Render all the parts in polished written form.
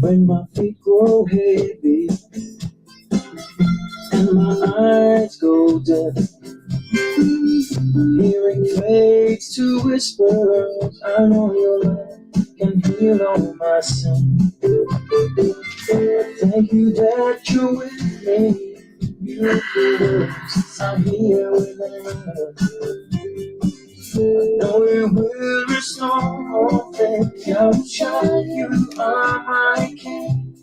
When my feet grow heavy and my eyes go dim, hearing fades to whispers, I know your love can heal all my sin. Thank you that you're with me. You feel since I'm here within us. I know you will restore all things. I'll shine, you are my king.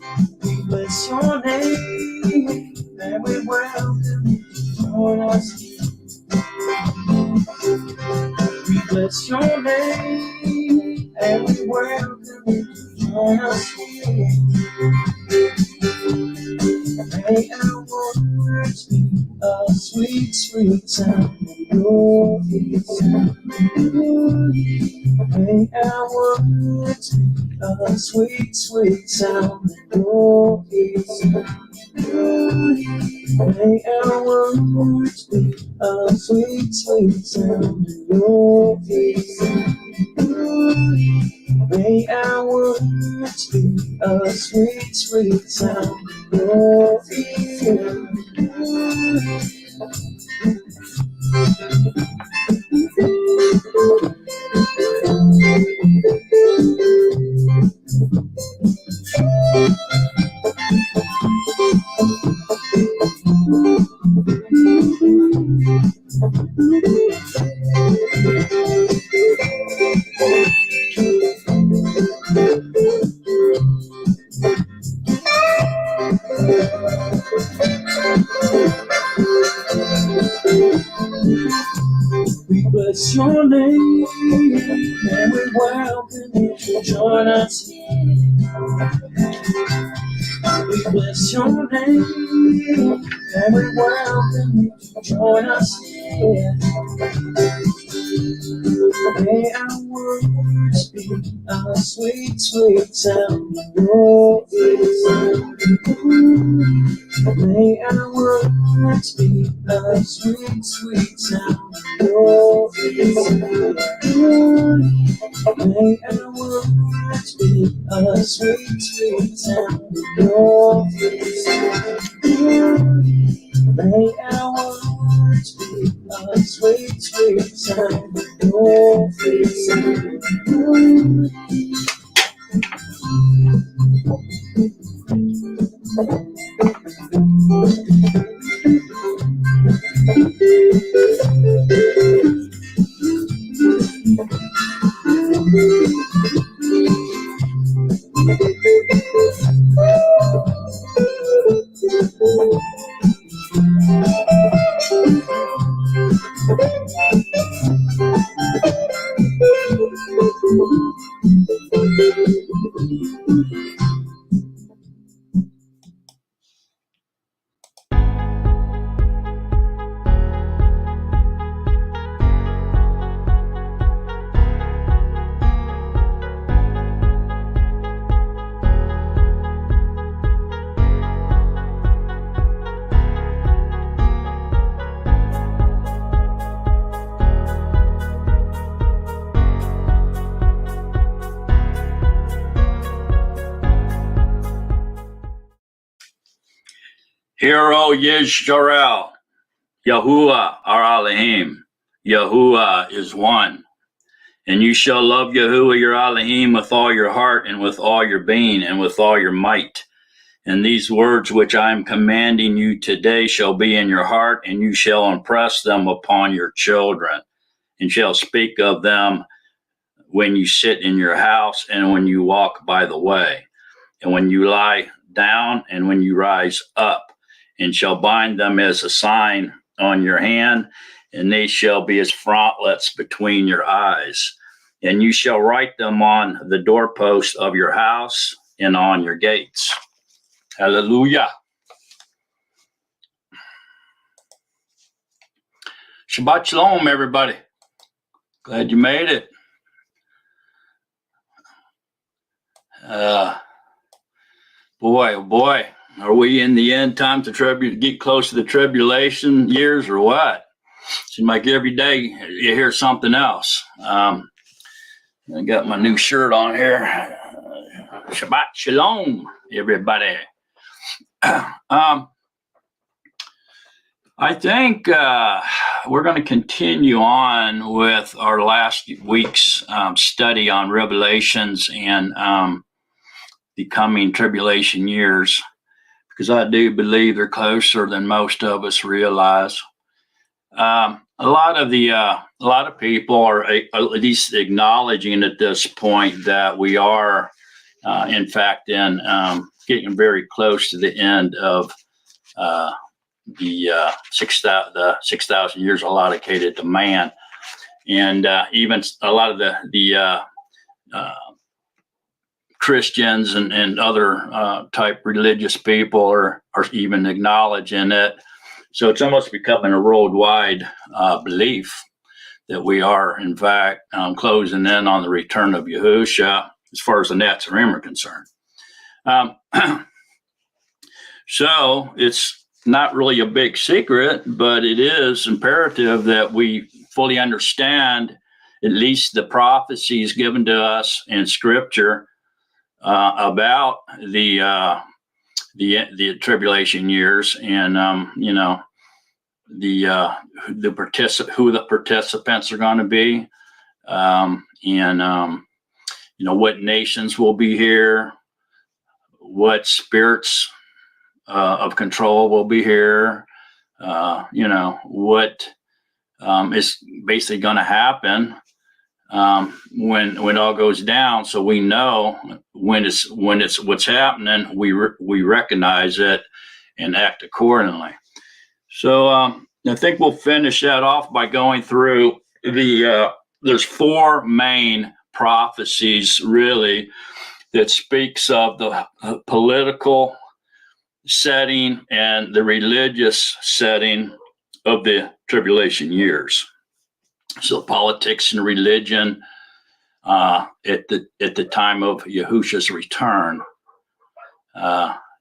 We bless your name and we welcome you on us. We bless your name and we welcome you on us. May our words be a sweet, sweet sound in your ears. May our words be a sweet, sweet sound in your ears. May our words be a sweet, sweet sound in your ears. May our words be a sweet, sweet sound in your ears. We bless your name and we welcome you to join us here. We bless your name and we welcome you to join us here. May our words be a sweet, sweet sound in your ears. May our words be a sweet, sweet sound in your ears. May our words be a sweet, sweet sound in your ears. May our words be a sweet, sweet sound in your ears. Hear, O Yisrael, Yahuwah our Elohim. Yahuwah is one. And you shall love Yahuwah your Elohim with all your heart and with all your being and with all your might. And these words which I am commanding you today shall be in your heart, and you shall impress them upon your children, and shall speak of them when you sit in your house and when you walk by the way, and when you lie down and when you rise up, and shall bind them as a sign on your hand, and they shall be as frontlets between your eyes. and you shall write them on the doorposts of your house and on your gates. Hallelujah. Shabbat shalom, everybody. Glad you made it. Boy, oh boy, are we in the end time to get close to the tribulation years or what? Seems like every day you hear something else. I got my new shirt on here. Shabbat shalom, everybody. I think we're going to continue on with our last week's study on Revelations and the coming tribulation years, because I do believe they're closer than most of us realize. A lot of people are at least acknowledging at this point that we are, in fact, getting very close to the end of the 6,000 years allocated to man, and even a lot of the Christians and other type religious people are even acknowledging it. So it's almost becoming a worldwide belief that we are, in fact, closing in on the return of Yahushua as far as the Netzarim are concerned. So it's not really a big secret, but it is imperative that we fully understand at least the prophecies given to us in Scripture about the tribulation years, and who the participants are going to be, and what nations will be here, what spirits of control will be here, what is basically going to happen when it all goes down, so we know when it's what's happening. We recognize it and act accordingly. So I think we'll finish that off by going through there's four main prophecies really that speaks of the political setting and the religious setting of the tribulation years. So politics and religion at the time of Yahushua's return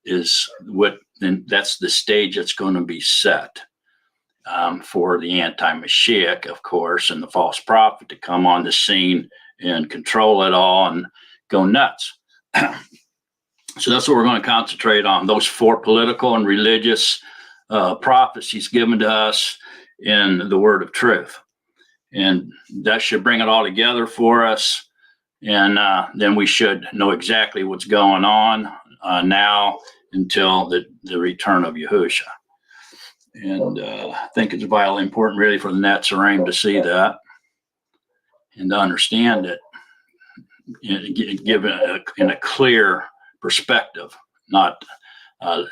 is what, and that's the stage that's going to be set for the anti-Mashiach, of course, and the false prophet to come on the scene and control it all and go nuts. So that's what we're going to concentrate on, those four political and religious prophecies given to us in the Word of Truth. And that should bring it all together for us. And then we should know exactly what's going on now until the return of Yahushua. And I think it's vitally important really for the Netzarim to see that and to understand it, given in a clear perspective, not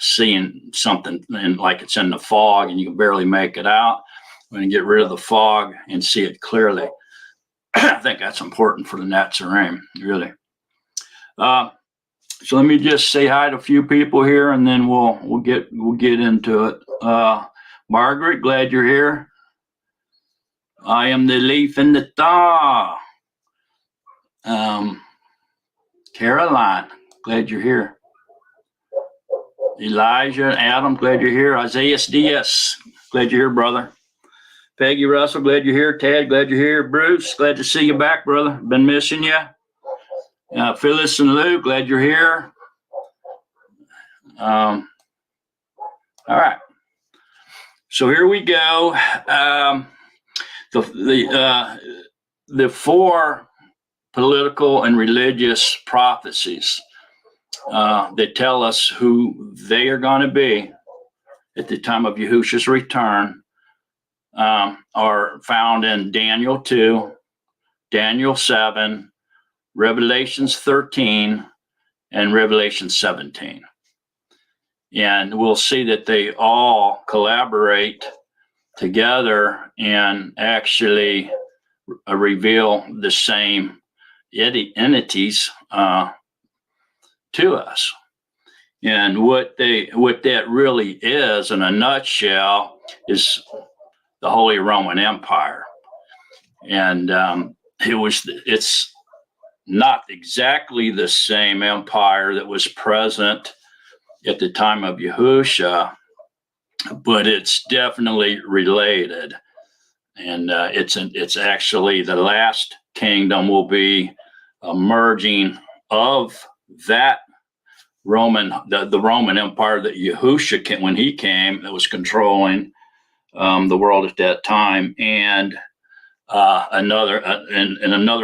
seeing something like it's in the fog and you can barely make it out. We're going to get rid of the fog and see it clearly. I think that's important for the Netzarim, really. So let me just say hi to a few people here, and then we'll get into it. Margaret, glad you're here. I am the leaf in the thaw. Caroline, glad you're here. Elijah, Adam, glad you're here. Isaiah DS, glad you're here, brother. Peggy Russell, glad you're here. Ted, glad you're here. Bruce, glad to see you back, brother. Been missing you. Phyllis and Luke, glad you're here. All right. So here we go. The four political and religious prophecies that tell us who they are going to be at the time of Yahushua's return are found in Daniel 2, Daniel 7, Revelations 13, and Revelation 17. And we'll see that they all collaborate together and actually reveal the same entities to us. And what that really is, in a nutshell, is the Holy Roman Empire. And it's not exactly the same empire that was present at the time of Yahusha, but it's definitely related. And it's actually the last kingdom will be a merging of that the Roman Empire that Yahusha when he came, that was controlling the world at that time, and another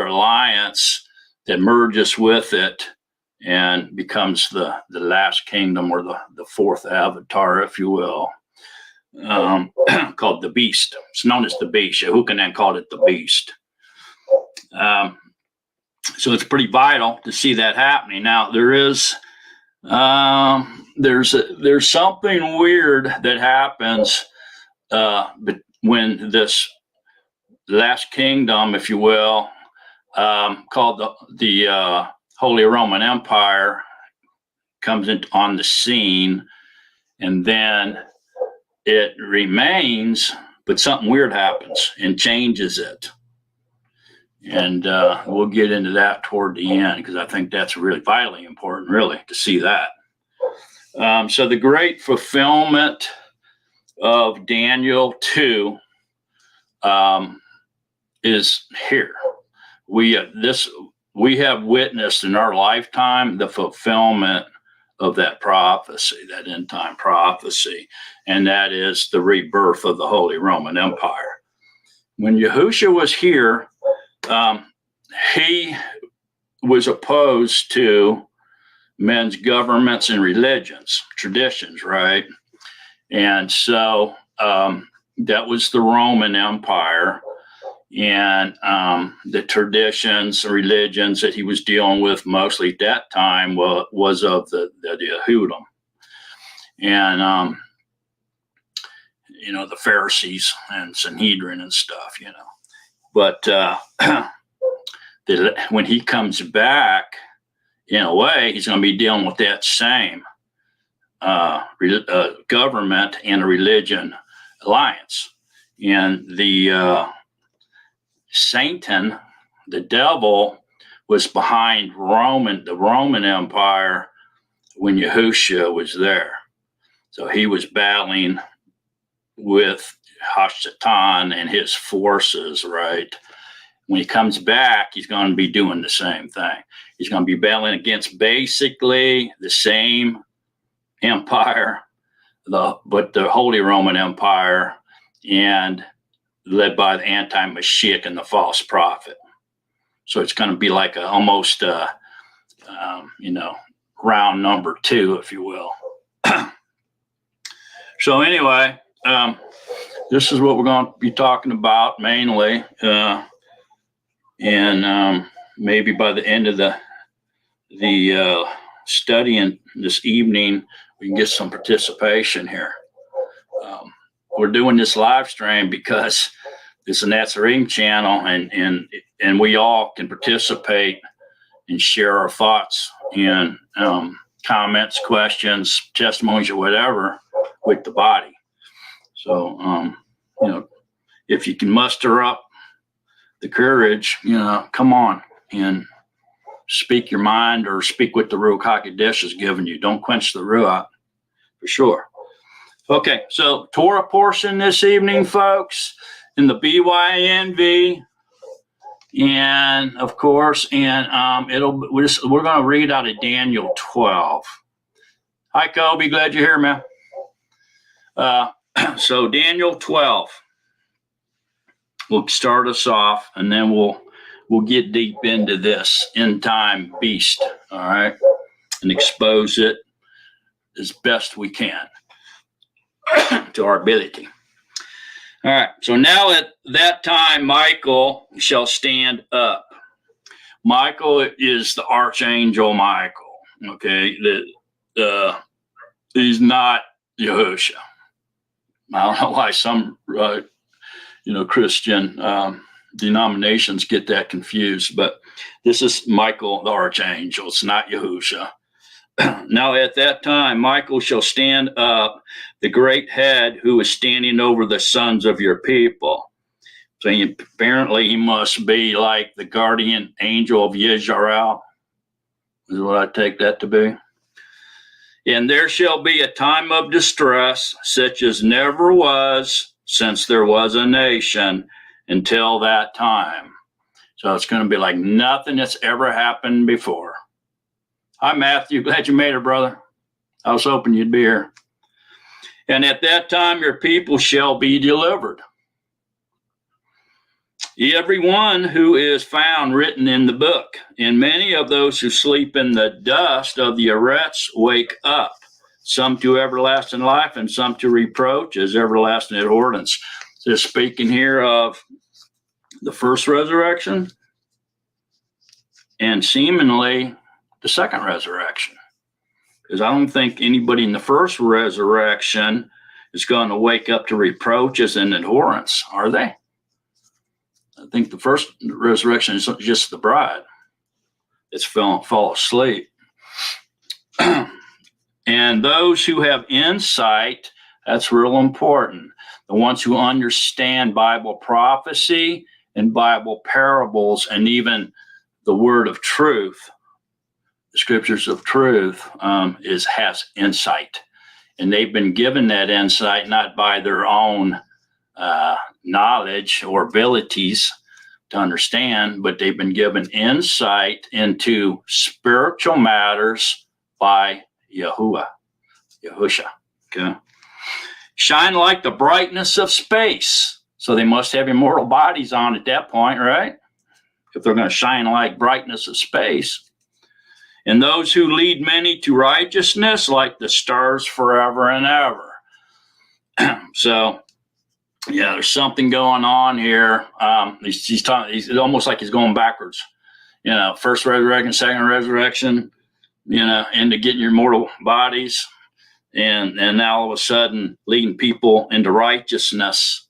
alliance that merges with it and becomes the last kingdom, or the fourth avatar, if you will, called the Beast. It's known as the Beast. Yahuwah then called it the Beast. So it's pretty vital to see that happening. Now there's something weird that happens but when this last kingdom, if you will, called the Holy Roman Empire, comes on the scene, and then it remains, but something weird happens and changes it. And we'll get into that toward the end, because I think that's really vitally important, really, to see that. So the great fulfillment of Daniel 2 is here. We have witnessed in our lifetime the fulfillment of that prophecy, that end time prophecy, and that is the rebirth of the Holy Roman Empire. When Yahusha was here, he was opposed to men's governments and religions, traditions, right? And so that was the Roman Empire, and the traditions, religions that he was dealing with mostly at that time was of the Yehudim. And, the Pharisees and Sanhedrin and stuff, But when he comes back, in a way, he's going to be dealing with that same government and a religion alliance. And the Satan, the devil, was behind the Roman Empire when Yahushua was there. So he was battling with Hashatan and his forces, right? When he comes back, he's going to be doing the same thing. He's going to be battling against basically the same empire, but the Holy Roman Empire, and led by the anti-Mashiach and the false prophet. So it's going to be like almost round number 2, if you will. So anyway, this is what we're going to be talking about mainly. And maybe by the end of the studying this evening, we can get some participation here. We're doing this live stream because it's a Nazarene channel, and we all can participate and share our thoughts and comments, questions, testimonies, or whatever with the body. So, if you can muster up the courage, come on and speak your mind, or speak what the Ruach HaKodesh has given you. Don't quench the Ruach, for sure. Okay, so Torah portion this evening, folks, in the BYNV, and of course, and we're going to read out of Daniel 12. Hi, Kobe, glad you're here, man. So Daniel 12 will start us off, and then we'll get deep into this end time beast, all right, and expose it as best we can to our ability. All right, so now at that time, Michael shall stand up. Michael is the Archangel Michael, okay? He's not Yahushua. I don't know why some, Christian denominations get that confused, but this is Michael the archangel. It's not Yahusha. Now at that time, Michael shall stand up, the great head who is standing over the sons of your people. So apparently he must be like the guardian angel of Yisrael, is what I take that to be. And there shall be a time of distress, such as never was since there was a nation until that time. So it's going to be like nothing that's ever happened before. Hi, Matthew. Glad you made it, brother. I was hoping you'd be here. And at that time, your people shall be delivered. Everyone who is found written in the book, and many of those who sleep in the dust of the arrests wake up, some to everlasting life and some to reproach as everlasting abhorrence. So speaking here of the first resurrection and seemingly the second resurrection. Because I don't think anybody in the first resurrection is going to wake up to reproaches and abhorrence, are they? I think the first resurrection is just the bride. It's fall asleep. And those who have insight, that's real important. The ones who understand Bible prophecy and Bible parables and even the word of truth, the scriptures of truth, has insight. And they've been given that insight not by their own knowledge or abilities to understand, but they've been given insight into spiritual matters by Yahusha. Okay. Shine like the brightness of space. So they must have immortal bodies on at that point, right? If they're going to shine like brightness of space. And those who lead many to righteousness like the stars forever and ever. So, yeah, there's something going on here. He's almost like he's going backwards. You know, first resurrection, second resurrection, you know, into getting your mortal bodies. And now all of a sudden leading people into righteousness.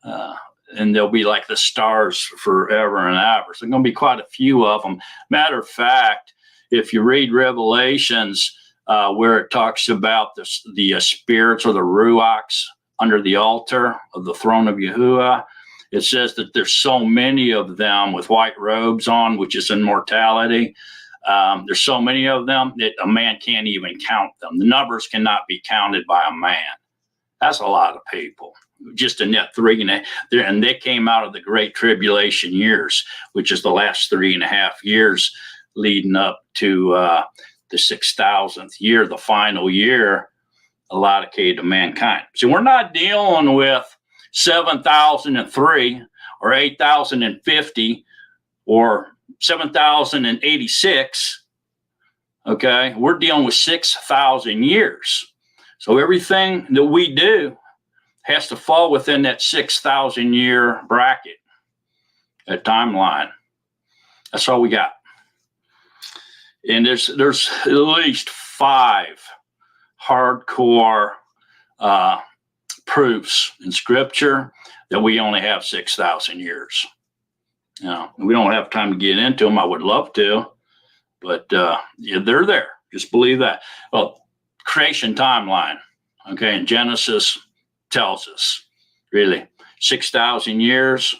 And they'll be like the stars forever and ever. So there's going to be quite a few of them. Matter of fact, if you read Revelations, where it talks about the spirits or the ruachs under the altar of the throne of Yahuwah, it says that there's so many of them with white robes on, which is immortality. There's so many of them that a man can't even count them. The numbers cannot be counted by a man. That's a lot of people. Just in that and they came out of the Great Tribulation years, which is the last 3.5 years leading up to the 6,000th year, the final year, allotted to mankind. So we're not dealing with 7,003 or 8,050 or 7,086. Okay, we're dealing with 6,000 years. So everything that we do has to fall within that 6,000 year bracket, that timeline. That's all we got. And there's at least 5 hardcore proofs in Scripture that we only have 6,000 years. You know, we don't have time to get into them. I would love to, but yeah, they're there. Just believe that. Well, creation timeline, okay, and Genesis tells us really 6,000 years,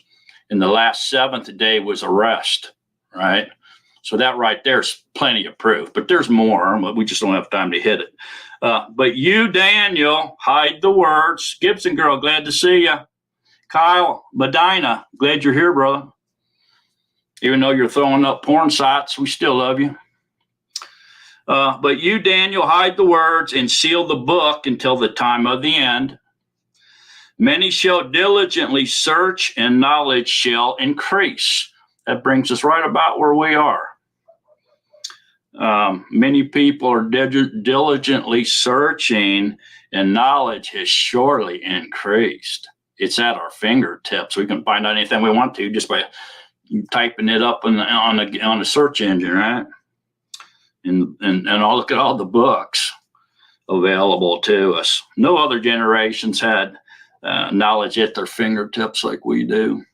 and the last 7th day was a rest, right? So that right there is plenty of proof, but there's more, but we just don't have time to hit it. But you, Daniel, hide the words. Gibson girl, glad to see you. Kyle, Medina, glad you're here, brother. Even though you're throwing up porn sites, we still love you. But you, Daniel, hide the words and seal the book until the time of the end. Many shall diligently search, and knowledge shall increase. That brings us right about where we are. Many people are diligently searching, and knowledge has surely increased. It's at our fingertips. We can find out anything we want to just by typing it up on the search engine, right? And I'll look at all the books available to us. No other generations had knowledge at their fingertips like we do.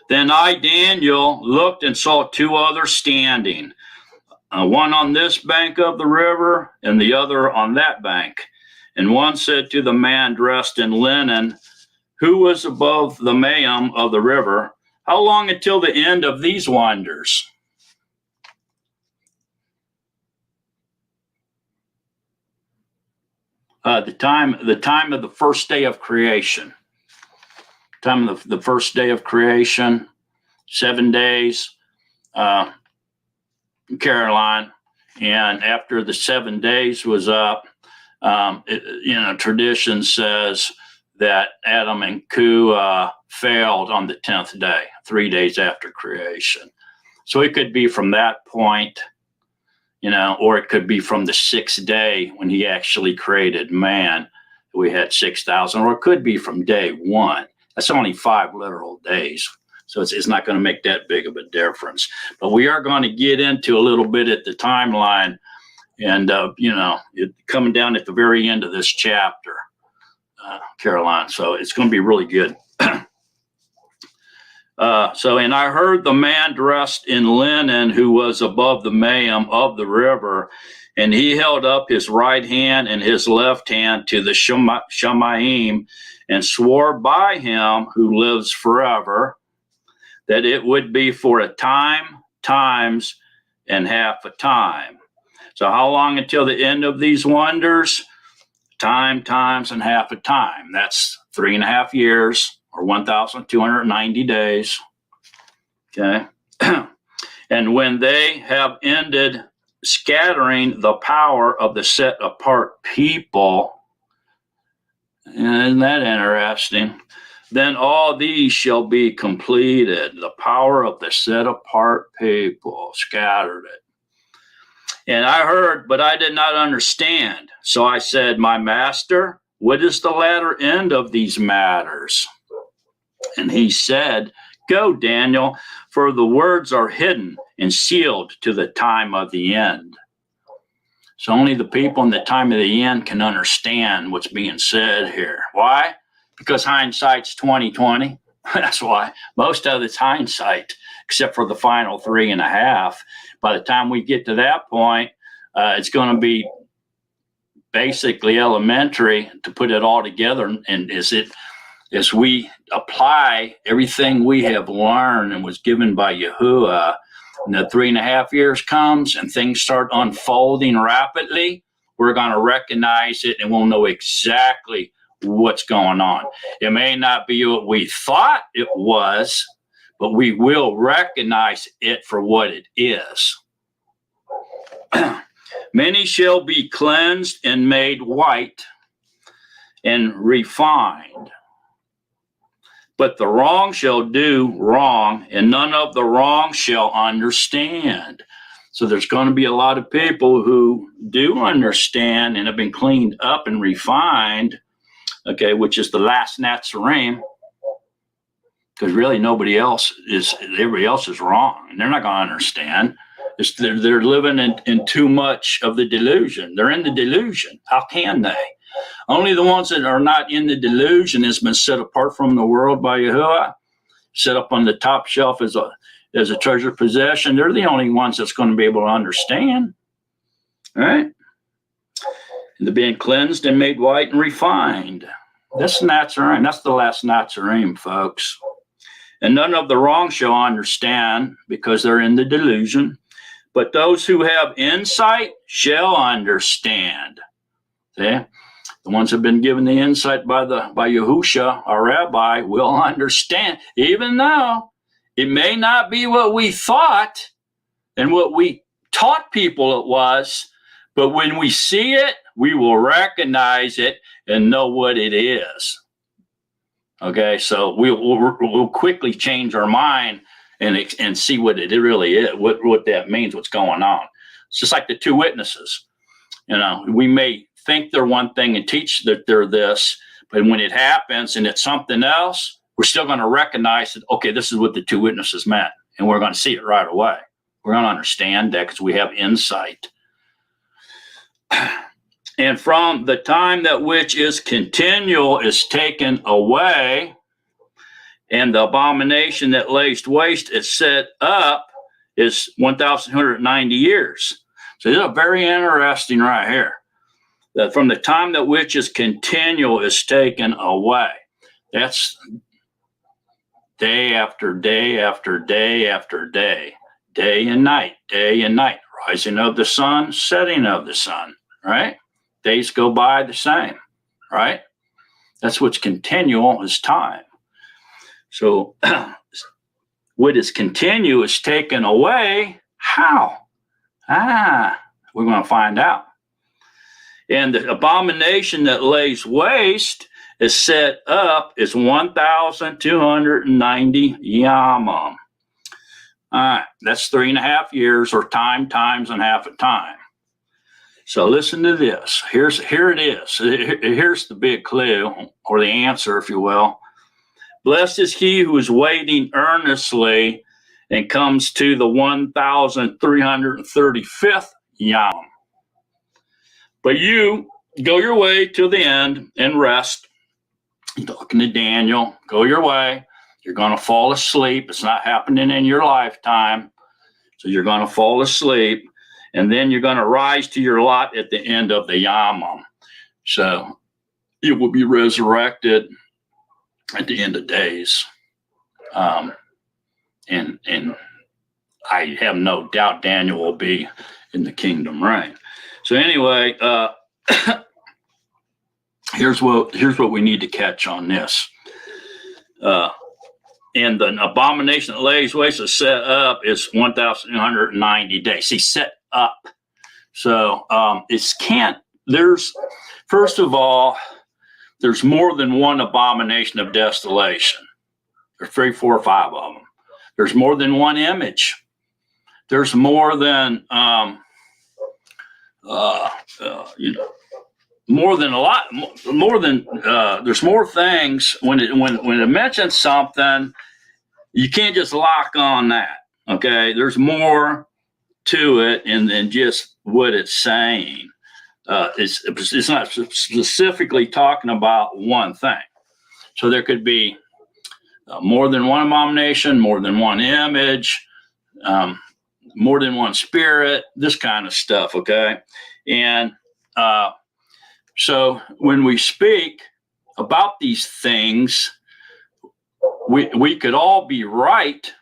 Then I, Daniel, looked and saw two others standing, one on this bank of the river and the other on that bank. And one said to the man dressed in linen, who was above the mayam of the river, how long until the end of these wonders? The time of the first day of creation. Time of the first day of creation, 7 days, Caroline. And after the 7 days was up, tradition says that Adam and Ku failed on the 10th day, 3 days after creation. So it could be from that point, or it could be from the 6th day when he actually created man. We had 6,000, or it could be from day one. That's only 5 literal days. So it's not going to make that big of a difference. But we are going to get into a little bit at the timeline and, coming down at the very end of this chapter, Caroline. So it's going to be really good. And I heard the man dressed in linen who was above the mayam of the river, and he held up his right hand and his left hand to the Shamayim and swore by him who lives forever that it would be for a time, times, and half a time. So how long until the end of these wonders? Time, times, and half a time. That's 3.5 years, or 1,290 days. Okay. And when they have ended scattering the power of the set apart people, isn't that interesting? Then all these shall be completed. The power of the set apart people scattered it. And I heard, but I did not understand. So I said, my master, what is the latter end of these matters? And he said, go, Daniel, for the words are hidden and sealed to the time of the end. So only the people in the time of the end can understand what's being said here. Why? Because hindsight's 20/20. That's why. Most of it's hindsight, except for the final 3.5. By the time we get to that point, it's going to be basically elementary to put it all together. And as we apply everything we have learned and was given by Yahuwah, and the 3.5 years comes and things start unfolding rapidly, we're going to recognize it and we'll know exactly what's going on. It may not be what we thought it was, but we will recognize it for what it is. Many shall be cleansed and made white and refined. But the wrong shall do wrong, and none of the wrong shall understand. So there's going to be a lot of people who do understand and have been cleaned up and refined, okay, which is the last Nazarene, because really everybody else is wrong, and they're not going to understand. They're living in too much of the delusion. They're in the delusion. How can they? Only the ones that are not in the delusion has been set apart from the world by Yahuwah, set up on the top shelf as a treasure possession. They're the only ones that's going to be able to understand. All right? And they're being cleansed and made white and refined. That's Nazarene. That's the last Nazarene, folks. And none of the wrong shall understand because they're in the delusion. But those who have insight shall understand. See? The ones who have been given the insight by Yahusha, our rabbi, will understand, even though it may not be what we thought and what we taught people it was, but when we see it, we will recognize it and know what it is. Okay, so we'll quickly change our mind and see what it really is, what that means, what's going on. It's just like the two witnesses. We may think they're one thing and teach that they're this, but when it happens and it's something else, we're still going to recognize that, okay, this is what the two witnesses meant, and we're going to see it right away. We're going to understand that because we have insight. And from the time that which is continual is taken away, And the abomination that lays waste is set up is 1,290 years. So this is very interesting right here. That from the time that which is continual is taken away. That's day after day after day after day, day and night, rising of the sun, setting of the sun, right? Days go by the same, right? That's what's continual is time. So what is continuous is taken away. How? We're going to find out. And the abomination that lays waste is set up is 1,290 yamam. All right, that's 3.5 years, or time times and half a time. So listen to this. Here it is. Here's the big clue, or the answer, if you will. Blessed is he who is waiting earnestly and comes to the 1,335th yam. But you go your way till the end and rest. Talking to Daniel, go your way. You're going to fall asleep. It's not happening in your lifetime. So you're going to fall asleep. And then you're going to rise to your lot at the end of the yamam. So you will be resurrected at the end of days. And I have no doubt Daniel will be in the kingdom reign. So anyway, here's what we need to catch on this. And the abomination that lays waste is set up is 1,190 days. See, set up. So first of all, there's more than one abomination of desolation. There's 3, 4, 5 of them. There's more than one image. There's more than more than a lot, more than there's more things. When it mentions something, you can't just lock on that. Okay, there's more to it than just what it's saying. It's not specifically talking about one thing. So there could be more than one abomination, more than one image, more than one spirit, this kind of stuff, okay? And so when we speak about these things, we could all be right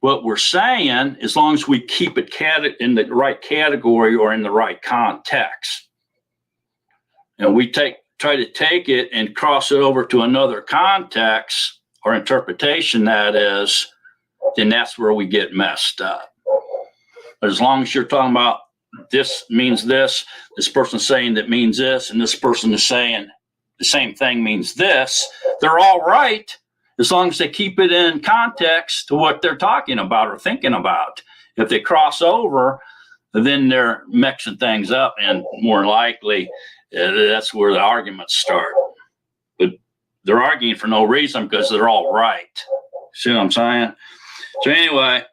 what we're saying as long as we keep it in the right category or in the right context. And we try to take it and cross it over to another context or interpretation, that is, then that's where we get messed up. But as long as you're talking about this means this person's saying that means this, and this person is saying the same thing means this, they're all right as long as they keep it in context to what they're talking about or thinking about. If they cross over, then they're mixing things up, and more likely that's where the arguments start. But they're arguing for no reason because they're all right. See what I'm saying? So anyway,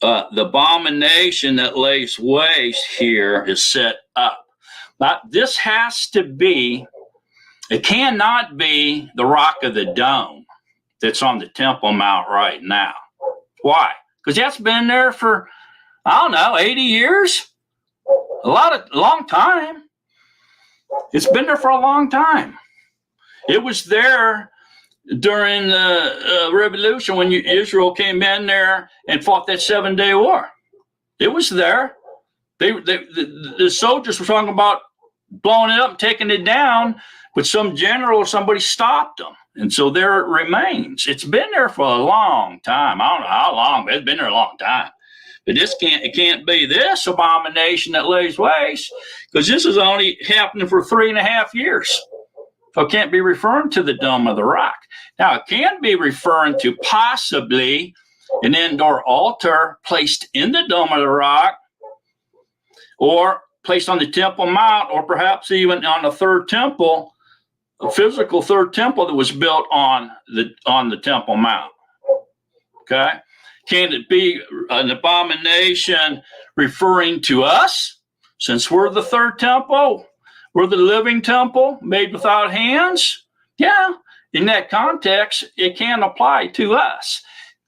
the abomination that lays waste here is set up. Now, this has to be, it cannot be the rock of the dome that's on the Temple Mount right now. Why? Because that's been there for, 80 years? Long time. It's been there for a long time. It was there during the revolution when Israel came in there and fought that 7-day war. It was there. The soldiers were talking about blowing it up and taking it down, but some general or somebody stopped them. And so there it remains. It's been there for a long time. I don't know how long, but it's been there a long time. But it can't be this abomination that lays waste, because this is only happening for 3.5 years. So it can't be referring to the Dome of the Rock. Now, it can be referring to possibly an indoor altar placed in the Dome of the Rock, or placed on the Temple Mount, or perhaps even on the third temple, a physical third temple that was built on the Temple Mount. Okay? Can it be an abomination referring to us, since we're the third temple? We're the living temple made without hands? Yeah, in that context, it can apply to us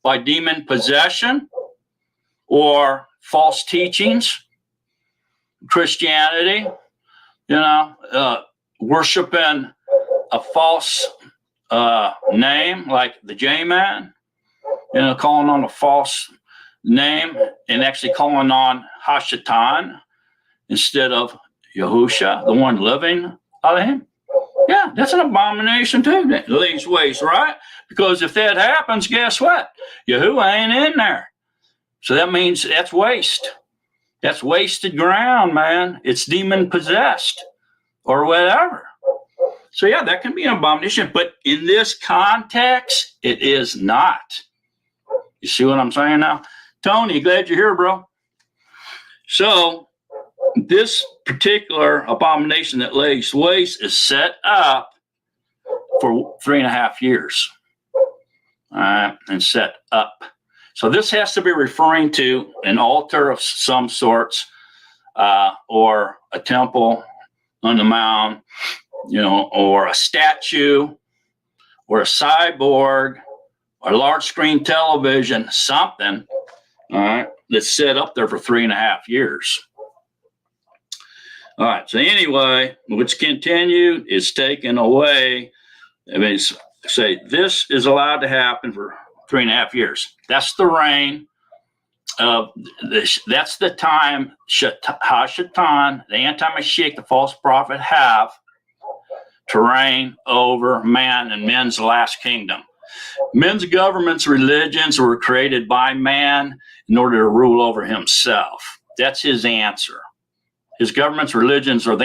by demon possession or false teachings, Christianity, worshiping a false name like the J-Man, calling on a false name and actually calling on Hashatan instead of Yahusha, the one living Elohim. Yeah, that's an abomination too, these ways, right? Because if that happens, guess what? Yahuwah ain't in there. So that means that's waste. That's wasted ground, man. It's demon possessed or whatever. So yeah, that can be an abomination, but in this context, it is not. You see what I'm saying now? Tony, glad you're here, bro. So this particular abomination that lays waste is set up for 3.5 years. All right, and set up. So this has to be referring to an altar of some sorts, or a temple on the mound, or a statue, or a cyborg, or a large screen television, something, all right, that's set up there for 3.5 years. All right, so anyway, what's continued is taken away. I mean, say this is allowed to happen for 3.5 years. That's the reign of this. That's the time Hashatan, the anti-Mashiach, the false prophet, have to reign over man and men's last kingdom. Men's governments, religions were created by man in order to rule over himself. That's his answer. His governments, religions are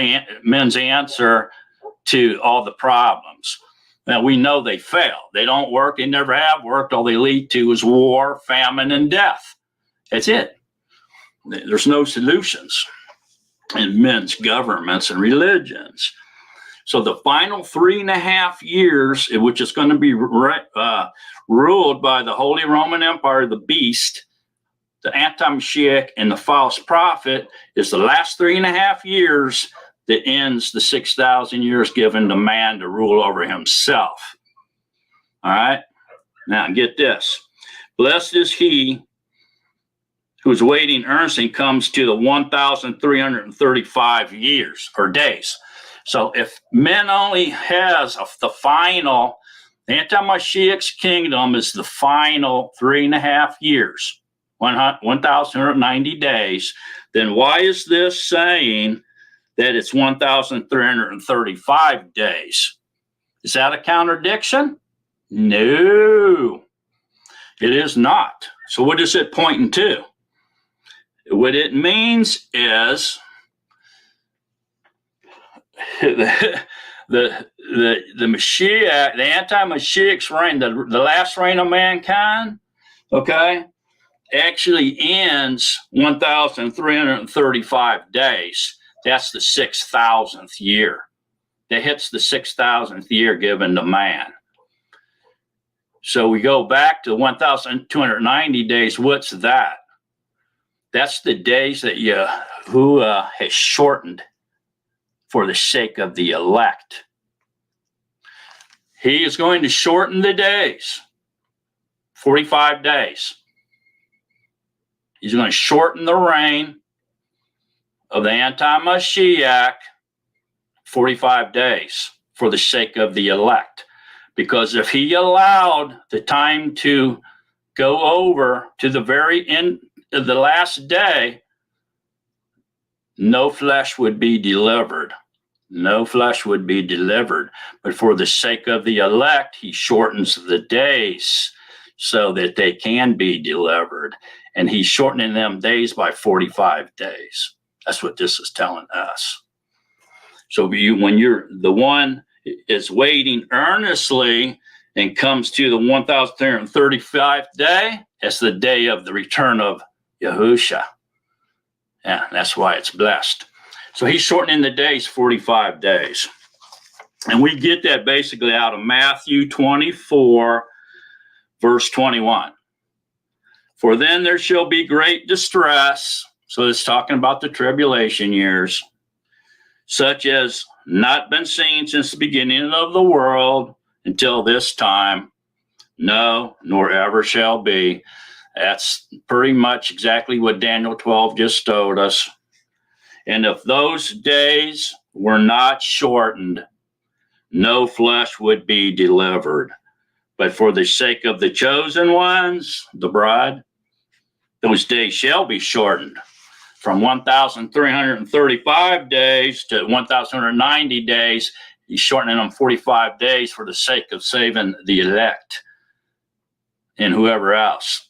men's answer to all the problems. Now, we know they fail. They don't work. They never have worked. All they lead to is war, famine, and death. That's it. There's no solutions in men's governments and religions. So the final 3.5 years, which is going to be ruled by the Holy Roman Empire, the beast, the anti-Mashiach, and the false prophet, is the last 3.5 years that ends the 6,000 years given to man to rule over himself. All right? Now, get this. Blessed is he who is waiting earnestly comes to the 1,335 years or days. So if men only has the final, the anti-Mashiach's kingdom is the final 3.5 years, 1,190 days, then why is this saying that it's 1,335 days? Is that a contradiction? No, it is not. So what is it pointing to? What it means is the Mashiach, the anti-Mashiach's reign, the last reign of mankind, okay, actually ends 1,335 days. That's the 6,000th year. That hits the 6,000th year given to man. So we go back to 1,290 days. What's that? That's the days that Yahuwah has shortened for the sake of the elect. He is going to shorten the days, 45 days. He's going to shorten the reign of the anti-Mashiach 45 days for the sake of the elect. Because if he allowed the time to go over to the very end of the last day, no flesh would be delivered. No flesh would be delivered. But for the sake of the elect, he shortens the days so that they can be delivered. And he's shortening them days by 45 days. That's what this is telling us. So when you're the one is waiting earnestly and comes to the 1,335th day, that's the day of the return of Yahusha. Yeah, that's why it's blessed. So he's shortening the days 45 days. And we get that basically out of Matthew 24, verse 21. For then there shall be great distress. So it's talking about the tribulation years, such as not been seen since the beginning of the world, until this time, no, nor ever shall be. That's pretty much exactly what Daniel 12 just told us. And if those days were not shortened, no flesh would be delivered. But for the sake of the chosen ones, the bride, those days shall be shortened from 1,335 days to 1,190 days. He's shortening them 45 days for the sake of saving the elect and whoever else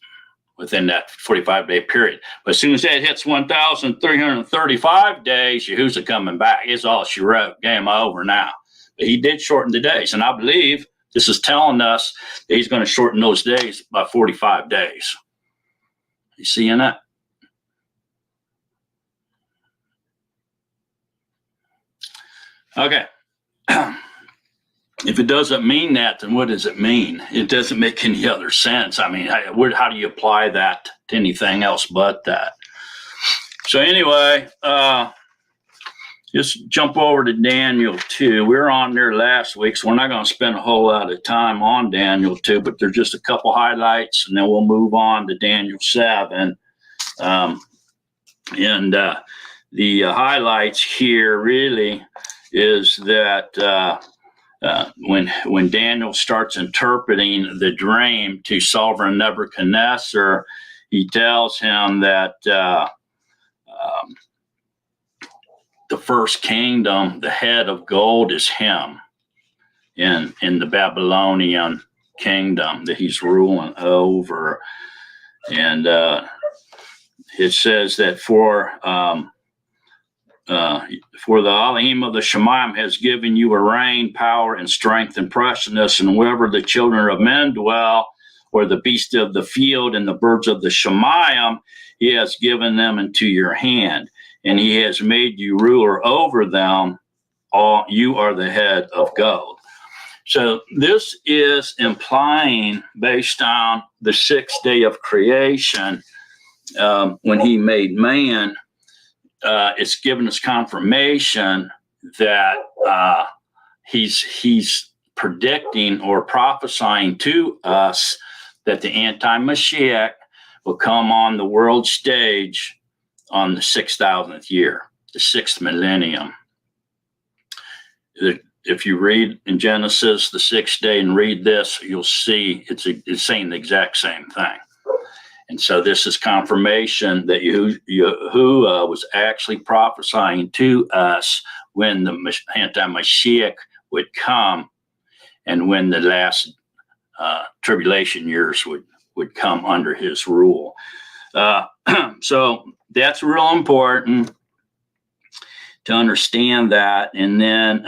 within that 45-day period. But as soon as that hits 1,335 days, Yahushua coming back. It's all she wrote. Game over now. But he did shorten the days. And I believe this is telling us that he's going to shorten those days by 45 days. You seeing that? Okay. If it doesn't mean that, then what does it mean? It doesn't make any other sense. I mean, how do you apply that to anything else but that? So anyway, just jump over to Daniel 2. We were on there last week, so we're not going to spend a whole lot of time on Daniel 2, but there's just a couple highlights, and then we'll move on to Daniel 7. The highlights here really is that when Daniel starts interpreting the dream to sovereign Nebuchadnezzar, he tells him that the first kingdom, the head of gold, is him in the Babylonian kingdom that he's ruling over. And it says that for the Elohim of the Shemayim has given you a reign, power, and strength and preciousness, and wherever the children of men dwell, or the beasts of the field and the birds of the Shemayim, he has given them into your hand, and he has made you ruler over them. All you are the head of gold. So this is implying, based on the sixth day of creation, when he made man, it's given us confirmation that he's predicting or prophesying to us that the anti-Mashiach will come on the world stage on the 6,000th year, the sixth millennium. If you read in Genesis the sixth day and read this, you'll see it's saying the exact same thing. And so this is confirmation that Yahuwah was actually prophesying to us when the anti-Mashiach would come and when the last tribulation years would come under his rule. So that's real important to understand that. And then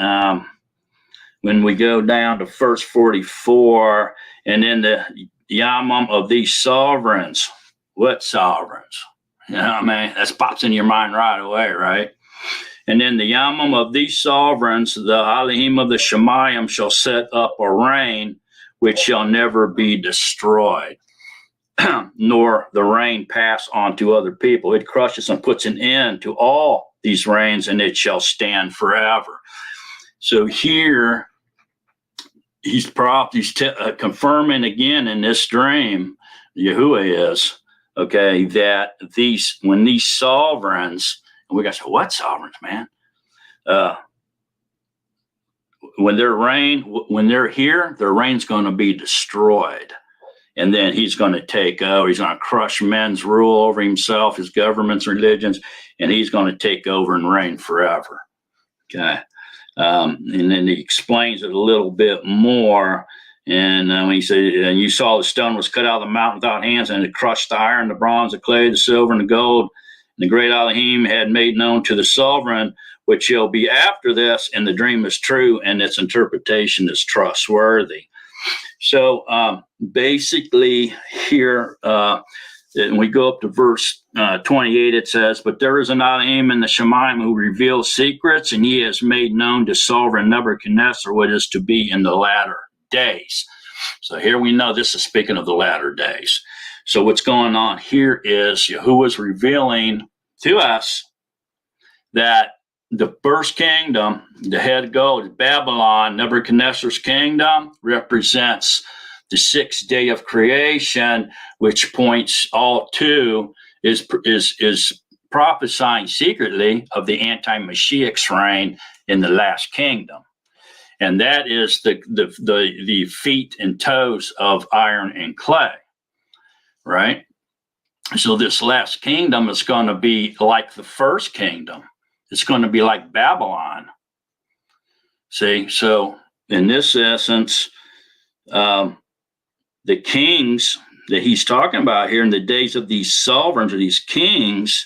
when we go down to verse 44, and then the Yamam of these sovereigns. What sovereigns? You know what I mean? That pops in your mind right away, right? And then the Yamam of these sovereigns, the Elohim of the Shemayim, shall set up a reign which shall never be destroyed, nor the reign pass on to other people. It crushes and puts an end to all these reigns, and it shall stand forever. So here, he's confirming again in this dream, Yahuwah is, okay, that when these sovereigns, and we got to say, what sovereigns, man? When they're here, their reign's going to be destroyed. And then he's going to take over. He's going to crush men's rule over himself, his governments, religions, and he's going to take over and reign forever. Okay. And then he explains it a little bit more. And when he said, and you saw the stone was cut out of the mountain without hands, and it crushed the iron, the bronze, the clay, the silver, and the gold. And the great Elohim had made known to the sovereign what shall be after this, and the dream is true, and its interpretation is trustworthy. So basically here, and we go up to verse 28, it says, but there is an Elohim in the Shemayim who reveals secrets, and he has made known to sovereign Nebuchadnezzar what is to be in the latter days. So here we know this is speaking of the latter days. So what's going on here is Yahuwah's revealing to us that the first kingdom, the head goat, Babylon, Nebuchadnezzar's kingdom, represents the sixth day of creation, which points all to is prophesying secretly of the anti-Mashiach's reign in the last kingdom. And that is the feet and toes of iron and clay, right? So this last kingdom is going to be like the first kingdom. It's going to be like Babylon. See, so in this essence, the kings that he's talking about here in the days of these sovereigns or these kings,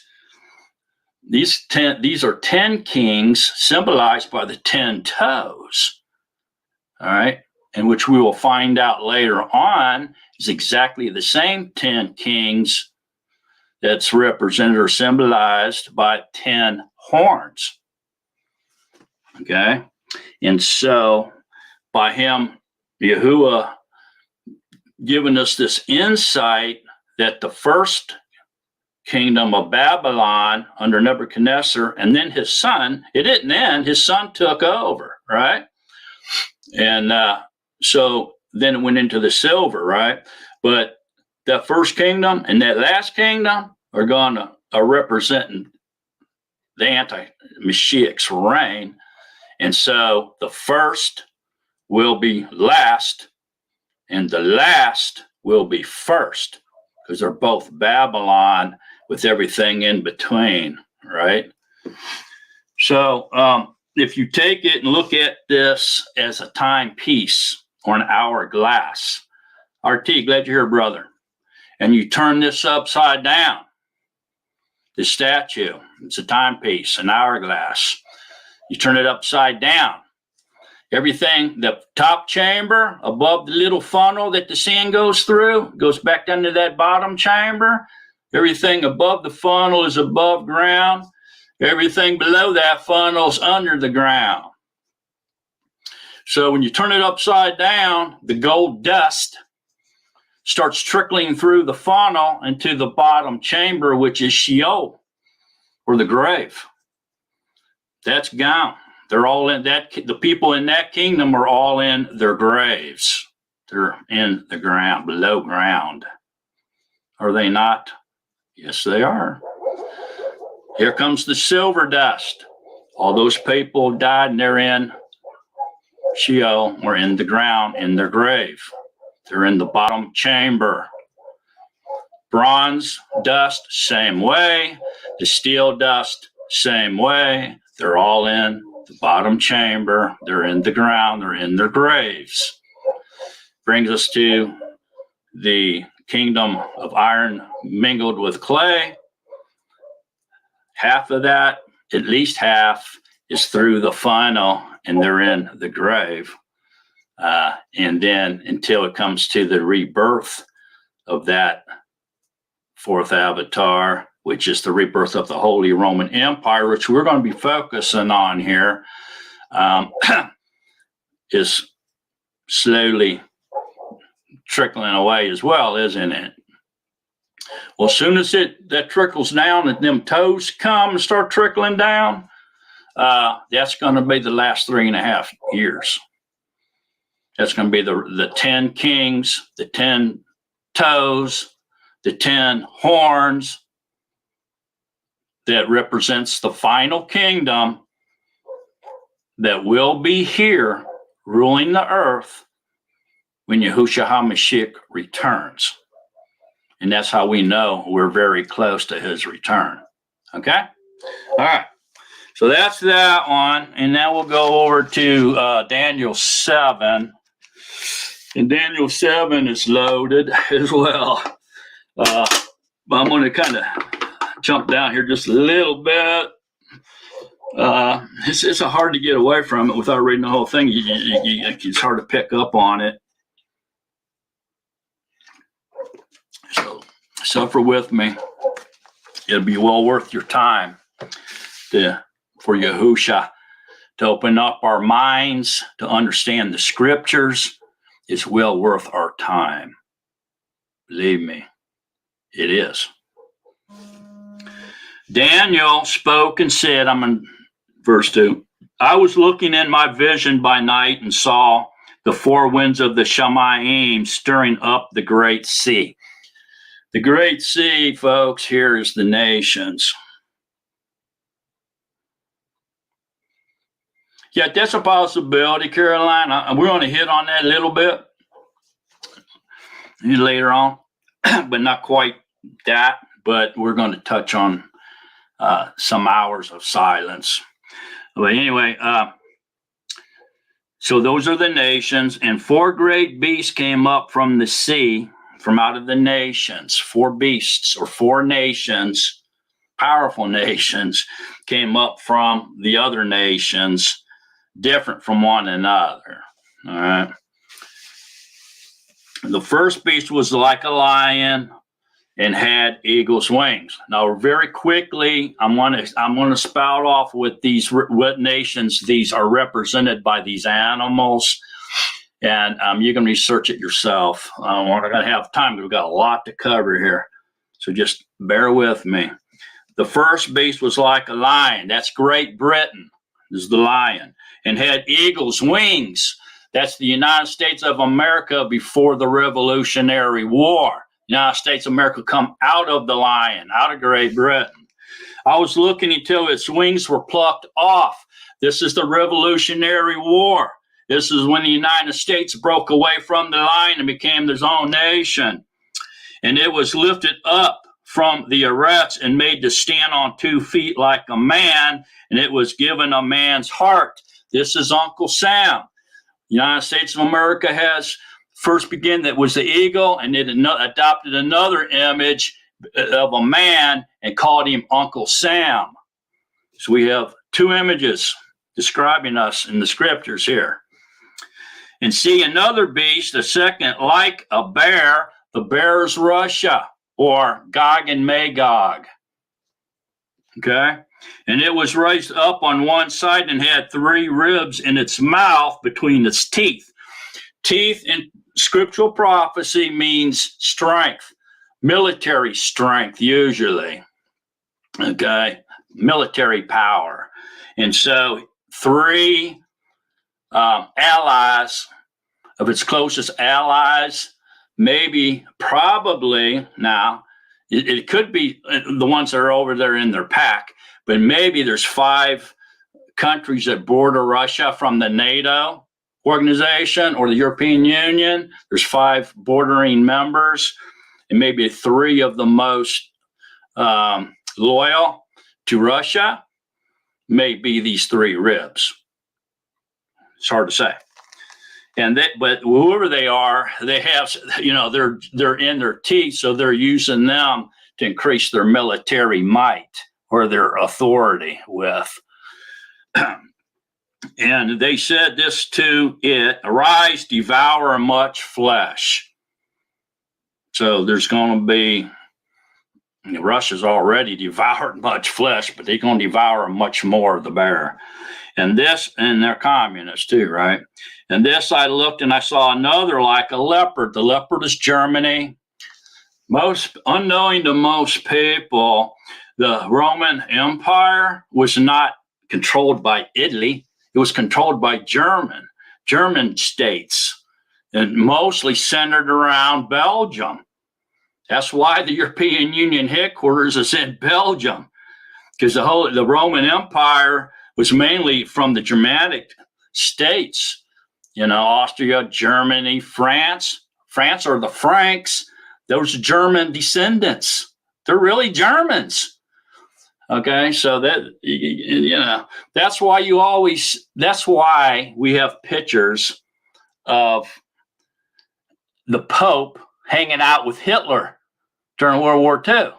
these are 10 kings symbolized by the 10 toes. All right. And which we will find out later on is exactly the same 10 kings that's represented or symbolized by 10 horns. Okay. And so by him, Yahuwah, giving us this insight that the first kingdom of Babylon under Nebuchadnezzar and then his son, it didn't end, his son took over, right? And so then it went into the silver, right? But that first kingdom and that last kingdom are representing the anti-Mashiach's reign. And so the first will be last and the last will be first, because they're both Babylon with everything in between, right? So if you take it and look at this as a timepiece or an hourglass, RT, glad you're here, brother, and you turn this upside down, the statue, it's a timepiece, an hourglass. You turn it upside down. Everything, the top chamber above the little funnel that the sand goes through, goes back down to that bottom chamber. Everything above the funnel is above ground. Everything below that funnel is under the ground. So when you turn it upside down, the gold dust starts trickling through the funnel into the bottom chamber, which is Sheol, or the grave. That's gone. They're all in that. The people in that kingdom are all in their graves. They're in the ground, below ground. Are they not? Yes, they are. Here comes the silver dust. All those people died and they're in Sheol, or in the ground, in their grave. They're in the bottom chamber. Bronze dust, same way. The steel dust, same way. They're all in the bottom chamber. They're in the ground. They're in their graves. Brings us to the kingdom of iron mingled with clay. Half of that, at least half, is through the funnel, and they're in the grave. And then until it comes to the rebirth of that fourth avatar, which is the rebirth of the Holy Roman Empire, which we're going to be focusing on here, is slowly trickling away as well, isn't it? Well, as soon as that trickles down and them toes come and start trickling down, that's going to be the last 3.5 years. That's going to be the 10 kings, the 10 toes, the 10 horns that represents the final kingdom that will be here ruling the earth when Yahushua HaMashiach returns. And that's how we know we're very close to his return. Okay? All right. So that's that one. And now we'll go over to Daniel 7. And Daniel 7 is loaded as well. But I'm going to kind of jump down here just a little bit. It's hard to get away from it without reading the whole thing. It's hard to pick up on it. So suffer with me. It'll be well worth your time for Yahusha to open up our minds to understand the scriptures. It's well worth our time. Believe me, it is. Daniel spoke and said, I'm in verse 2. I was looking in my vision by night and saw the four winds of the Shamayim stirring up the great sea. The great sea, folks, here is the nations. Yeah, that's a possibility, Caroline. We're going to hit on that a little bit later on, but not quite that. But we're going to touch on some hours of silence. But anyway, so those are the nations, and four great beasts came up from the sea, from out of the nations. Four beasts or four nations, powerful nations, came up from the other nations, different from one another. All right. The first beast was like a lion and had eagle's wings. Now, very quickly, I'm going to spout off with what nations these are represented by these animals, and you can research it yourself. We're not going to have time. We've got a lot to cover here, so just bear with me. The first beast was like a lion. That's Great Britain. This is the lion, and had eagle's wings. That's the United States of America before the Revolutionary War. United States of America come out of the lion, out of Great Britain. I was looking until its wings were plucked off. This is the Revolutionary War. This is when the United States broke away from the lion and became its own nation. And it was lifted up from the arrest and made to stand on 2 feet like a man, and it was given a man's heart. This is Uncle Sam. United States of America has first began that was the eagle, and it adopted another image of a man and called him Uncle Sam. So we have 2 images describing us in the scriptures here. And see another beast, the second, like a bear. The bear is Russia, or Gog and Magog. Okay? And it was raised up on one side and had 3 ribs in its mouth between its teeth. Teeth in scriptural prophecy means strength, military strength, usually. Okay? Military power. And so 3 allies of its closest allies, maybe, probably, now, it could be the ones that are over there in their pack, but maybe there's 5 countries that border Russia from the NATO organization or the European Union. There's 5 bordering members, and maybe 3 of the most loyal to Russia may be these 3 ribs. It's hard to say. But whoever they are, they have, they're in their teeth, so they're using them to increase their military might or their authority with. And they said this to it, arise, devour much flesh. So there's going to be, Russia's already devoured much flesh, but they're going to devour much more of the bear. And they're communists too, right? And this I looked and I saw another like a leopard. The leopard is Germany. Most unknowing to most people, the Roman Empire was not controlled by Italy. It was controlled by German states, and mostly centered around Belgium. That's why the European Union headquarters is in Belgium, because the Roman Empire was mainly from the Germanic states, Austria, Germany, France. France are the Franks. Those German descendants. They're really Germans. Okay, so that's why we have pictures of the Pope hanging out with Hitler during World War II,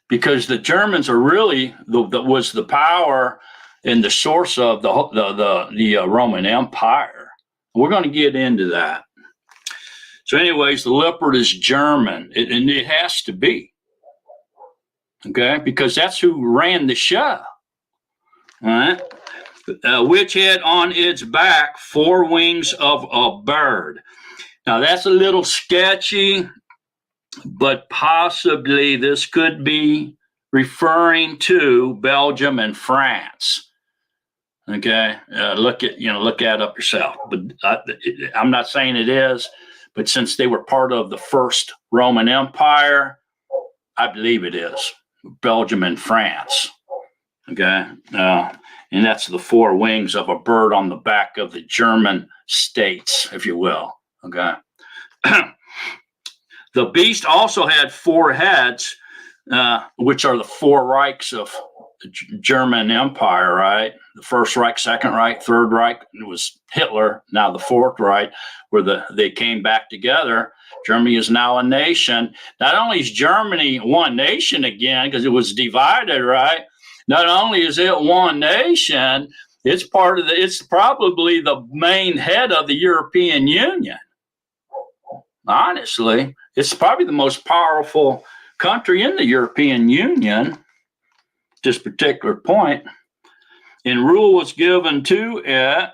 because the Germans are really was the power and the source of the Roman Empire. We're going to get into that. So, anyways, the leopard is German, and it has to be. Okay, because that's who ran the show. All right, which had on its back 4 wings of a bird. Now that's a little sketchy, but possibly this could be referring to Belgium and France. Okay, look at up yourself. But I'm not saying it is, but since they were part of the first Roman Empire, I believe it is. Belgium and France. Okay, and that's the four wings of a bird on the back of the German states, if you will. Okay. The beast also had four heads, which are the four Reichs of the German Empire, right? The First Reich, Second Reich, Third Reich. It was Hitler. Now the Fourth Reich, where they came back together. Germany is now a nation. Not only is Germany one nation again, because it was divided, right? Not only is it one nation, it's probably the main head of the European Union. Honestly, it's probably the most powerful country in the European Union at this particular point. And rule was given to it.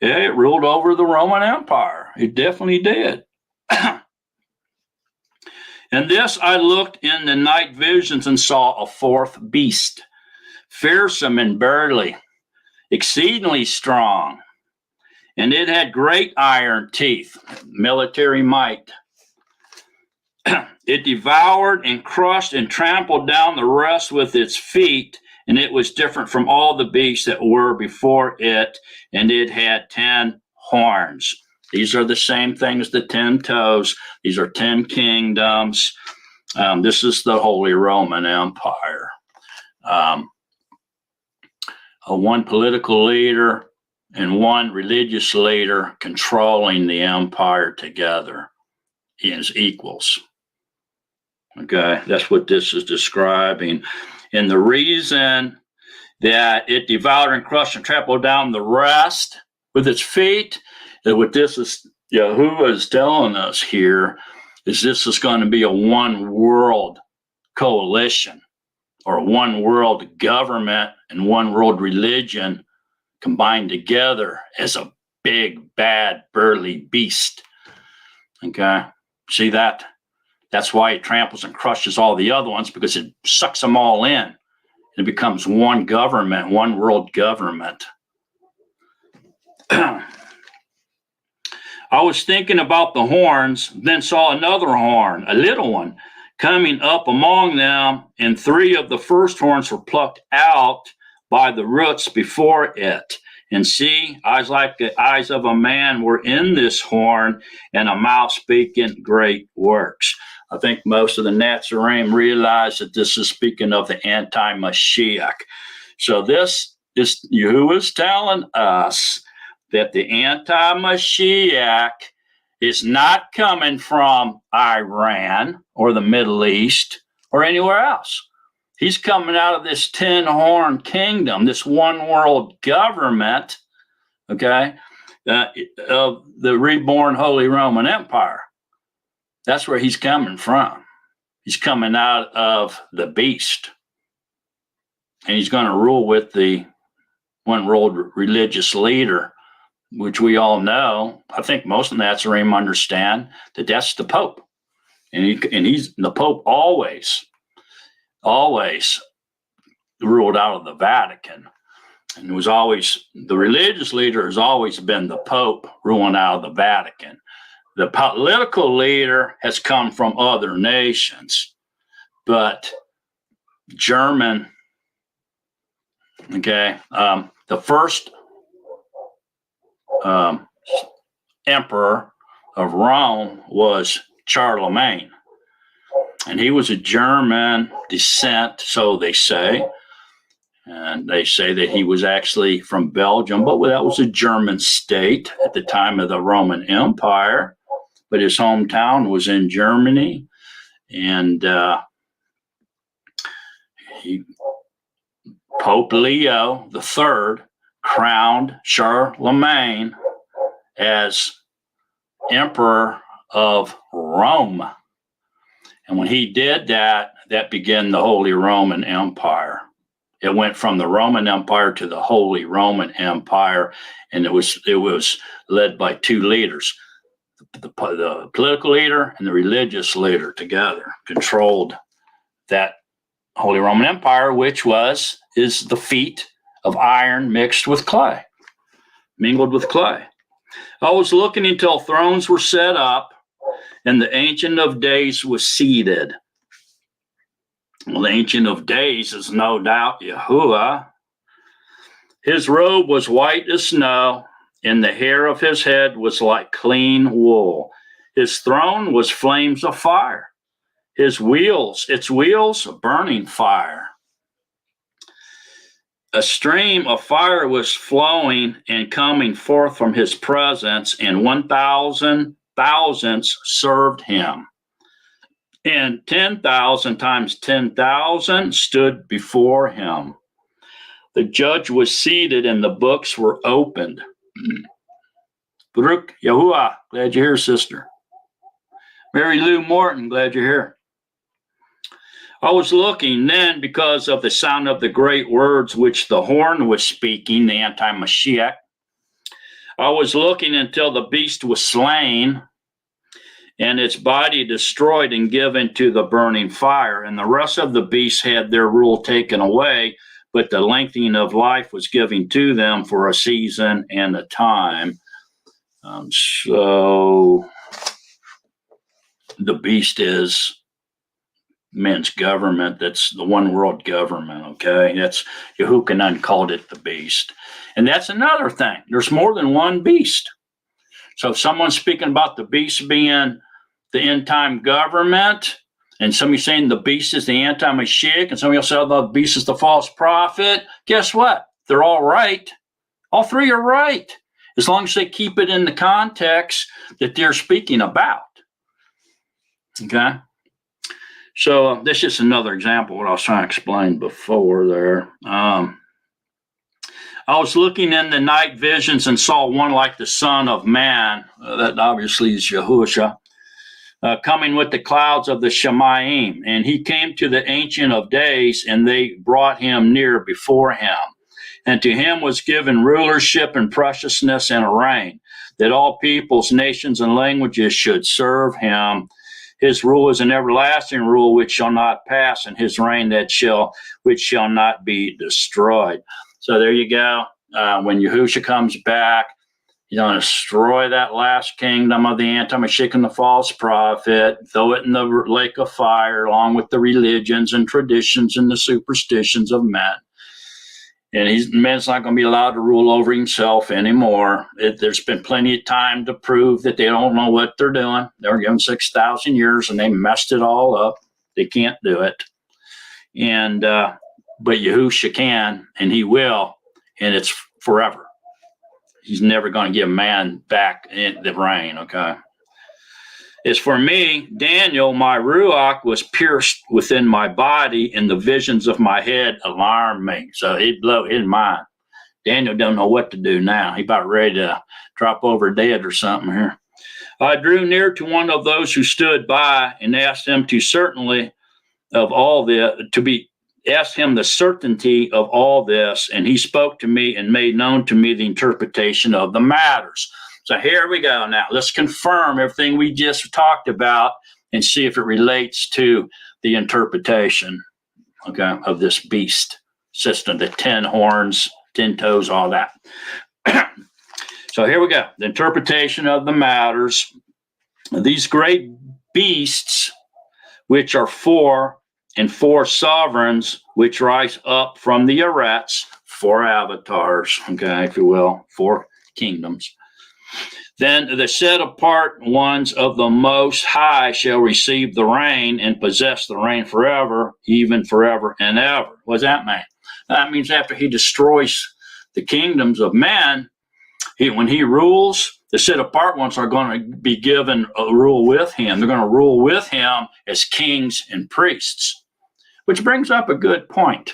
It ruled over the Roman Empire. It definitely did. And this I looked in the night visions and saw a fourth beast, fearsome and burly, exceedingly strong. And it had great iron teeth, military might. It devoured and crushed and trampled down the rest with its feet, and it was different from all the beasts that were before it, and it had 10 horns. These are the same thing as the 10 toes. These are 10 kingdoms. This is the Holy Roman Empire. One political leader and one religious leader controlling the empire together as equals. Okay, that's what this is describing. And the reason that it devoured and crushed and trampled down the rest with its feet, that what this is, Yahuwah is telling us here, is this is going to be a one world coalition or one world government and one world religion combined together as a big, bad, burly beast. Okay, see that? That's why it tramples and crushes all the other ones, because it sucks them all in. It becomes one government, one world government. I was thinking about the horns, then saw another horn, a little one, coming up among them, and 3 of the first horns were plucked out by the roots before it. And see, eyes like the eyes of a man were in this horn, and a mouth speaking great works. I think most of the Nazarene realize that this is speaking of the anti-Mashiach. So this is Yahuwah's telling us that the anti-Mashiach is not coming from Iran or the Middle East or anywhere else. He's coming out of this 10-horn kingdom, this one world government, okay, of the reborn Holy Roman Empire. That's where he's coming from. He's coming out of the beast. And he's going to rule with the one world religious leader, which we all know. I think most of the Nazarene understand that that's the Pope. And he's the Pope always ruled out of the Vatican. And it was always, the religious leader has always been the Pope ruling out of the Vatican. The political leader has come from other nations, but German, okay, the first emperor of Rome was Charlemagne. And he was a German descent, so they say. And they say that he was actually from Belgium, but that was a German state at the time of the Roman Empire. But his hometown was in Germany. And Pope Leo III crowned Charlemagne as emperor of Rome. And when he did that, that began the Holy Roman Empire. It went from the Roman Empire to the Holy Roman Empire, and it was led by 2 leaders. The political leader and the religious leader together controlled that Holy Roman Empire, which is the feet of iron mixed with clay, mingled with clay. I was looking until thrones were set up, and the Ancient of Days was seated. Well, the Ancient of Days is no doubt Yahuwah. His robe was white as snow, and the hair of his head was like clean wool. His throne was flames of fire. Its wheels, burning fire. A stream of fire was flowing and coming forth from his presence, and 1,000 thousands served him. And 10,000 times 10,000 stood before him. The judge was seated, and the books were opened. Baruch Yahuwah, glad you're here, sister. Mary Lou Morton, glad you're here. I was looking then because of the sound of the great words which the horn was speaking, the anti-Mashiach. I was looking until the beast was slain and its body destroyed and given to the burning fire. And the rest of the beasts had their rule taken away, but the lengthening of life was given to them for a season and a time. So the beast is men's government. That's the one world government. Okay, that's Yehukanan called it the beast, and that's another thing. There's more than one beast. So if someone's speaking about the beast being the end time government, and somebody saying the beast is the anti-Mashiach, and somebody else said the beast is the false prophet, guess what? They're all right. All three are right, as long as they keep it in the context that they're speaking about. Okay. So this is another example of what I was trying to explain before there. I was looking in the night visions and saw one like the Son of Man. That obviously is Yahushua, coming with the clouds of the Shemayim. And he came to the Ancient of Days, and they brought him near before him. And to him was given rulership and preciousness and a reign, that all peoples, nations, and languages should serve him. His rule is an everlasting rule which shall not pass, and his reign which shall not be destroyed. So there you go. When Yahushua comes back, he's going to destroy that last kingdom of the anti-Mashiach and the false prophet, throw it in the lake of fire, along with the religions and traditions and the superstitions of men. And man's not going to be allowed to rule over himself anymore. There's been plenty of time to prove that they don't know what they're doing. They were given 6,000 years, and they messed it all up. They can't do it. And but Yahushua can, and he will, and it's forever. He's never going to give man back in the reign, okay? As for me, Daniel, my Ruach was pierced within my body, and the visions of my head alarmed me. So he'd blow his mind. Daniel don't know what to do now. He's about ready to drop over dead or something here. I drew near to one of those who stood by and asked him the certainty of all this, and he spoke to me and made known to me the interpretation of the matters. So here we go now. Let's confirm everything we just talked about and see if it relates to the interpretation, okay, of this beast system, the 10 horns, 10 toes, all that. So here we go. The interpretation of the matters. These great beasts, which are four sovereigns, which rise up from the Arets, 4 avatars, okay, if you will, 4 kingdoms. Then the set apart ones of the Most High shall receive the reign and possess the reign forever, even forever and ever. What does that mean? That means after he destroys the kingdoms of men, when he rules, the set apart ones are going to be given a rule with him. They're going to rule with him as kings and priests, which brings up a good point.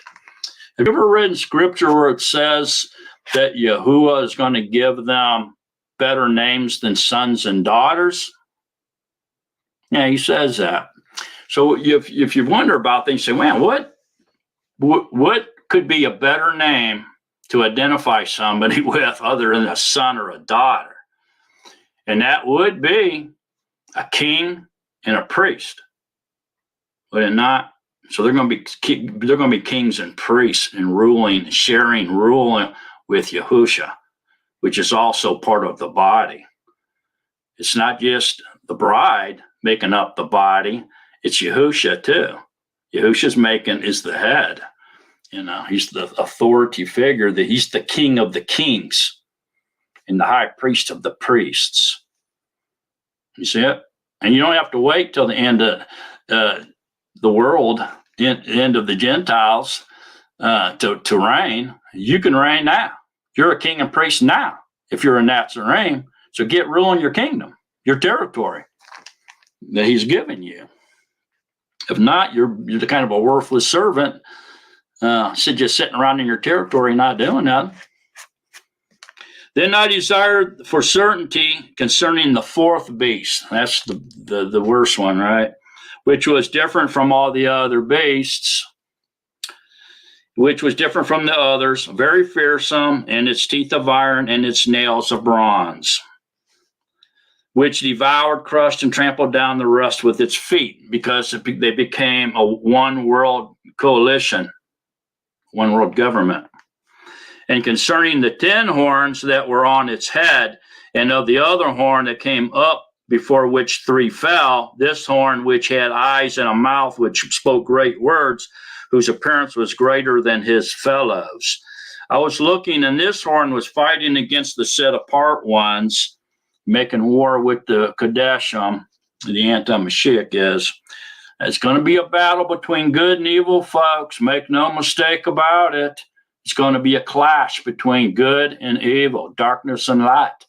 Have you ever read in scripture where it says that Yahuwah is going to give them better names than sons and daughters? Yeah, he says that. So if you wonder about things, say, man, what could be a better name to identify somebody with other than a son or a daughter? And that would be a king and a priest. Would it not? So they're going to be kings and priests and ruling, sharing rule with Yahusha, which is also part of the body. It's not just the bride making up the body, it's Yahusha too. Yahusha's is the head. He's the authority figure, that he's the king of the kings and the high priest of the priests. You see it? And you don't have to wait till the end of the world, the end of the Gentiles, to reign. You can reign now. You're a king and priest now if you're a Nazarene. So get ruling your kingdom, your territory that he's given you. If not, you're the kind of a worthless servant, just sitting around in your territory not doing nothing. Then I desired for certainty concerning the fourth beast. That's the worst one, right? Which was different from all the other beasts, which was different from the others, very fearsome, and its teeth of iron and its nails of bronze, which devoured, crushed, and trampled down the rest with its feet, because they became a one world coalition, one world government. And concerning the 10 horns that were on its head, and of the other horn that came up, before which 3 fell, this horn which had eyes and a mouth which spoke great words, whose appearance was greater than his fellows. I was looking, and this horn was fighting against the set apart ones, making war with the Kadeshim, the anti-Mashiach is. It's going to be a battle between good and evil, folks. Make no mistake about it. It's going to be a clash between good and evil, darkness and light,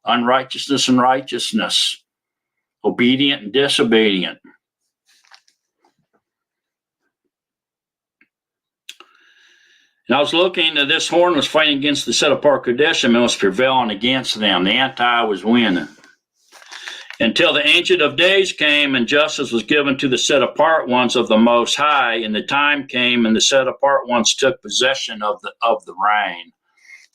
unrighteousness and righteousness, obedient and disobedient. And I was looking, this horn was fighting against the set apart Kadeshim and was prevailing against them. The anti was winning. Until the Ancient of Days came, and justice was given to the set apart ones of the Most High, and the time came, and the set apart ones took possession of the reign.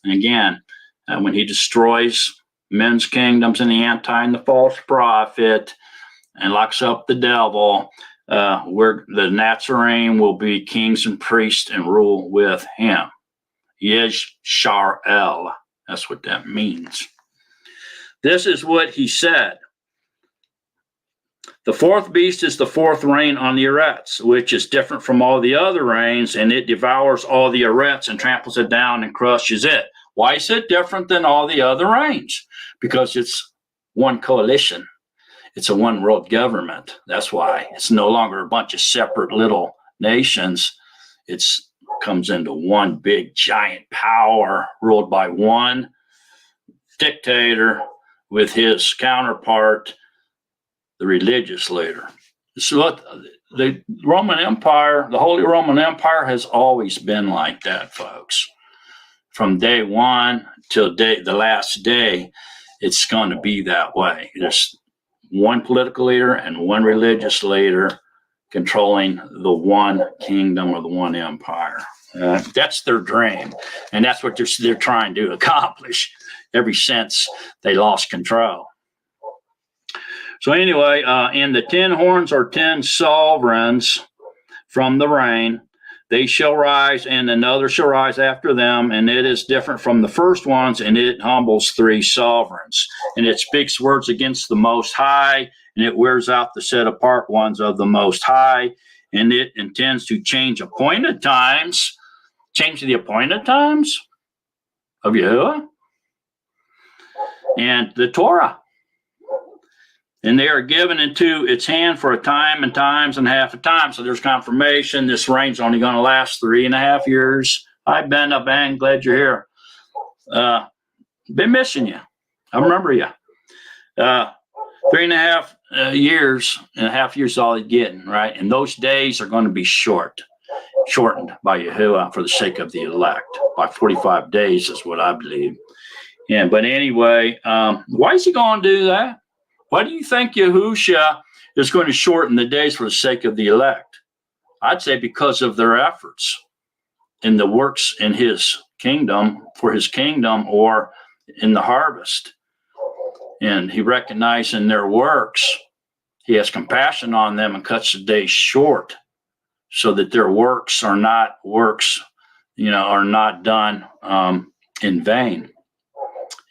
And again, when he destroys men's kingdoms and the anti and the false prophet, and locks up the devil, where the Nazarene will be kings and priests and rule with him. Yeshar'el. That's what that means. This is what he said. The fourth beast is the fourth reign on the Eretz, which is different from all the other reigns, and it devours all the Eretz and tramples it down and crushes it. Why is it different than all the other reigns? Because it's one coalition. It's a one world government. That's why. It's no longer a bunch of separate little nations. It comes into one big giant power ruled by one dictator with his counterpart, the religious leader. So the Roman Empire, the Holy Roman Empire, has always been like that, folks. From day one till the last day, it's going to be that way. There's one political leader and one religious leader controlling the one kingdom or the one empire. That's their dream, and that's what they're trying to accomplish ever since they lost control. So anyway, and the 10 horns are 10 sovereigns from the reign. They shall rise, and another shall rise after them, and it is different from the first ones, and it humbles 3 sovereigns. And it speaks words against the Most High, and it wears out the set apart ones of the Most High, and it intends to change the appointed times of Yahuwah and the Torah. And they are given into its hand for a time and times and half a time. So there's confirmation. This reign's only going to last 3.5 years. Hi, Ben. Glad you're here. Been missing you. I remember you. 3.5 years and a half years is all he's getting, right? And those days are going to be shortened by Yahuwah for the sake of the elect. By 45 days is what I believe. But anyway, why is he going to do that? Why do you think Yahusha is going to shorten the days for the sake of the elect? I'd say because of their efforts in the works in his kingdom, for his kingdom, or in the harvest. And he recognizes in their works, he has compassion on them and cuts the days short so that their works are not done in vain.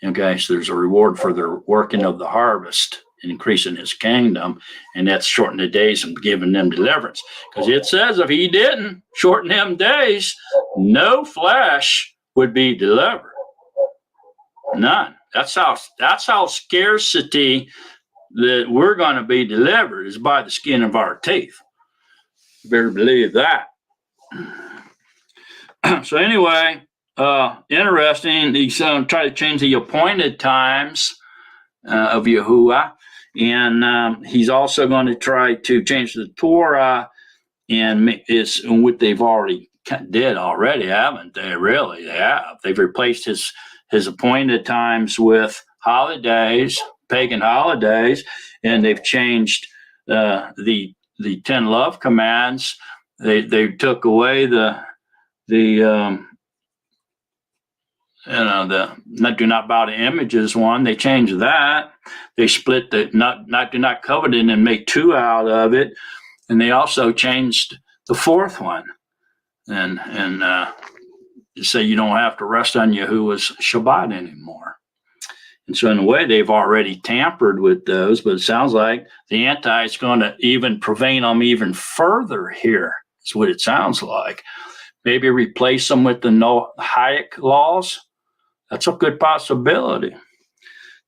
Okay, so there's a reward for their working of the harvest, increasing his kingdom, and that's shortening the days and giving them deliverance. Because it says if he didn't shorten them days, no flesh would be delivered. None. That's how scarcity that we're going to be delivered is by the skin of our teeth. You better believe that. So anyway, interesting. He's trying to change the appointed times of Yahuwah, and he's also going to try to change the Torah, and it's what they've already did already, haven't they? Really, they have. They've replaced his appointed times with holidays, pagan holidays, and they've changed the 10 love commands. They took away the do not bow to images one. They changed that. They split the do not covet and make two out of it, and they also changed the fourth one, and say you don't have to rest on Yahuwah's Shabbat anymore. And so in a way, they've already tampered with those, but it sounds like the anti is going to even profane them even further here. Is what it sounds like. Maybe replace them with the Noahic laws. That's a good possibility.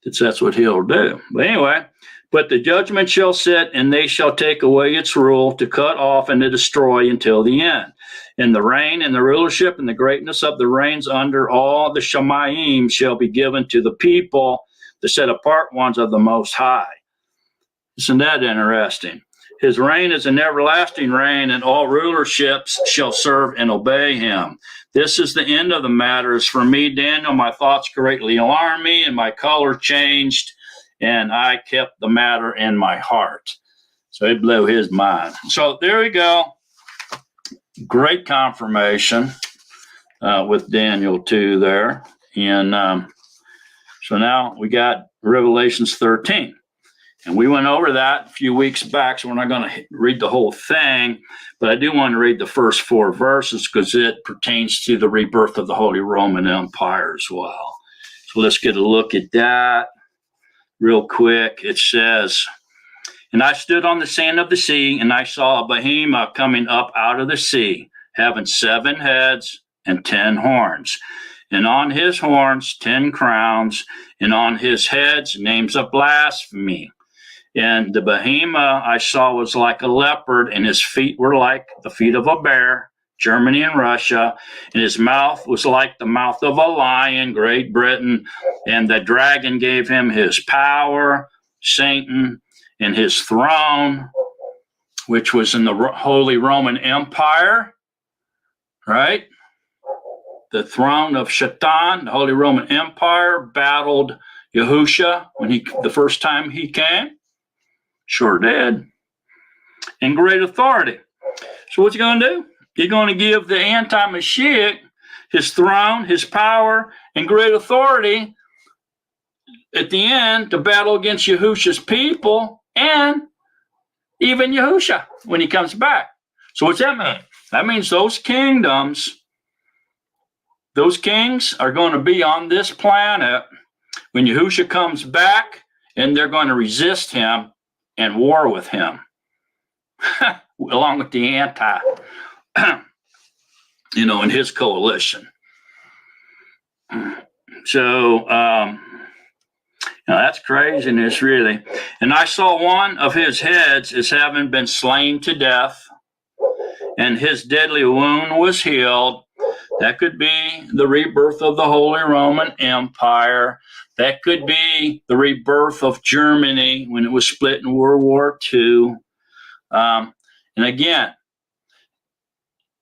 That's what he'll do. But anyway, but the judgment shall sit, and they shall take away its rule to cut off and to destroy until the end. And the reign and the rulership and the greatness of the reigns under all the Shamayim shall be given to the people, the set apart ones of the Most High. Isn't that interesting? His reign is an everlasting reign, and all rulerships shall serve and obey him. This is the end of the matters. For me, Daniel, my thoughts greatly alarmed me, and my color changed, and I kept the matter in my heart. So it blew his mind. So there we go. Great confirmation with Daniel 2 there. And so now we got Revelations 13. And we went over that a few weeks back, so we're not going to read the whole thing, but I do want to read the first 4 verses because it pertains to the rebirth of the Holy Roman Empire as well. So let's get a look at that real quick. It says, and I stood on the sand of the sea, and I saw a behemoth coming up out of the sea, having 7 heads and 10 horns. And on his horns 10 crowns, and on his heads names of blasphemy. And the behemoth I saw was like a leopard, and his feet were like the feet of a bear, Germany and Russia, and his mouth was like the mouth of a lion, Great Britain. And the dragon gave him his power, Satan, and his throne, which was in the Holy Roman Empire, right? The throne of Shaitan, the Holy Roman Empire, battled Yahusha the first time he came. Sure did. And great authority. So what's he going to do? He's going to give the anti-Mashiach his throne, his power, and great authority at the end to battle against Yahusha's people and even Yahusha when he comes back. So what's that mean? That means those kings are going to be on this planet when Yahusha comes back, and they're going to resist him and war with him, along with the anti, in his coalition. So, that's craziness, really. And I saw one of his heads as having been slain to death, and his deadly wound was healed. That could be the rebirth of the Holy Roman Empire. That could be the rebirth of Germany when it was split in World War II. And again,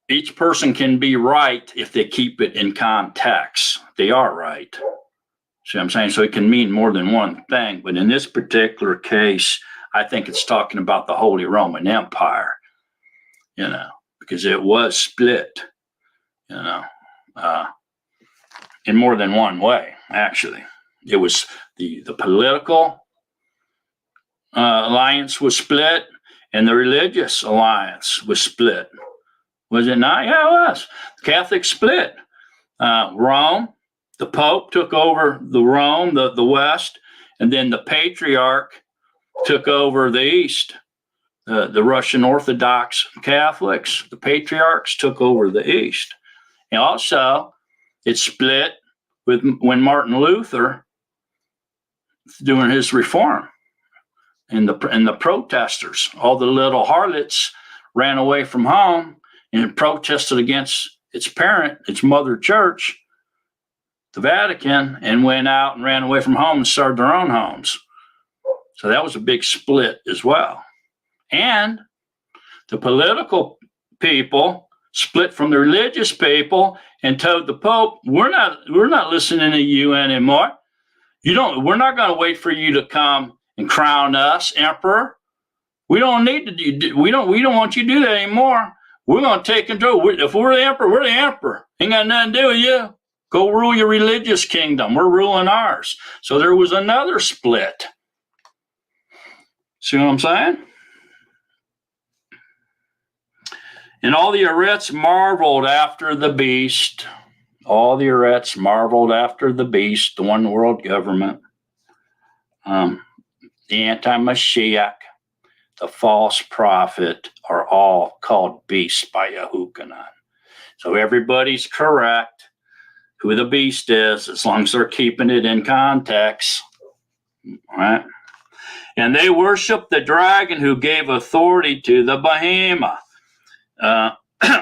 each person can be right if they keep it in context. They are right. See what I'm saying? So it can mean more than one thing. But in this particular case, I think it's talking about the Holy Roman Empire, because it was split, in more than one way, actually. It was the political alliance was split, and the religious alliance was split. Was it not? Yeah, it was. The Catholics split. Rome, the Pope took over the Rome, the West, and then the Patriarch took over the East. The Russian Orthodox Catholics, the Patriarchs, took over the East. And also, it split when Martin Luther doing his reform, and the protesters, all the little harlots, ran away from home and protested against its parent, its mother church, the Vatican, and went out and ran away from home and started their own homes. So that was a big split as well. And the political people split from the religious people and told the Pope, we're not listening to you anymore. We're not going to wait for you to come and crown us emperor. We don't want you to do that anymore. We're going to take control. If we're the emperor, we're the emperor. Ain't got nothing to do with you. Go rule your religious kingdom. We're ruling ours. So there was another split. See what I'm saying? And all the Arets marveled after the beast. All the Arets marveled after the beast, the one world government, the anti-Mashiach, the false prophet, are all called beasts by Yahuchanan. So everybody's correct who the beast is, as long as they're keeping it in context. All right? And they worship the dragon who gave authority to the behemoth.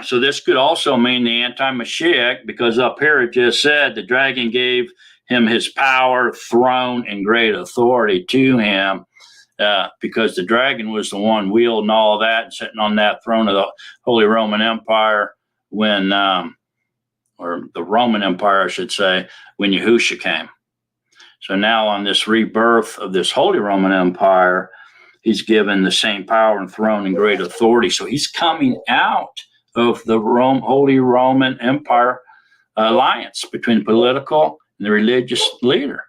So this could also mean the anti-Mashiach, because up here it just said the dragon gave him his power, throne, and great authority to him, because the dragon was the one wielding all that and sitting on that throne of the Holy Roman Empire when, or the Roman Empire, I should say, when Yahusha came. So now on this rebirth of this Holy Roman Empire, he's given the same power and throne and great authority. So he's coming out of the Holy Roman Empire alliance between the political and the religious leader.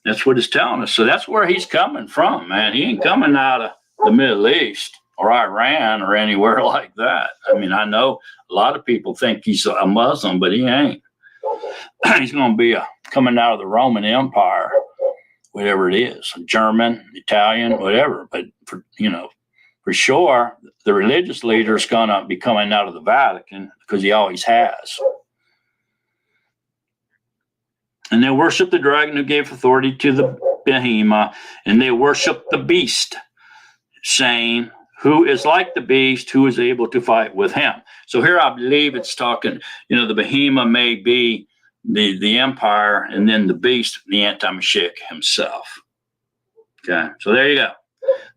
That's what it's telling us. So that's where he's coming from, man. He ain't coming out of the Middle East or Iran or anywhere like that. I mean, I know a lot of people think he's a Muslim, but he ain't. He's going to be coming out of the Roman Empire, whatever it is, German, Italian, whatever. But for sure, the religious leader is going to be coming out of the Vatican, because he always has. And they worship the dragon who gave authority to the behemoth, and they worship the beast, saying, who is like the beast, who is able to fight with him. So here I believe it's talking, the behemoth may be the empire, and then the beast, the anti-Mashiach himself. Okay, so there you go.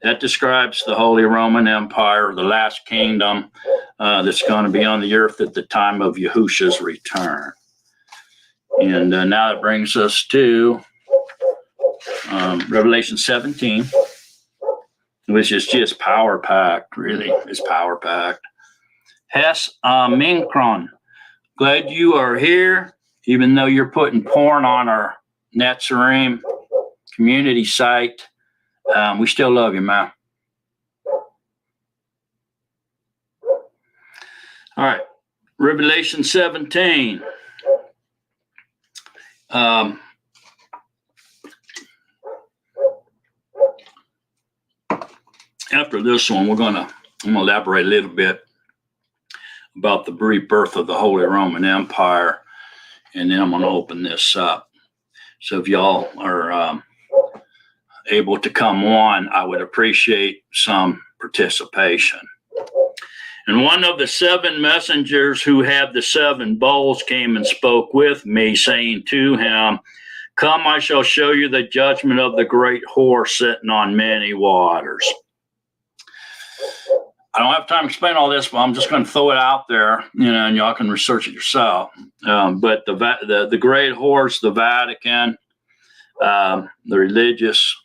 That describes the Holy Roman Empire, the last kingdom that's going to be on the earth at the time of Yahusha's return. And now it brings us to Revelation 17, which is just power-packed, really. It's power-packed. Hes Minkron, glad you are here, even though you're putting porn on our Netzarim community site. We still love you, man. All right, Revelation 17. After this one, I'm going to elaborate a little bit about the rebirth of the Holy Roman Empire, and then I'm going to open this up. So if y'all are able to come on, I would appreciate some participation. And one of the 7 messengers who had the 7 bowls came and spoke with me, saying to him, come, I shall show you the judgment of the great whore sitting on many waters. I don't have time to explain all this, but I'm just going to throw it out there, and y'all can research it yourself. But the great whore's the Vatican, the religious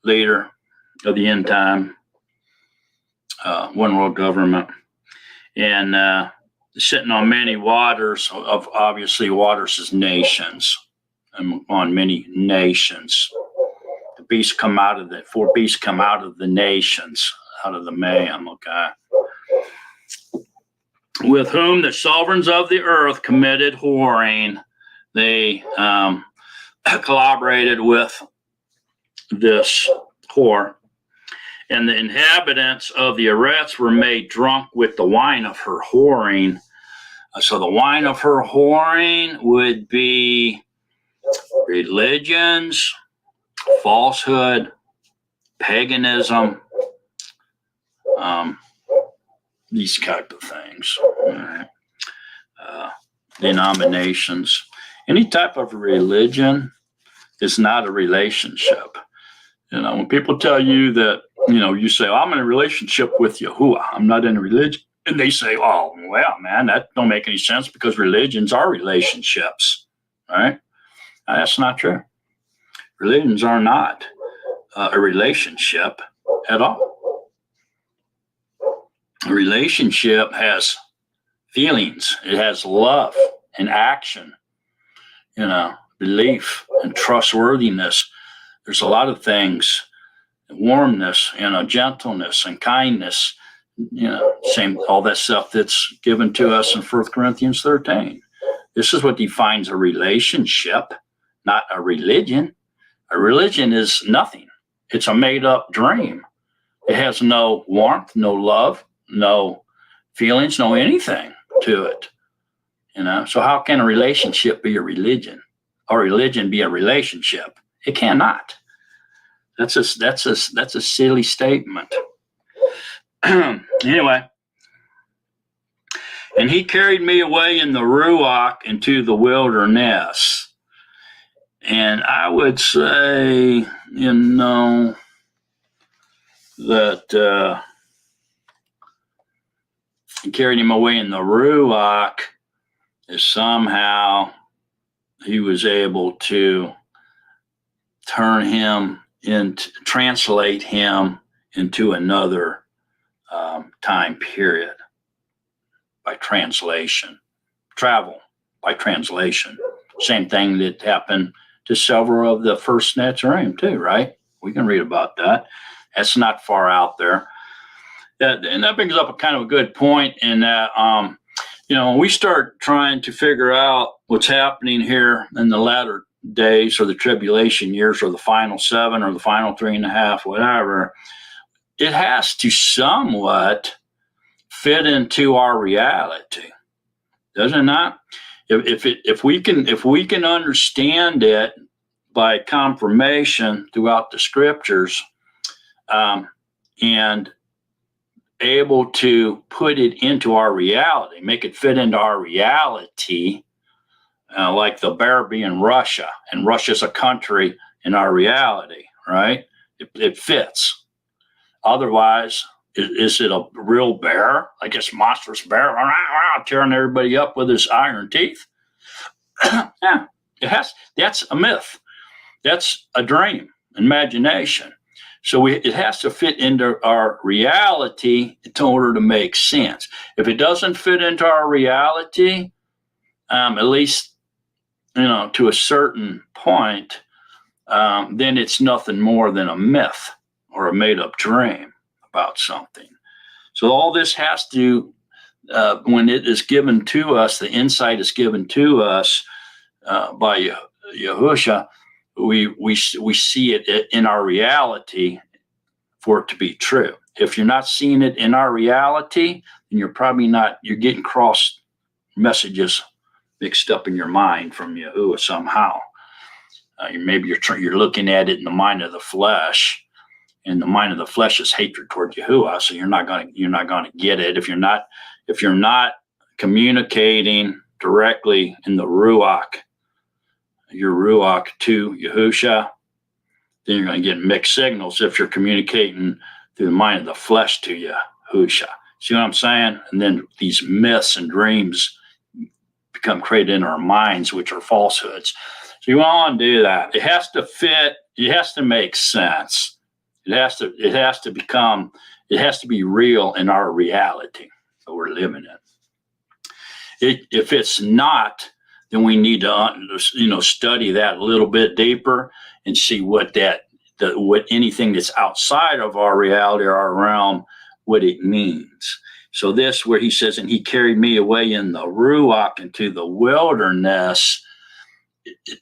leader of the end time, one world government, and sitting on many waters. Of obviously, waters is nations, and on many nations. The beasts come out of the 4 beasts come out of the nations, out of the mayhem. Okay. with whom the sovereigns of the earth committed whoring. They collaborated with this whore, and the inhabitants of the Eretz were made drunk with the wine of her whoring. So the wine of her whoring would be religions, falsehood, paganism, these type of things. Right. Denominations. Any type of religion is not a relationship. When people tell you that, you say, I'm in a relationship with Yahuwah, I'm not in a religion. And they say, oh, well, man, that don't make any sense because religions are relationships, right? That's not true. Religions are not a relationship at all. A relationship has feelings. It has love and action, belief and trustworthiness. There's a lot of things, warmness, gentleness and kindness, same, all that stuff that's given to us in 1 Corinthians 13. This is what defines a relationship, not a religion. A religion is nothing. It's a made up dream. It has no warmth, no love, no feelings, no anything to it. So how can a relationship be a religion or religion be a relationship? It cannot. That's a silly statement. Anyway, and he carried me away in the Ruach into the wilderness. And I would say, that he carried him away in the Ruach is somehow he was able to translate him into another time period by translation, travel by translation. Same thing that happened to several of the first Netzarim too, right? We can read about that. That's not far out there. And that brings up a kind of a good point in that, when we start trying to figure out what's happening here in the latter days or the tribulation years or the final 7 or the final 3.5, whatever, it has to somewhat fit into our reality, does it not? If we can understand it by confirmation throughout the scriptures, and able to put it into our reality, make it fit into our reality, like the bear being Russia, and Russia's a country in our reality, right? It fits. Otherwise, is it a real bear, like this monstrous bear, tearing everybody up with his iron teeth? Yeah, that's a myth. That's a dream, imagination. So it has to fit into our reality in order to make sense. If it doesn't fit into our reality, at least, to a certain point, then it's nothing more than a myth or a made-up dream about something. So all this has to, when it is given to us, the insight is given to us by Yahusha, we see it in our reality for it to be true. If you're not seeing it in our reality, then you're probably not, you're getting cross messages mixed up in your mind from Yahuwah somehow. Maybe you're looking at it in the mind of the flesh, and the mind of the flesh is hatred toward Yahuwah. So you're not gonna get it if you're not communicating directly in the Ruach, your Ruach to Yahusha. Then you're going to get mixed signals if you're communicating through the mind of the flesh to Yahusha. See what I'm saying? And then these myths and dreams become created in our minds, which are falsehoods. So you want to do that. It has to fit. It has to make sense. It has to be real in our reality that we're living in. If it's not, then we need to, study that a little bit deeper and see what anything that's outside of our reality or our realm, what it means. So this where he says, and he carried me away in the Ruach into the wilderness,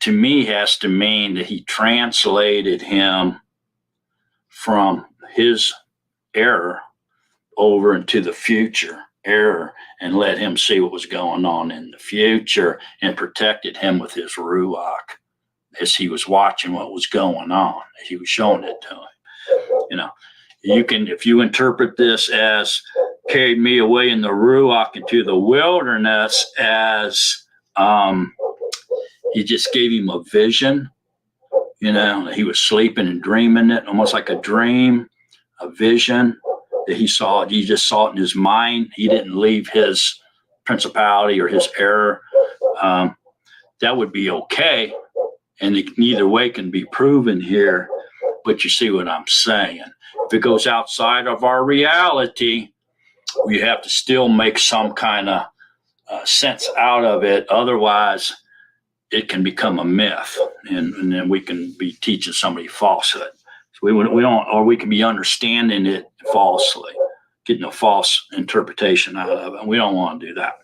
to me has to mean that he translated him from his error over into the future error and let him see what was going on in the future and protected him with his Ruach as he was watching what was going on. He was showing it to him. You know, you can, if you interpret this as carried me away in the Ruach into the wilderness as he just gave him a vision, you know, he was sleeping and dreaming it, almost like a dream, a vision that he saw. He just saw it in his mind. He didn't leave his principality or his error. That would be okay. And either way can be proven here. But you see what I'm saying. If it goes outside of our reality, we have to still make some kind of sense out of it. Otherwise, it can become a myth, and then we can be teaching somebody falsehood. So we don't, or we can be understanding it falsely, getting a false interpretation out of it. And we don't want to do that.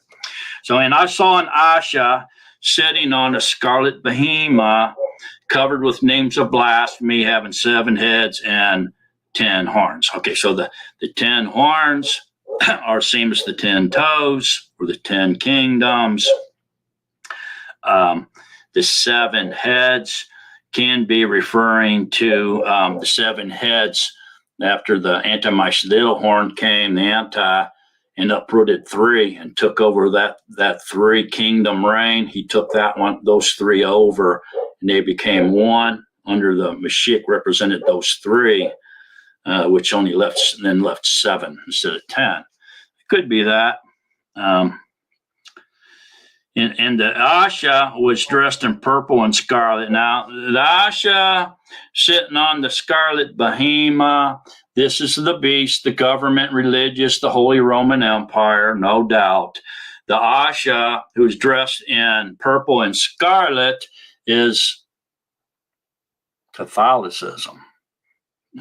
So, and I saw an Asha sitting on a scarlet behemoth, covered with names of blasphemy, having 7 heads and 10 horns. Okay, so the 10 horns are same as the 10 toes, or the 10 kingdoms. The 7 heads can be referring to the 7 heads after the Antichrist little horn came, the anti, and uprooted 3 and took over that 3 kingdom reign. He took those 3 over, and they became one under the Mashiach, represented those 3, which only left 7 instead of 10. It could be that. And the Asha was dressed in purple and scarlet. Now, the Asha sitting on the scarlet behemoth, this is the beast, the government, religious, the Holy Roman Empire, no doubt. The Asha, who's dressed in purple and scarlet, is Catholicism.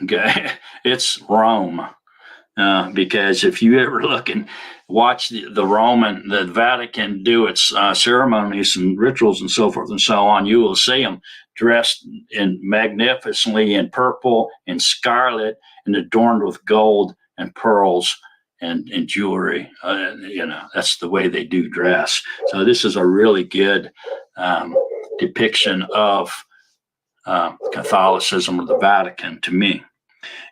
Okay, it's Rome. Because if you ever look and watch the Vatican do its ceremonies and rituals and so forth and so on, you will see them dressed magnificently in purple and scarlet and adorned with gold and pearls and jewelry. That's the way they do dress. So this is a really good depiction of Catholicism or the Vatican to me.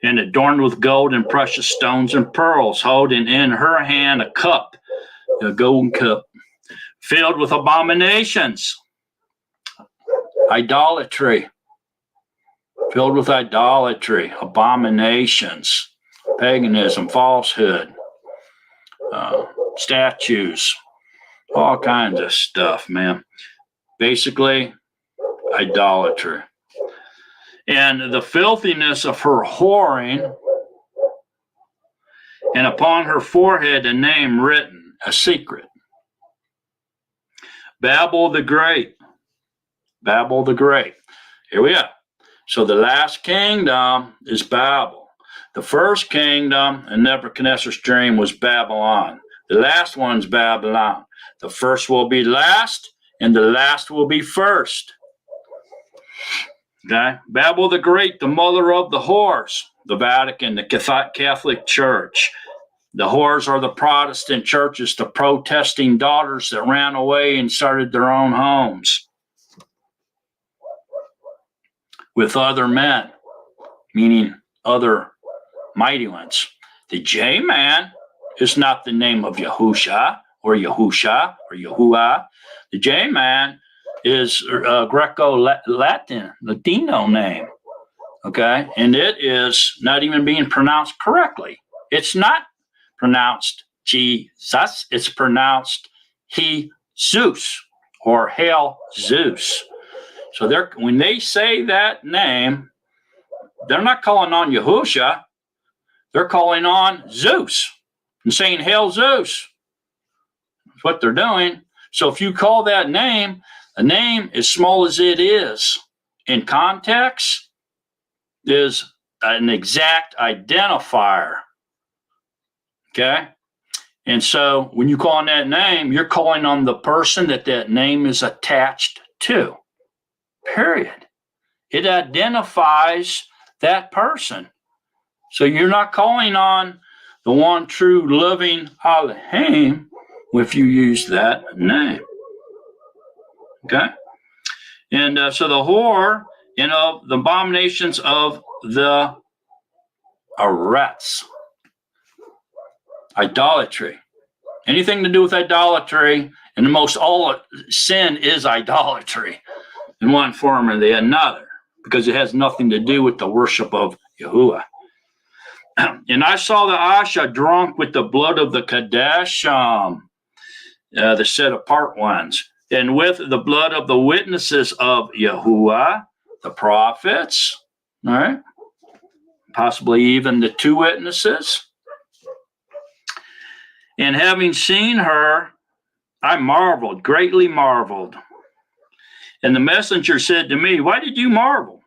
And adorned with gold and precious stones and pearls, holding in her hand a cup, a golden cup, filled with abominations, idolatry, filled with idolatry, abominations, paganism, falsehood, statues, all kinds of stuff, man. Basically, idolatry. And the filthiness of her whoring, and upon her forehead a name written, a secret. Babel the Great. Babel the Great. Here we are. So the last kingdom is Babel. The first kingdom in Nebuchadnezzar's dream was Babylon. The last one's Babylon. The first will be last, and the last will be first. Okay, Babel the Great, the mother of the whores, the Vatican, the Catholic Church. The whores are the Protestant churches, the protesting daughters that ran away and started their own homes with other men, meaning other mighty ones. The J-man is not the name of Yahusha or Yahusha or Yahuwah. The J-man is Latino name, okay? And it is not even being pronounced correctly. It's not pronounced Jesus, it's pronounced He Zeus or Hail Zeus. So when they say that name, they're not calling on Yahusha, they're calling on Zeus and saying Hail Zeus. That's what they're doing. So if you call that name, a name as small as it is in context is an exact identifier. Okay? And so when you call on that name, you're calling on the person that name is attached to, period. It identifies that person. So you're not calling on the one true living Elohim if you use that name. Okay? And so the whore, the abominations of the Arets. Idolatry. Anything to do with idolatry, and the most all sin is idolatry in one form or the another, because it has nothing to do with the worship of Yahuwah. And I saw the Asha drunk with the blood of the Kadeshim, the set apart ones, and with the blood of the witnesses of Yahuwah, the prophets, all right, possibly even the two witnesses. And having seen her, I marveled, greatly marveled. And the messenger said to me, why did you marvel?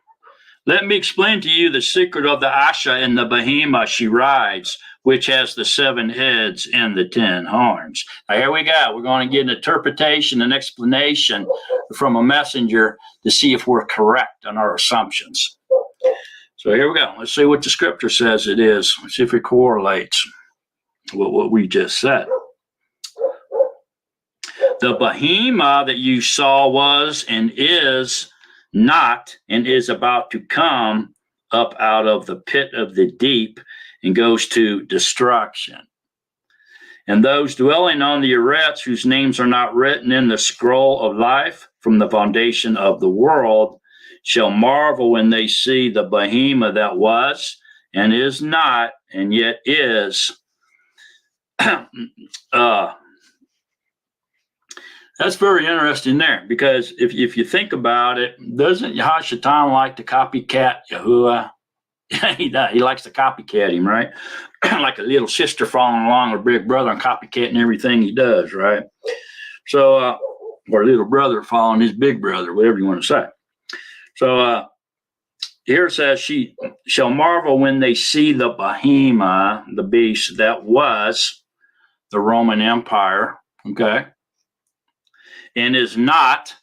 Let me explain to you the secret of the Asha and the Behemah she rides, which has the 7 heads and the 10 horns. Now here we go. We're going to get an interpretation and explanation from a messenger to see if we're correct on our assumptions. So here we go. Let's see what the scripture says it is. Let's see if it correlates with what we just said. The Behemah that you saw was and is not and is about to come up out of the pit of the deep and goes to destruction. And those dwelling on the Arets whose names are not written in the scroll of life from the foundation of the world shall marvel when they see the Behemah that was and is not and yet is. That's very interesting there, because if you think about it, doesn't Yahashatan like to copycat Yahuwah? He does. He likes to copycat him, right? Like a little sister following along with big brother and copycatting everything he does, right? So, or little brother following his big brother, whatever you want to say. So here it says, she shall marvel when they see the Behemah, the beast that was the Roman Empire, okay? And is not,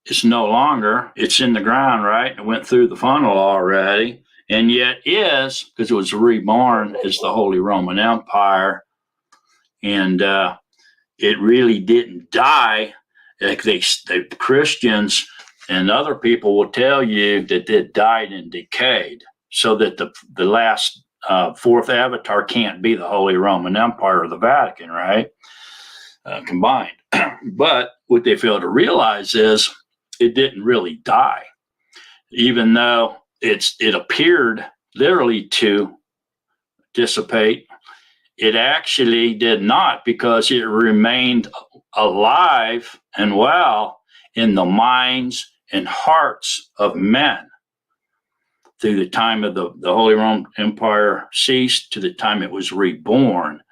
it's no longer, it's in the ground, right? It went through the funnel already, and yet is, because it was reborn as the Holy Roman Empire, and it really didn't die. Like the Christians and other people will tell you that it died and decayed, so that the last fourth avatar can't be the Holy Roman Empire or the Vatican, right? Combined. But what they fail to realize is it didn't really die, even though it appeared literally to dissipate. It actually did not, because it remained alive and well in the minds and hearts of men through the time of the Holy Roman Empire ceased to the time it was reborn.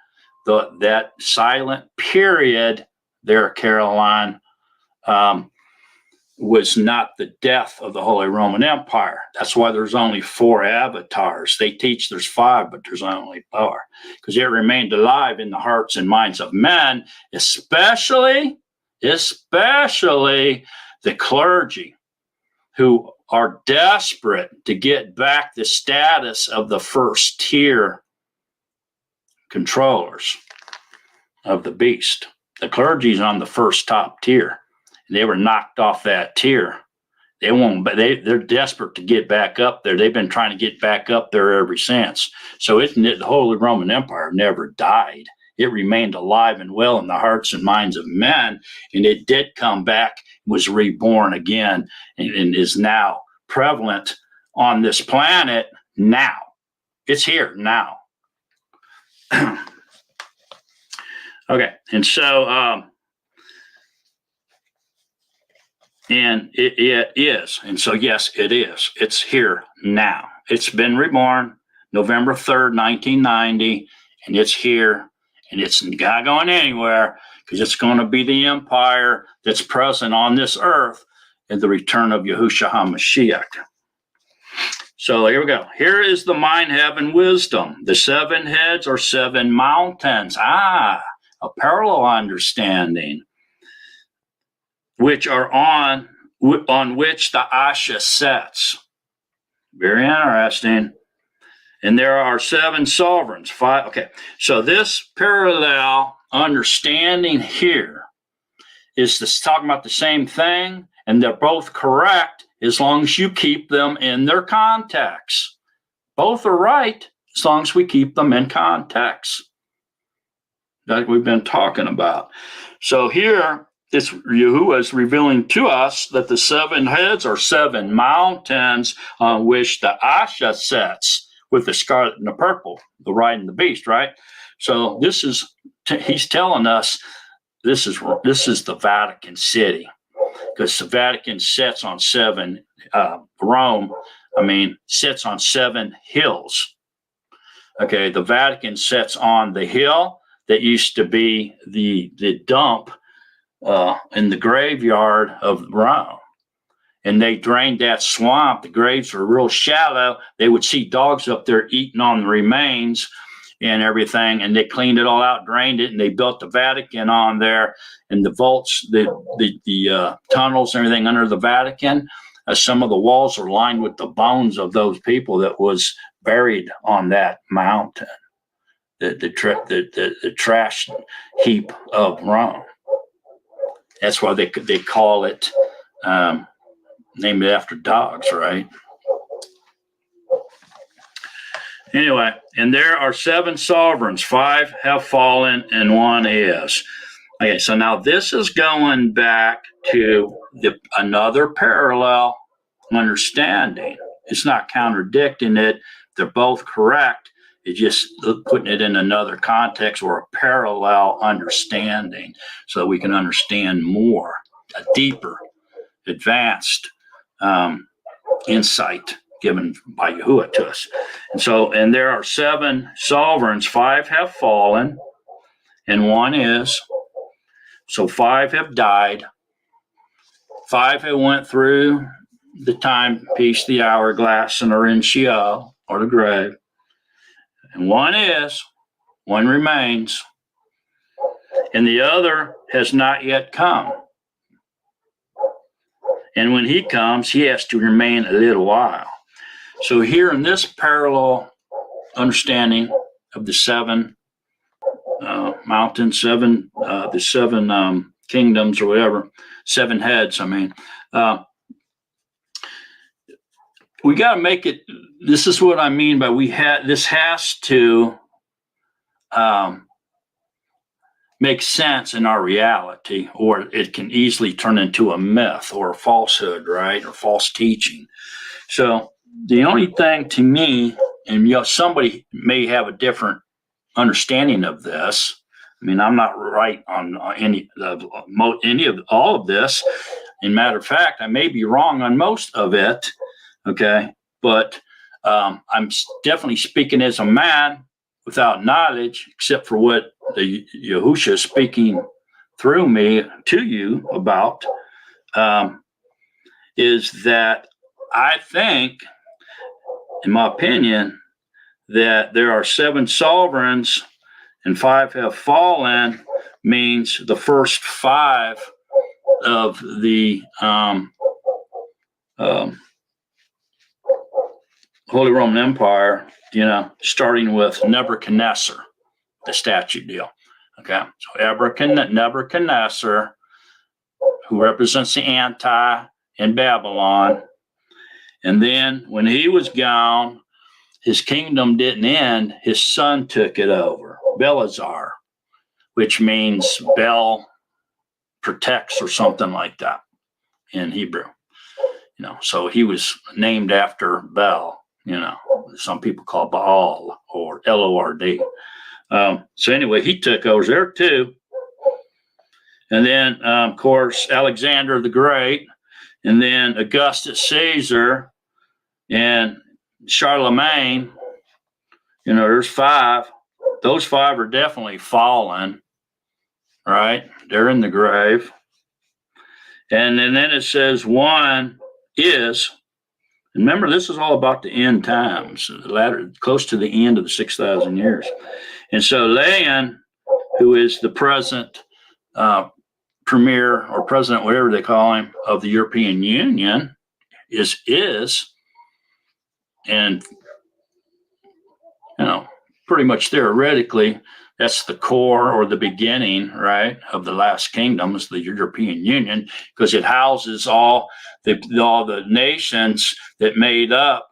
That silent period there, Caroline, was not the death of the Holy Roman Empire. That's why there's only 4 avatars. They teach there's 5, but there's only 4, because it remained alive in the hearts and minds of men, especially the clergy, who are desperate to get back the status of the first tier controllers of the beast. The clergy's on the first top tier. They were knocked off that tier. They're desperate to get back up there. They've been trying to get back up there ever since. So the Holy Roman Empire never died. It remained alive and well in the hearts and minds of men, and it did come back, was reborn again, and is now prevalent on this planet now. It's here now. Okay, and so, and it is, and so yes, it is. It's here now. It's been reborn November 3rd, 1990, and it's here, and it's not going anywhere, because it's going to be the empire that's present on this earth at the return of Yahushua HaMashiach. So here we go. Here is the mind having wisdom. The 7 heads are 7 mountains. A parallel understanding, which are on which the Asha sets. Very interesting. And there are 7 sovereigns. 5. Okay. So this parallel understanding here is talking about the same thing, and they're both correct as long as you keep them in their context. Both are right as long as we keep them in context, like we've been talking about. So here, Yahuwah is revealing to us that the 7 heads are 7 mountains on which the Asha sets, with the scarlet and the purple, the riding the beast, right? So this is, he's telling us this is the Vatican City, because the Vatican sits on 7, Rome, sits on 7 hills. Okay, the Vatican sits on the hill that used to be the dump in the graveyard of Rome. And they drained that swamp. The graves were real shallow. They would see dogs up there eating on the remains and everything, and they cleaned it all out, drained it, and they built the Vatican on there. And the vaults, the tunnels and everything under the Vatican, some of the walls are lined with the bones of those people that was buried on that mountain, the trash heap of Rome. That's why they call it, named it after dogs, right? Anyway, and there are 7 sovereigns. 5 have fallen and 1 is. Okay, so now this is going back to another parallel understanding. It's not contradicting it. They're both correct. It's just putting it in another context or a parallel understanding so that we can understand more, a deeper, advanced insight given by Yahuwah to us. And there are 7 sovereigns. 5 have fallen and 1 is. So 5 have died. 5 have went through the timepiece, the hourglass, and are in Sheol, or the grave. And 1 is, 1 remains, and the other has not yet come. And when he comes, he has to remain a little while. So here in this parallel understanding of the 7 mountains, the 7 kingdoms or whatever, 7 heads, we got to make it, this is what I mean by this has to make sense in our reality, or it can easily turn into a myth or a falsehood, right? Or false teaching. So the only thing to me, and somebody may have a different understanding of this. I'm not right on any of all of this. In matter of fact, I may be wrong on most of it. Okay, but I'm definitely speaking as a man without knowledge, except for what the Yahusha is speaking through me to you about, is that I think, in my opinion, that there are 7 sovereigns and 5 have fallen, means the first 5 of the Holy Roman Empire, starting with Nebuchadnezzar, the statue deal. Okay, so Nebuchadnezzar, who represents the anti in Babylon, and then when he was gone, his kingdom didn't end. His son took it over, Belshazzar, which means Bel protects or something like that in Hebrew. So he was named after Bel. Some people call Baal or Lord. So anyway, he took over there too. And then, of course, Alexander the Great, and then Augustus Caesar and Charlemagne. There's 5. Those 5 are definitely fallen, right? They're in the grave. And then it says 1 is, Remember, this is all about the end times, the latter, close to the end of the 6,000 years. And so Leon, who is the present premier or president, whatever they call him, of the European Union, is, and pretty much theoretically, that's the core or the beginning, right, of the last kingdom is the European Union, because it houses all the nations that made up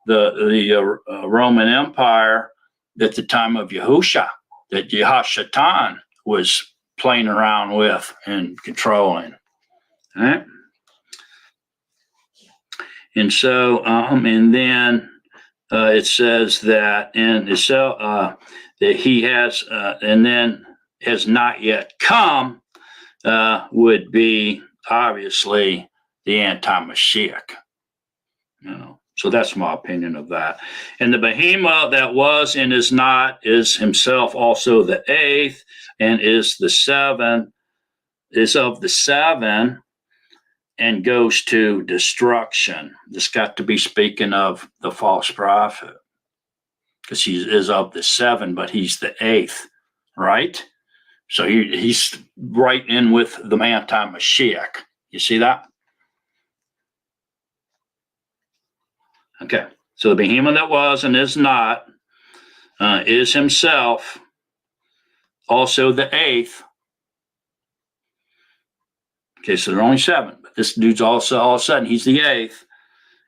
the Roman Empire at the time of Yahusha, that Jehoshaphat was playing around with and controlling. Right? And so, and then it says that, and so that he has, and then has not yet come, would be obviously the anti-Mashiach. So that's my opinion of that. And the behemoth that was and is not is himself also the eighth, and is the seven, is of the seven, and goes to destruction. This got to be speaking of the false prophet, because he is of the seven, but he's the eighth, right? So he's right in with the anti-Mashiach. You see that? Okay. So the behemoth that was and is not is himself also the eighth. Okay, so there are only seven, but this dude's also all of a sudden he's the eighth,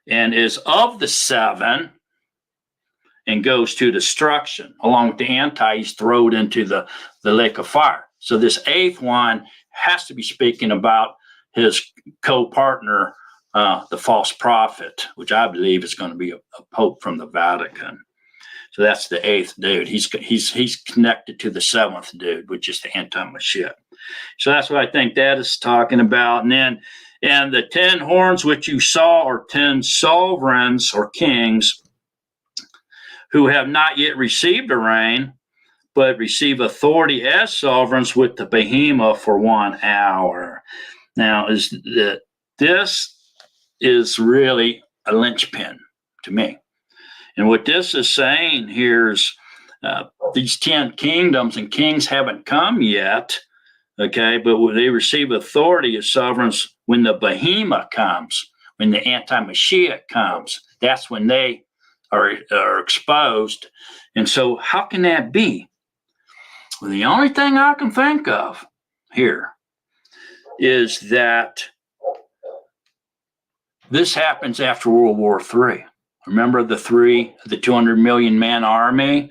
and is of the seven, and goes to destruction. Along with the anti, he's thrown into the lake of fire. So this eighth one has to be speaking about his co-partner, the false prophet, which I believe is going to be a pope from the Vatican. So that's the eighth dude. He's connected to the seventh dude, which is the anti-Mashiach. So that's what I think that is talking about. And then, and the 10 horns which you saw are 10 sovereigns or kings who have not yet received a reign, but receive authority as sovereigns with the behemoth for 1 hour. Now, this is really a linchpin to me. And what this is saying here is these 10 kingdoms and kings haven't come yet, okay, but they receive authority as sovereigns when the behemoth comes, when the anti-Mashiach comes. That's when they are exposed. And so how can that be? Well, the only thing I can think of here is that this happens after World War III. Remember the 200 million man army?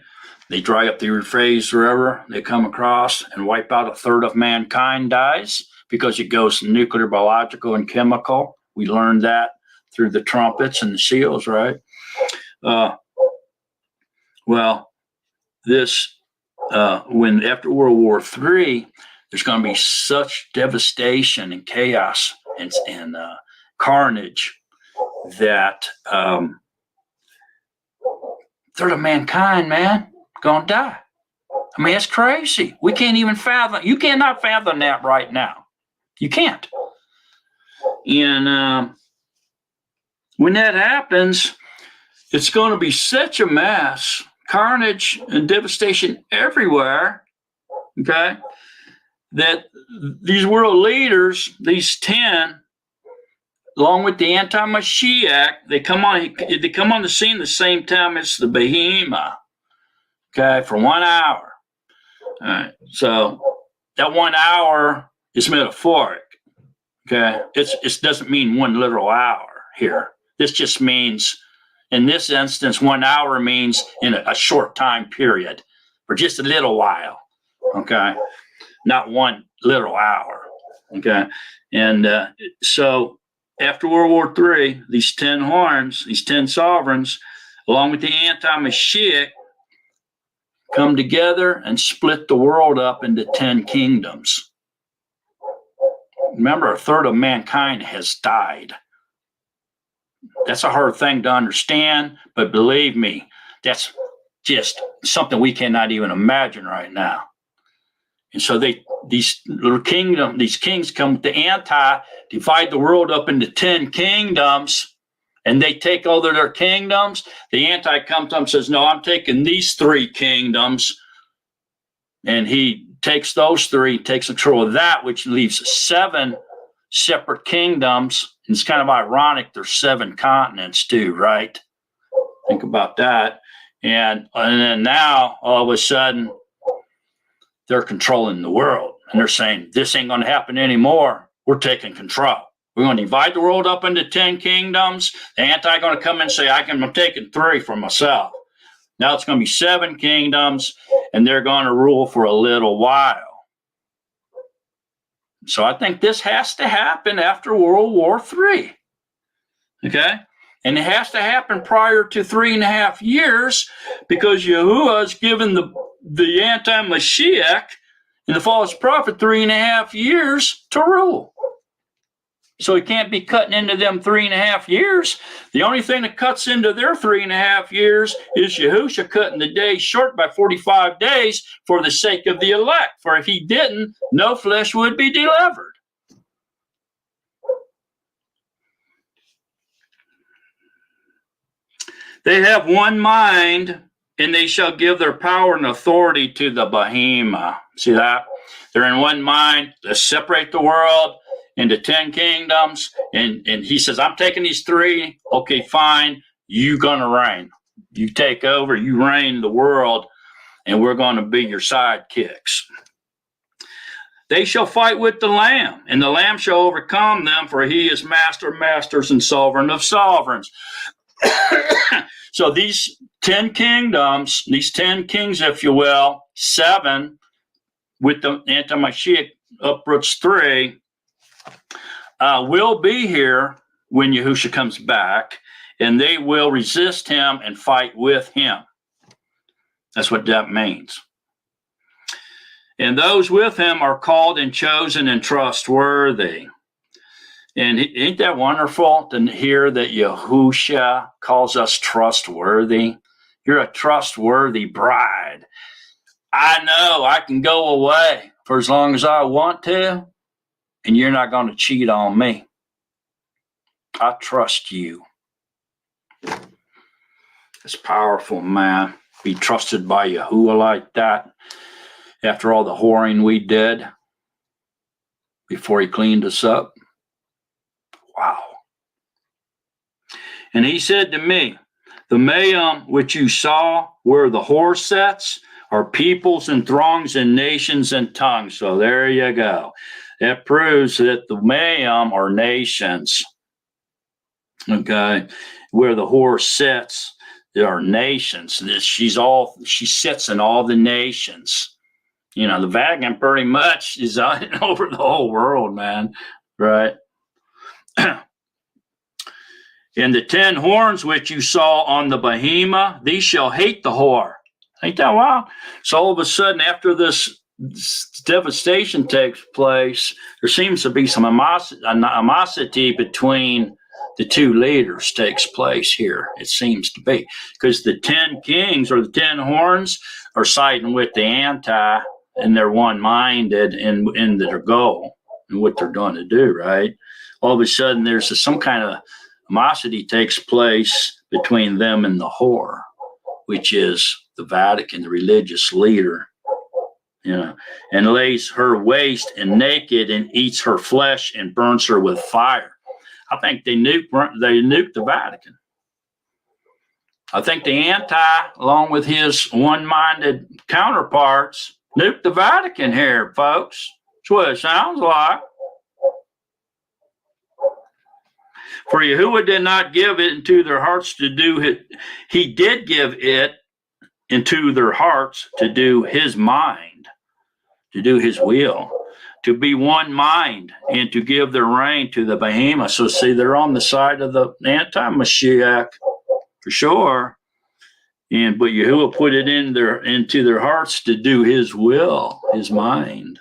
They dry up the Euphrates River, they come across and wipe out a third of mankind dies because it goes nuclear, biological, and chemical. We learned that through the trumpets and the seals, right? Well, this, when after World War III, there's going to be such devastation and chaos and carnage that third of mankind, man, gonna die. I mean, it's crazy. We can't even fathom. You cannot fathom that right now. You can't. And when that happens, it's going to be such a mess, carnage and devastation everywhere, okay, that these world leaders, these 10, along with the anti-Mashiach, they come on the scene the same time as the behemoth, okay, for 1 hour. All right, so that 1 hour is metaphoric, okay? It doesn't mean one literal hour here. This just means, in this instance, 1 hour means in a short time period, for just a little while, okay? Not one literal hour, okay? And so after World War III, these 10 horns, these 10 sovereigns, along with the anti-Mashiach, come together and split the world up into 10 kingdoms. Remember, a third of mankind has died. That's a hard thing to understand, but believe me, that's just something we cannot even imagine right now. And so these kings come with the anti, divide the world up into 10 kingdoms, and they take over their kingdoms, the Antichrist comes up and says, no, I'm taking these 3 kingdoms. And he takes those 3, takes control of that, which leaves 7 separate kingdoms. And it's kind of ironic. There's 7 continents too, right? Think about that. And then now, all of a sudden, they're controlling the world. And they're saying, this ain't going to happen anymore. We're taking control. We're going to divide the world up into 10 kingdoms. The Antichrist going to come in and say, I'm taking 3 for myself. Now it's going to be 7 kingdoms, and they're going to rule for a little while. So I think this has to happen after World War III. Okay? And it has to happen prior to 3.5 years, because Yahuwah has given the anti-Mashiach and the false prophet 3.5 years to rule. So he can't be cutting into them 3.5 years. The only thing that cuts into their 3.5 years is Yahusha cutting the days short by 45 days for the sake of the elect. For if he didn't, no flesh would be delivered. They have one mind, and they shall give their power and authority to the Behemoth. See that? They're in one mind. Let's separate the world into 10 kingdoms. And he says, I'm taking these 3. Okay, fine. You're going to reign. You take over. You reign the world, and we're going to be your sidekicks. They shall fight with the Lamb, and the Lamb shall overcome them, for he is master of masters and sovereign of sovereigns. So these 10 kingdoms, these 10 kings, if you will, 7 with the anti-Mashiach uproots 3, will be here when Yahushua comes back, and they will resist him and fight with him. That's what that means. And those with him are called and chosen and trustworthy. And ain't that wonderful to hear that Yahushua calls us trustworthy? You're a trustworthy bride. I know I can go away for as long as I want to, and you're not going to cheat on me. I trust you. It's powerful, man. Be trusted by Yahuwah like that after all the whoring we did before he cleaned us up. Wow. And he said to me, the Mayim which you saw where the whore sets are peoples and throngs and nations and tongues. So there you go. That proves that the Mayim are nations. Okay. Where the whore sets, there are nations. She sits in all the nations. You know, the Vatican pretty much is over the whole world, man. Right? And the 10 horns which you saw on the Behemoth, these shall hate the whore. Ain't that wild? So all of a sudden, after this devastation takes place, there seems to be some animosity between the 2 leaders takes place here. It seems to be, because the 10 kings or the 10 horns are siding with the anti, and they're one-minded in their goal and what they're going to do, right? All of a sudden, there's some kind of animosity takes place between them and the whore, which is the Vatican, the religious leader, and lays her waste and naked and eats her flesh and burns her with fire. I think they nuked the Vatican. I think the anti, along with his one-minded counterparts, nuked the Vatican here, folks. That's what it sounds like. For Yahuwah did not give it into their hearts to do it. He did give it into their hearts to do his mind, to do his will, to be one mind, and to give their reign to the Behemoth. So see, they're on the side of the anti-Mashiach for sure. But Yahuwah put it into their hearts to do his will, his mind.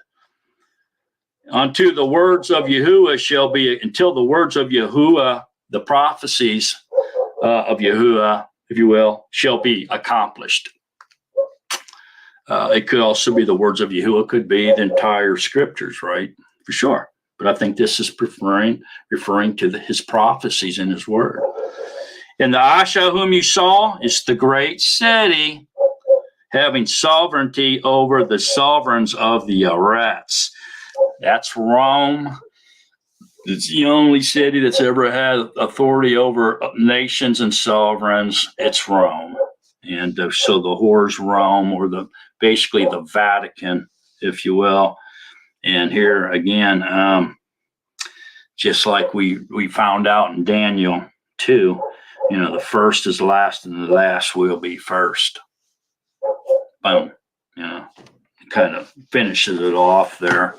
Unto the words of Yahuwah shall be, until the words of Yahuwah, the prophecies of Yahuwah, if you will, shall be accomplished. It could also be the words of Yahuwah, could be the entire scriptures, right? For sure. But I think this is referring to his prophecies in his word. And the Asha whom you saw is the great city, having sovereignty over the sovereigns of the Arats. That's Rome. It's the only city that's ever had authority over nations and sovereigns. It's Rome. And so the whore's Rome, or basically the Vatican, if you will. And here again, just like we found out in Daniel 2, the first is last and the last will be first. Boom. Kind of finishes it off there.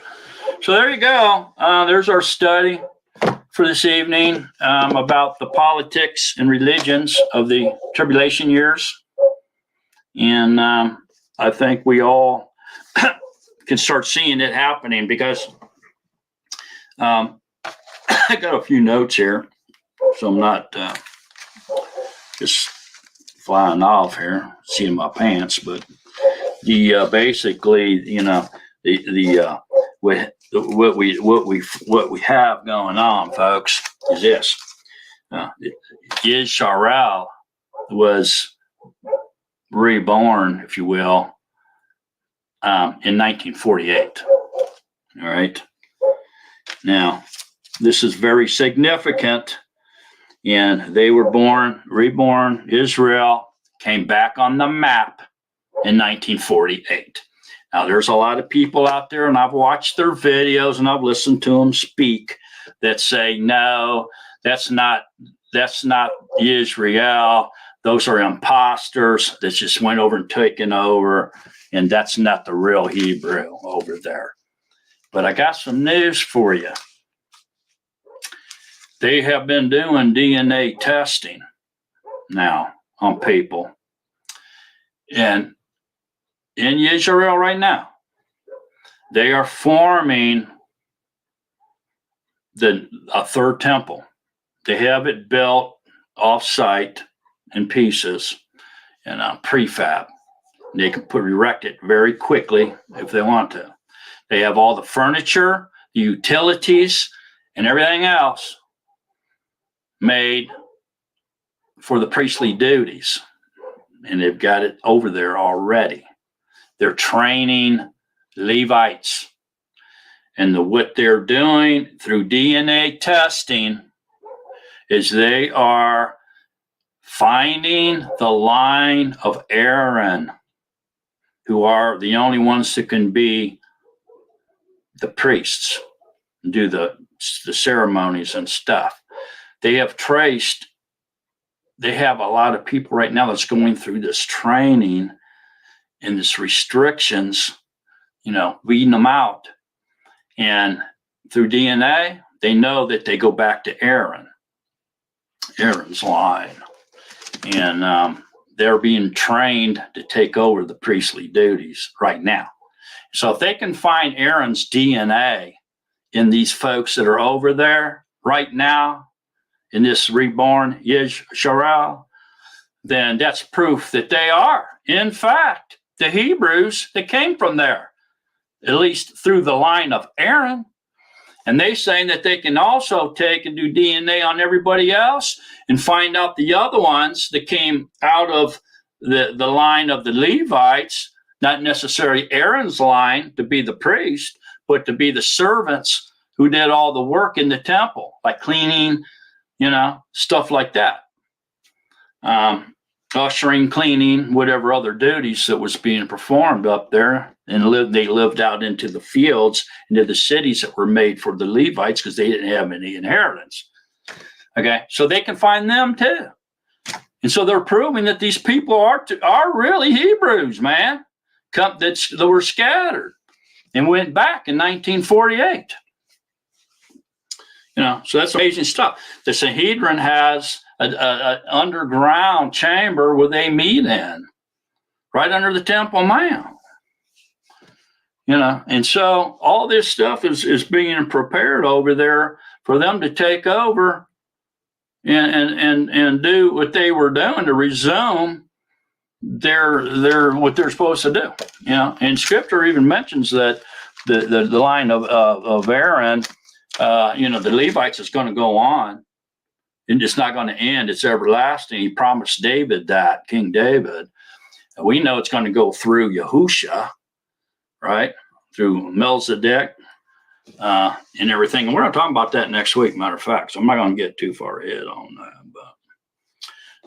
So there you go. There's our study for this evening about the politics and religions of the tribulation years. And I think we all can start seeing it happening, because I got a few notes here, so I'm not just flying off here, seeing my pants. But the basically, what we have going on, folks, is this: Yisrael was reborn, if you will, in 1948. All right. Now, this is very significant. And they were reborn. Israel came back on the map in 1948. Now, there's a lot of people out there, and I've watched their videos and I've listened to them speak, that say, no, that's not Israel. Those are imposters that just went over and taken over, and that's not the real Hebrew over there. But I got some news for you. They have been doing DNA testing now on people. And in Israel right now, they are forming a third temple. They have it built off-site in pieces and prefab. They can erect it very quickly if they want to. They have all the furniture, the utilities, and everything else made for the priestly duties. And they've got it over there already. They're training Levites. And what they're doing through DNA testing is they are finding the line of Aaron, who are the only ones that can be the priests, do the ceremonies and stuff. They have a lot of people right now that's going through this training and this restrictions, weeding them out. And through DNA, they know that they go back to Aaron's line. And they're being trained to take over the priestly duties right now. So if they can find Aaron's DNA in these folks that are over there right now, in this reborn Yisrael, then that's proof that they are, in fact, the Hebrews that came from there, at least through the line of Aaron. And they saying that they can also take and do DNA on everybody else and find out the other ones that came out of the line of the Levites, not necessarily Aaron's line to be the priest, but to be the servants who did all the work in the temple, like cleaning, stuff like that. Ushering, cleaning, whatever other duties that was being performed up there. And they lived out into the fields, into the cities that were made for the Levites, because they didn't have any inheritance. Okay, so they can find them too. And so they're proving that these people are really Hebrews, man, that were scattered and went back in 1948. So that's amazing stuff. The Sanhedrin has an underground chamber where they meet in, right under the Temple Mount. And so all this stuff is being prepared over there for them to take over and do what they were doing, to resume their what they're supposed to do. And Scripture even mentions that the line of Aaron, the Levites, is going to go on and it's not going to end. It's everlasting. He promised David that, King David. And we know it's going to go through Yahusha, right? Through Melchizedek and everything. And we're going to talk about that next week, matter of fact. So I'm not going to get too far ahead on that.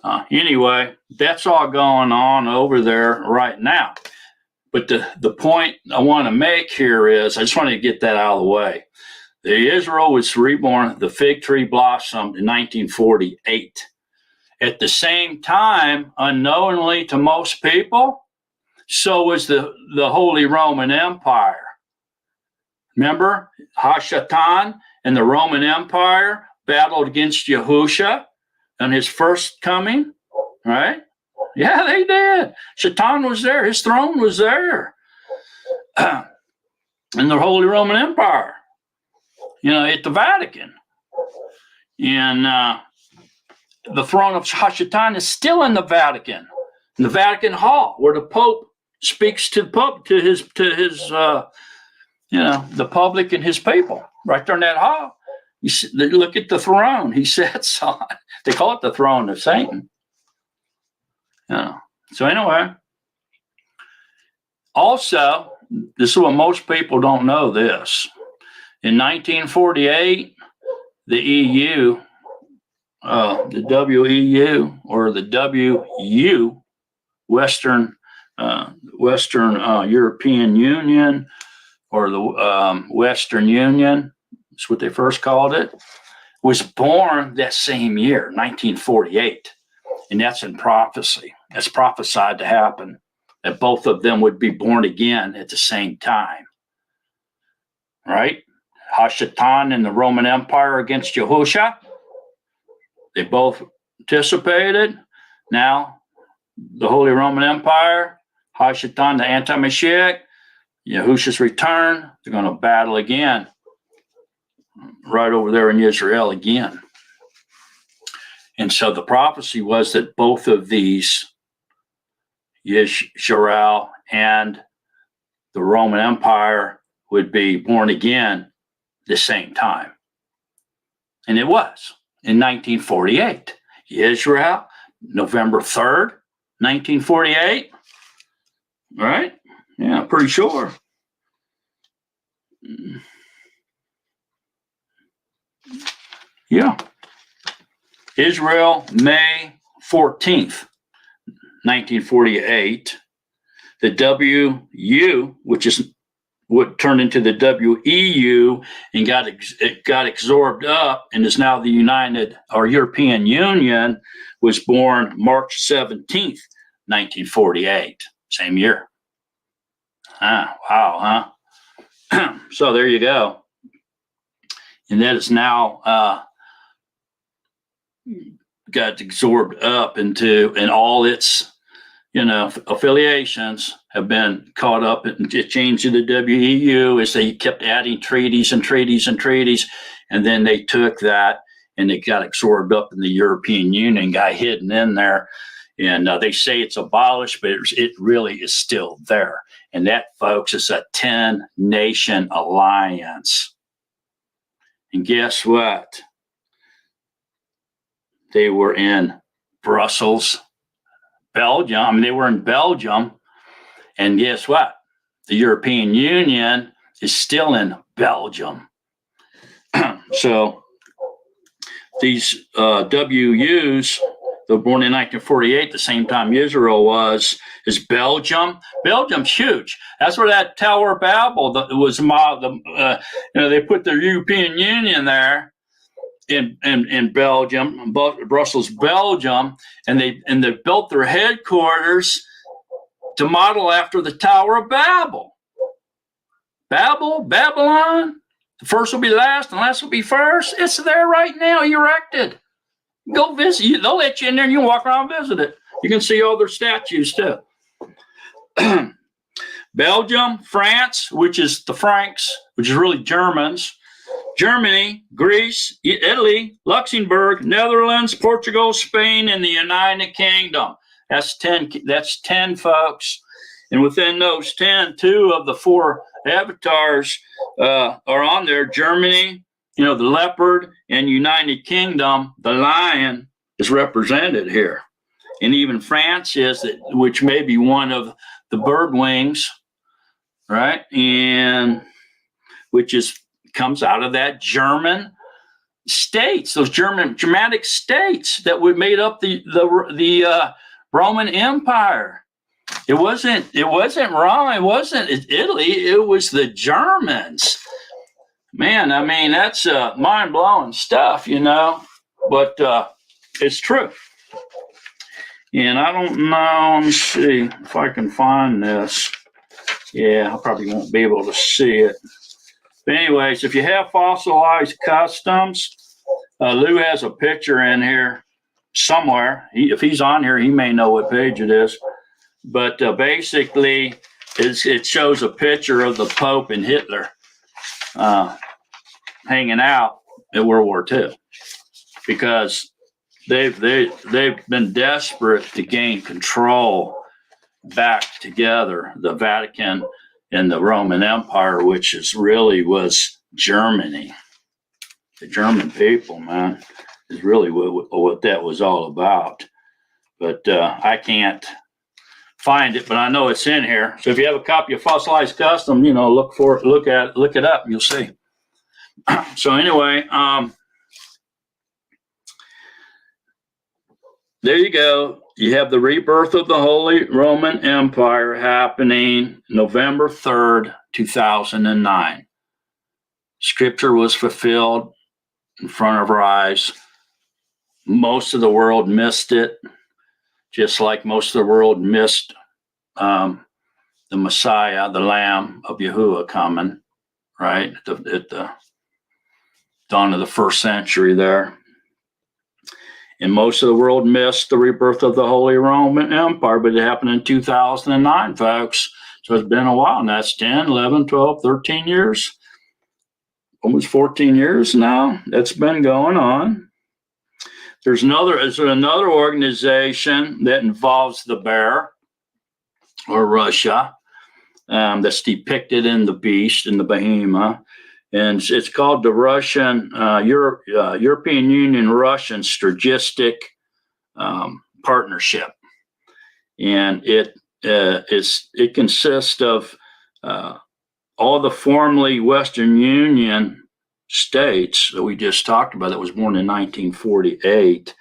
But anyway, that's all going on over there right now. But the point I want to make here is, I just want to get that out of the way. The Israel was reborn, the fig tree blossomed in 1948. At the same time, unknowingly to most people, so was the Holy Roman Empire. Remember, Hashatan and the Roman Empire battled against Yahusha on his first coming, right? Yeah, they did. Shaitan was there. His throne was there. In the Holy Roman Empire, at the Vatican. And the throne of Hashatan is still in the Vatican, in the Vatican Hall, where the Pope speaks to his the public and his people, right there in that hall. Look at the throne he sits on. They call it the throne of Satan. So anyway, also, this is what most people don't know this. In 1948, the EU, the WEU, or the WU, Western European Union, or the Western Union, that's what they first called it, was born that same year, 1948. And that's in prophecy. That's prophesied to happen, that both of them would be born again at the same time. Right? Hashatan and the Roman Empire against Yahusha. They both participated. Now, the Holy Roman Empire, Hashatan, the anti-Mashiach, Yahusha's return, they're going to battle again right over there in Israel again. And so the prophecy was that both of these, Yisrael and the Roman Empire, would be born again the same time. And it was in 1948. Israel, November 3rd, 1948. Right? Yeah, pretty sure. Yeah. Israel, May 14th, 1948. The WU, which is what turned into the WEU and got absorbed up and is now the European Union, was born March 17th, 1948. Same year. Wow, huh? So there you go. And that is now got absorbed up into, and all its affiliations have been caught up and changed to the WEU as they kept adding treaties and treaties and treaties. And then they took that and it got absorbed up in the European Union, got hidden in there. And they say it's abolished, but it really is still there. And that, folks, is a 10-nation alliance. And guess what? They were in Brussels, Belgium. They were in Belgium. And guess what? The European Union is still in Belgium. So these WUs, they were born in 1948, the same time Israel was, is Belgium. Belgium's huge. That's where that Tower of Babel was. They put the European Union there in Belgium, Brussels, Belgium, and they built their headquarters to model after the Tower of Babel. Babylon. The first will be last, and last will be first. It's there right now, erected. Go visit. They'll let you in there and you can walk around and visit it. You can see all their statues too. Belgium, France, which is the Franks, which is really Germans. Germany, Greece, Italy, Luxembourg, Netherlands, Portugal, Spain, and the United Kingdom. That's 10. That's 10, folks. And within those 10, 2 of the 4 avatars are on there: Germany the leopard and United Kingdom, the lion is represented here. And even France is, which may be one of the bird wings, right? And which comes out of that German states, those Germanic states that would made up the Roman Empire. It wasn't Rome. It wasn't Italy. It was the Germans. Man, I mean, that's mind-blowing stuff, but it's true. And I don't know, let me see if I can find this. Yeah, I probably won't be able to see it. But anyways, if you have fossilized customs, Lou has a picture in here somewhere. If he's on here, he may know what page it is. But basically, it shows a picture of the Pope and Hitler hanging out at World War II, because they've been desperate to gain control back together, the Vatican and the Roman Empire, which was Germany. The German people, man, is really what that was all about. But I can't find it, but I know it's in here. So if you have a copy of Fossilized Custom, look it up, and you'll see. So anyway, there you go. You have the rebirth of the Holy Roman Empire happening November 3rd, 2009. Scripture was fulfilled in front of our eyes. Most of the world missed it, just like most of the world missed the Messiah, the Lamb of Yahuwah coming, right, at the dawn of the first century there. And most of the world missed the rebirth of the Holy Roman Empire, but it happened in 2009, folks. So it's been a while, and that's 10, 11, 12, 13 years, almost 14 years now. That's been going on. There's another organization that involves the bear, or Russia, that's depicted in the beast, in the behemoth. And it's called the European Union Russian Strategic Partnership, and it consists of all the formerly Western Union states that we just talked about, that was born in 1948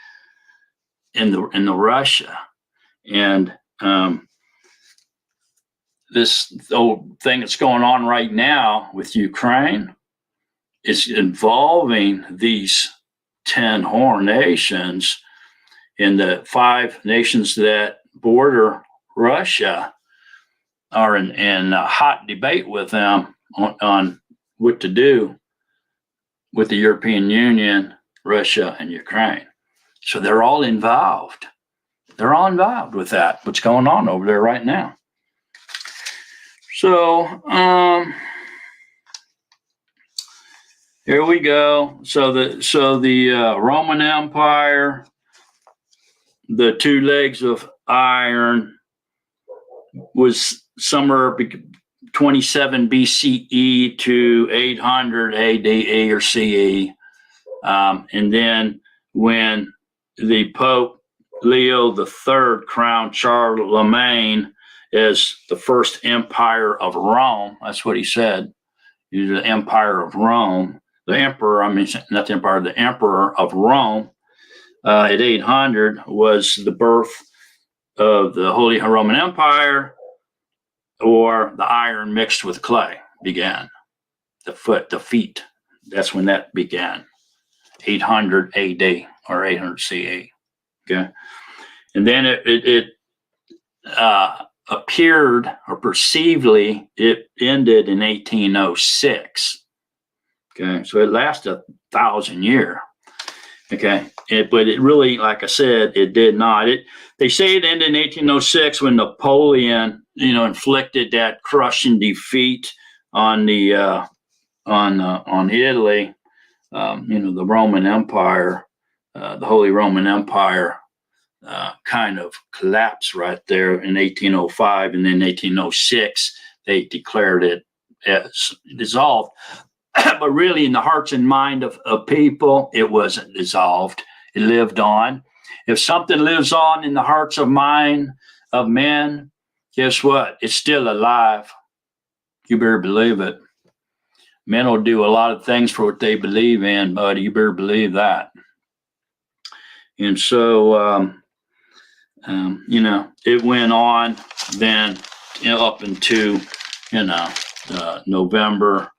in the Russia, and this old thing that's going on right now with Ukraine is involving these 10 horn nations, and the 5 nations that border Russia are in a hot debate with them on what to do with the European Union, Russia, and Ukraine. So they're all involved. They're all involved with that, what's going on over there right now. So, here we go. So the Roman Empire, the 2 legs of iron, was somewhere 27 BCE to 800 AD or CE. And then when the Pope Leo III crowned Charlemagne as the first empire of Rome, that's what he said, the empire of Rome, the emperor, not the empire, the emperor of Rome, at 800 was the birth of the Holy Roman Empire, or the iron mixed with clay began. The feet, that's when that began, 800 AD or 800 CE. Okay, and then it appeared, or perceivably, it ended in 1806. Okay, so it lasted 1,000 years. Okay, but it really, like I said, it did not. They say it ended in 1806 when Napoleon, inflicted that crushing defeat on on Italy. The Roman Empire, the Holy Roman Empire, kind of collapsed right there in 1805, and then 1806 they declared it as dissolved. but really in the hearts and mind of people, it wasn't dissolved. It lived on. If something lives on in the hearts of mind of men, guess what? It's still alive. You better believe it. Men will do a lot of things for what they believe in, buddy. You better believe that. And so, it went on then up into, November.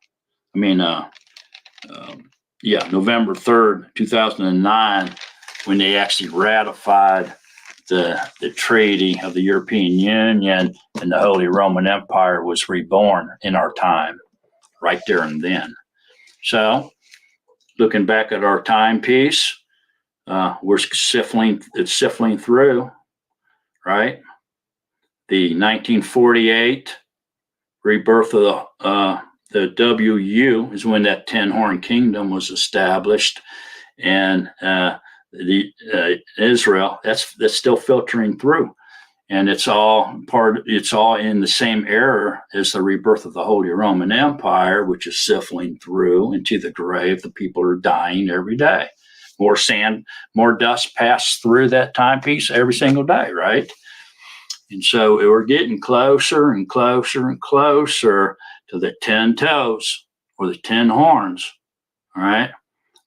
November 3rd, 2009, when they actually ratified the Treaty of the European Union, and the Holy Roman Empire was reborn in our time, right there and then. So, looking back at our timepiece, we're sifting through, right? The 1948 rebirth of the WU is when that 10-horn kingdom was established, and Israel, that's still filtering through, and it's all in the same era as the rebirth of the Holy Roman Empire, which is sifting through into the grave. The people are dying every day. More sand, more dust passed through that timepiece every single day, right? And so we're getting closer and closer and closer to the 10 toes or the 10 horns, all right,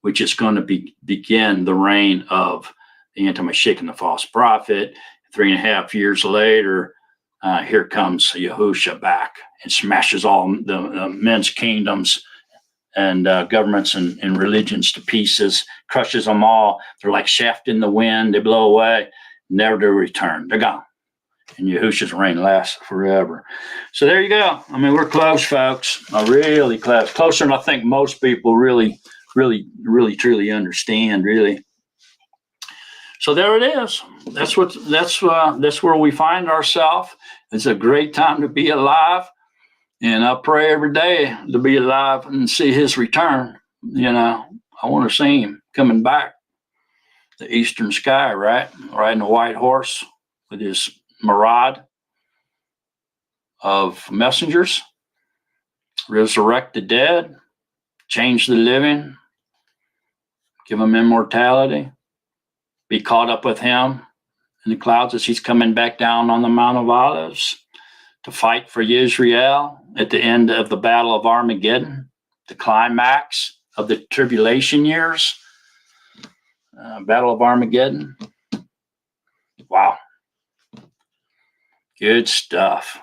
which is going to begin the reign of the anti-Mashiach and the false prophet. 3.5 years later, here comes Yahusha back and smashes all the men's kingdoms and governments and religions to pieces, crushes them all. They're like shaft in the wind. They blow away, never to return. They're gone. And Yahusha's reign lasts forever. So there you go. I mean, we're close, folks. Really close. Closer than I think most people really, truly understand, really. So there it is. That's where we find ourselves. It's a great time to be alive. And I pray every day to be alive and see his return. I want to see him coming back. The eastern sky, right? Riding a white horse with his mirage of messengers, resurrect the dead, change the living, give them immortality, be caught up with him in the clouds as he's coming back down on the Mount of Olives to fight for Israel at the end of the Battle of Armageddon, the climax of the tribulation years, Battle of Armageddon. Wow. Good stuff.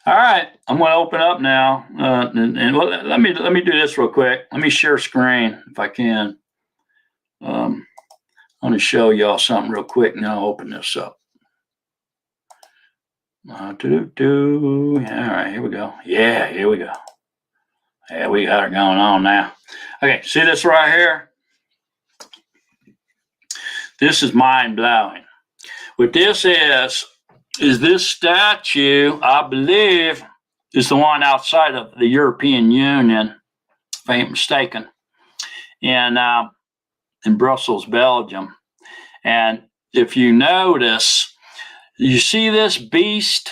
All right, I'm going to open up now, and let me do this real quick. Let me share screen if I can. I want to show y'all something real quick, and I'll open this up. All right, here we go. Yeah, here we go. Yeah, we got it going on now. Okay, see this right here? This is mind-blowing. What this is this statue, I believe, is the one outside of the European Union, if I ain't mistaken, in Brussels, Belgium. And if you notice, you see this beast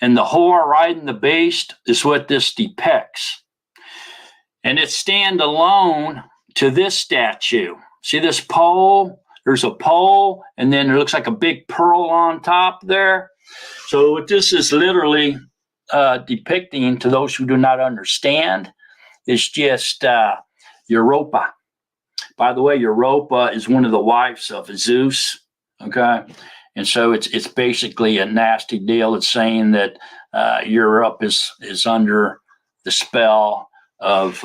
and the whore riding the beast is what this depicts. And it's stand alone to this statue. See this pole? There's a pole, and then there looks like a big pearl on top there. So what this is literally depicting, to those who do not understand, is just Europa. By the way, Europa is one of the wives of Zeus, okay? And so it's basically a nasty deal. It's saying that Europe is under the spell of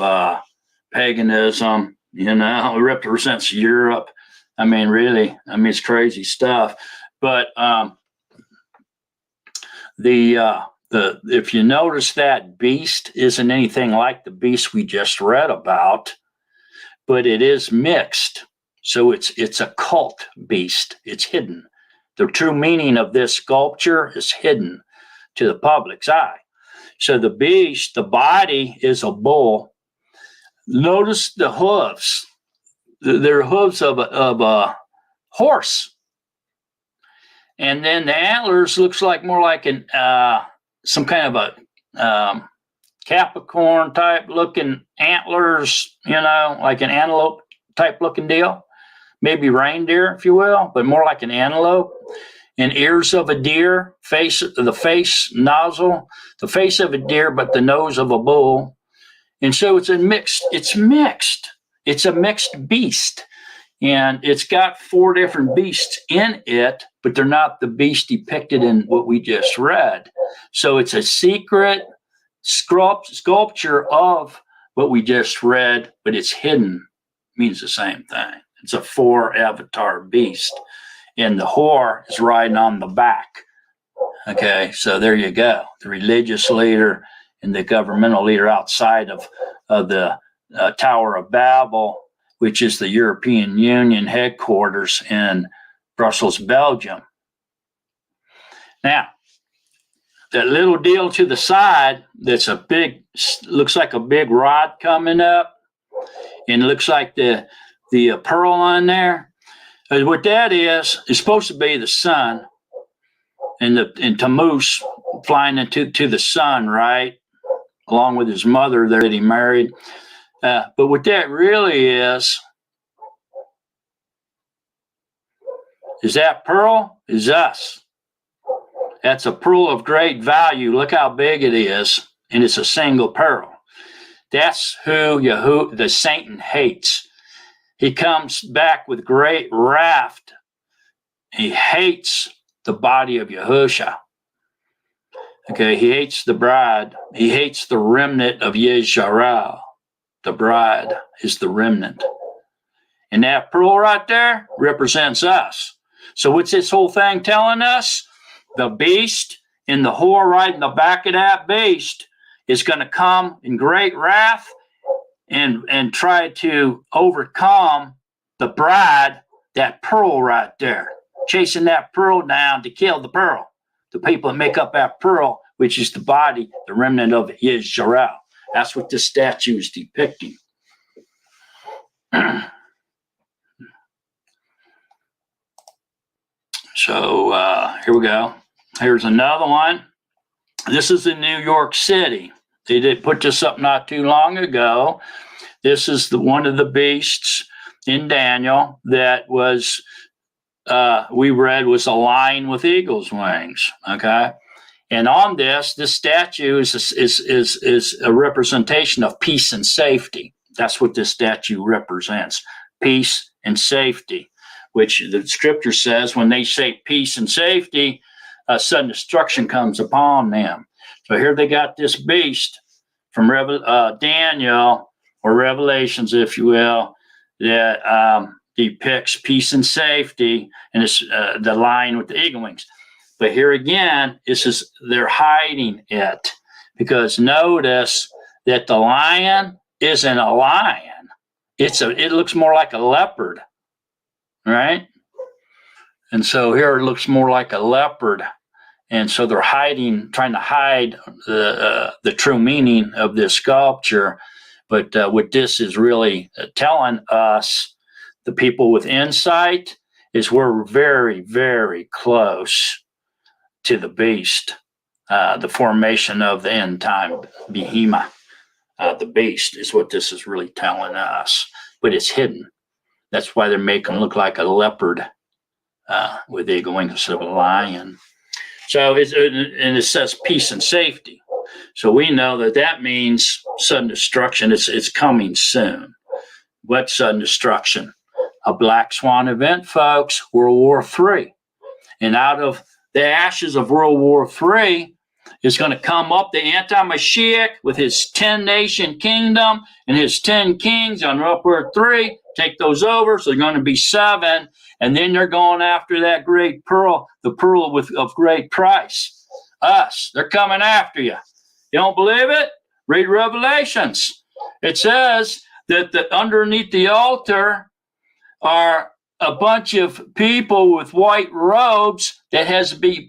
paganism. It represents Europe. I mean, really, it's crazy stuff. But if you notice, that beast isn't anything like the beast we just read about, but it is mixed. So it's a cult beast. It's hidden. The true meaning of this sculpture is hidden to the public's eye. So the beast, the body is a bull. Notice the hooves. They're hooves of a horse. And then the antlers looks like more like some kind of a Capricorn type looking antlers, like an antelope type looking deal. Maybe reindeer, if you will, but more like an antelope. And ears of a deer, the face nozzle, the face of a deer, but the nose of a bull. And so it's mixed. It's a mixed beast. And it's got 4 different beasts in it, but they're not the beast depicted in what we just read. So it's a secret sculpture of what we just read, but it's hidden. Means the same thing. It's a 4 avatar beast. And the whore is riding on the back. Okay, so there you go. The religious leader and the governmental leader outside of the Tower of Babel, which is the European Union headquarters in Brussels, Belgium. Now, that little deal to the side that's looks like a big rod coming up, and it looks like the pearl on there. What that is supposed to be the sun, and Tammuz flying into the sun, right, along with his mother there that he married. But what that really is that pearl is us. That's a pearl of great value. Look how big it is, and it's a single pearl. That's who the Satan hates. He comes back with great wrath. He hates the body of Yahusha. Okay, he hates the bride. He hates the remnant of Yisrael. The bride is the remnant. And that pearl right there represents us. So what's this whole thing telling us? The beast and the whore right in the back of that beast is going to come in great wrath and try to overcome the bride, that pearl right there, chasing that pearl down to kill the pearl, the people that make up that pearl, which is the body, the remnant of Israel. That's what this statue is depicting. So here we go. Here's another one. This is in New York City. They did put this up not too long ago. This is one of the beasts in Daniel that was we read was a lion with eagle's wings. Okay, and on this statue is a representation of peace and safety. That's what this statue represents: peace and safety. Which the scripture says when they say peace and safety, sudden destruction comes upon them. So here they got this beast from Daniel, or Revelations, if you will, that depicts peace and safety, and it's the lion with the eagle wings. But here again, they're hiding it, because notice that the lion isn't a lion. It looks more like a leopard, right? And so here it looks more like a leopard. And so they're trying to hide the true meaning of this sculpture. But what this is really telling us, the people with insight, is we're very, very close to the beast, the formation of the end time behemoth. The beast is what this is really telling us, but it's hidden. That's why they're making it look like a leopard with eagle wings instead of a lion. So it says peace and safety. So we know that means sudden destruction. It's coming soon. What sudden destruction? A black swan event, folks. World War III. And out of the ashes of World War III is going to come up the anti-Mashiach with his 10-nation kingdom and his 10 kings on upward 3. Take those over, so they're going to be 7. And then they're going after that great pearl, the pearl of great price. Us. They're coming after you. You don't believe it? Read Revelations. It says that underneath the altar are a bunch of people with white robes that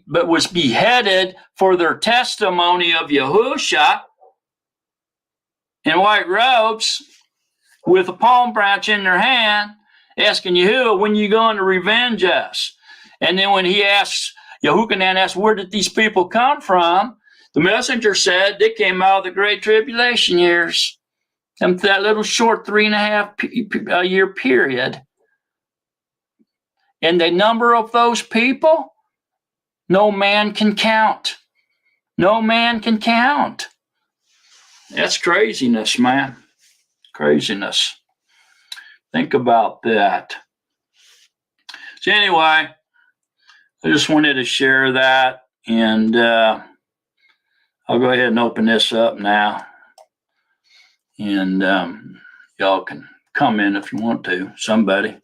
was beheaded for their testimony of Yahusha, in white robes with a palm branch in their hand, asking Yahuwah, when you going to revenge us? And then when he asks, Yahuchanan asks, where did these people come from? The messenger said they came out of the Great Tribulation years, and that little short 3.5 year period. And the number of those people, no man can count. No man can count. That's craziness, man. Craziness. Think about that. So anyway, I just wanted to share that, and I'll go ahead and open this up now, and y'all can come in if you want to. Somebody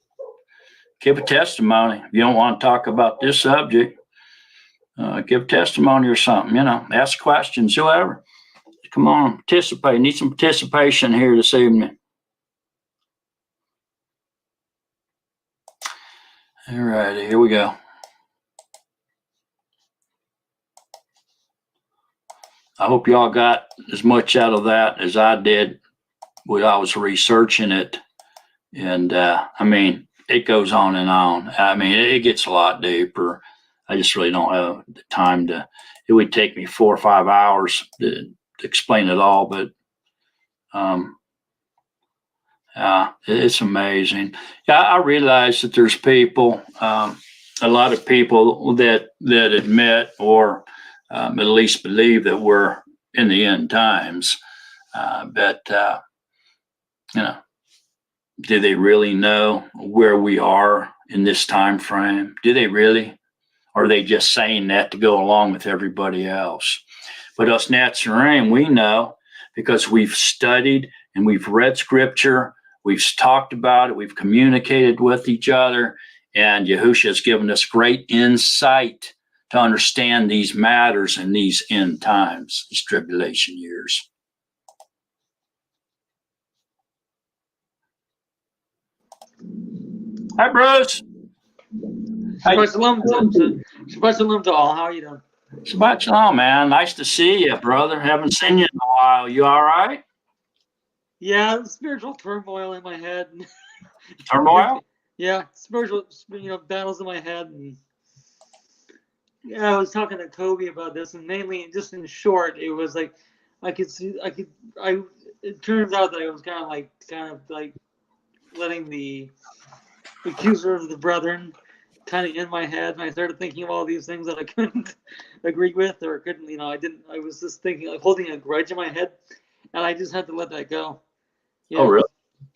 give a testimony. If you don't want to talk about this subject, give testimony or something. Ask questions, whoever. Come on, participate. Need some participation here this evening. All righty, here we go. I hope y'all got as much out of that as I did when I was researching it. And it goes on and on. It gets a lot deeper. I just really don't have the time it would take me 4 or 5 hours to explain it all, but it's amazing. Yeah, I realize that there's people, a lot of people that admit or at least believe that we're in the end times, but do they really know where we are in this time frame? Do they really? Or are they just saying that to go along with everybody else? But us Nazarene, we know because we've studied and we've read scripture, we've talked about it, we've communicated with each other, and Yahushua has given us great insight to understand these matters in these end times, these tribulation years. Hi, Bruce. Shabbat shalom to all. How are you doing? Shabbat shalom, man. Nice to see you, brother. Haven't seen you in a while. You all right? Yeah, spiritual turmoil in my head. Turmoil? Yeah, spiritual, battles in my head. And yeah, I was talking to Kobe about this, and mainly, just in short, it was like it turns out that I was kind of like letting the accuser of the brethren kind of in my head, and I started thinking of all these things that I couldn't agree with, or couldn't, I was just thinking, like, holding a grudge in my head, and I just had to let that go. Oh, really?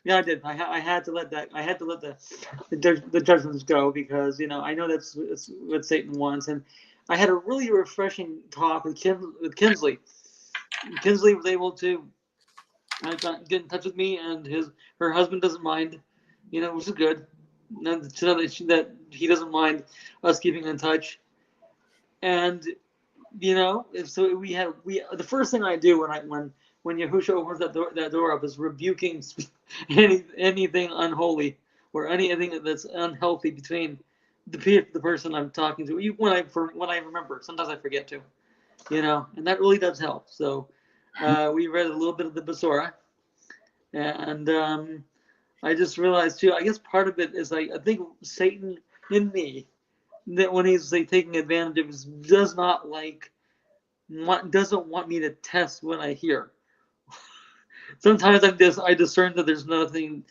Yeah, I did. I had to let that. I had to let the judgments go, because I know that's what Satan wants. And I had a really refreshing talk with Kinsley. Kinsley was able to get in touch with me, and her husband doesn't mind, which is good. To know that he doesn't mind us keeping in touch. And so the first thing I do when Yahushua opens that door up is rebuking anything unholy or anything that's unhealthy between the person I'm talking to. When I remember, sometimes I forget to, and that really does help. So we read a little bit of the Besorah, and I just realized too, I guess part of it is I think Satan in me, that when he's taking advantage of us, doesn't want me to test what I hear. Sometimes I discern that there's nothing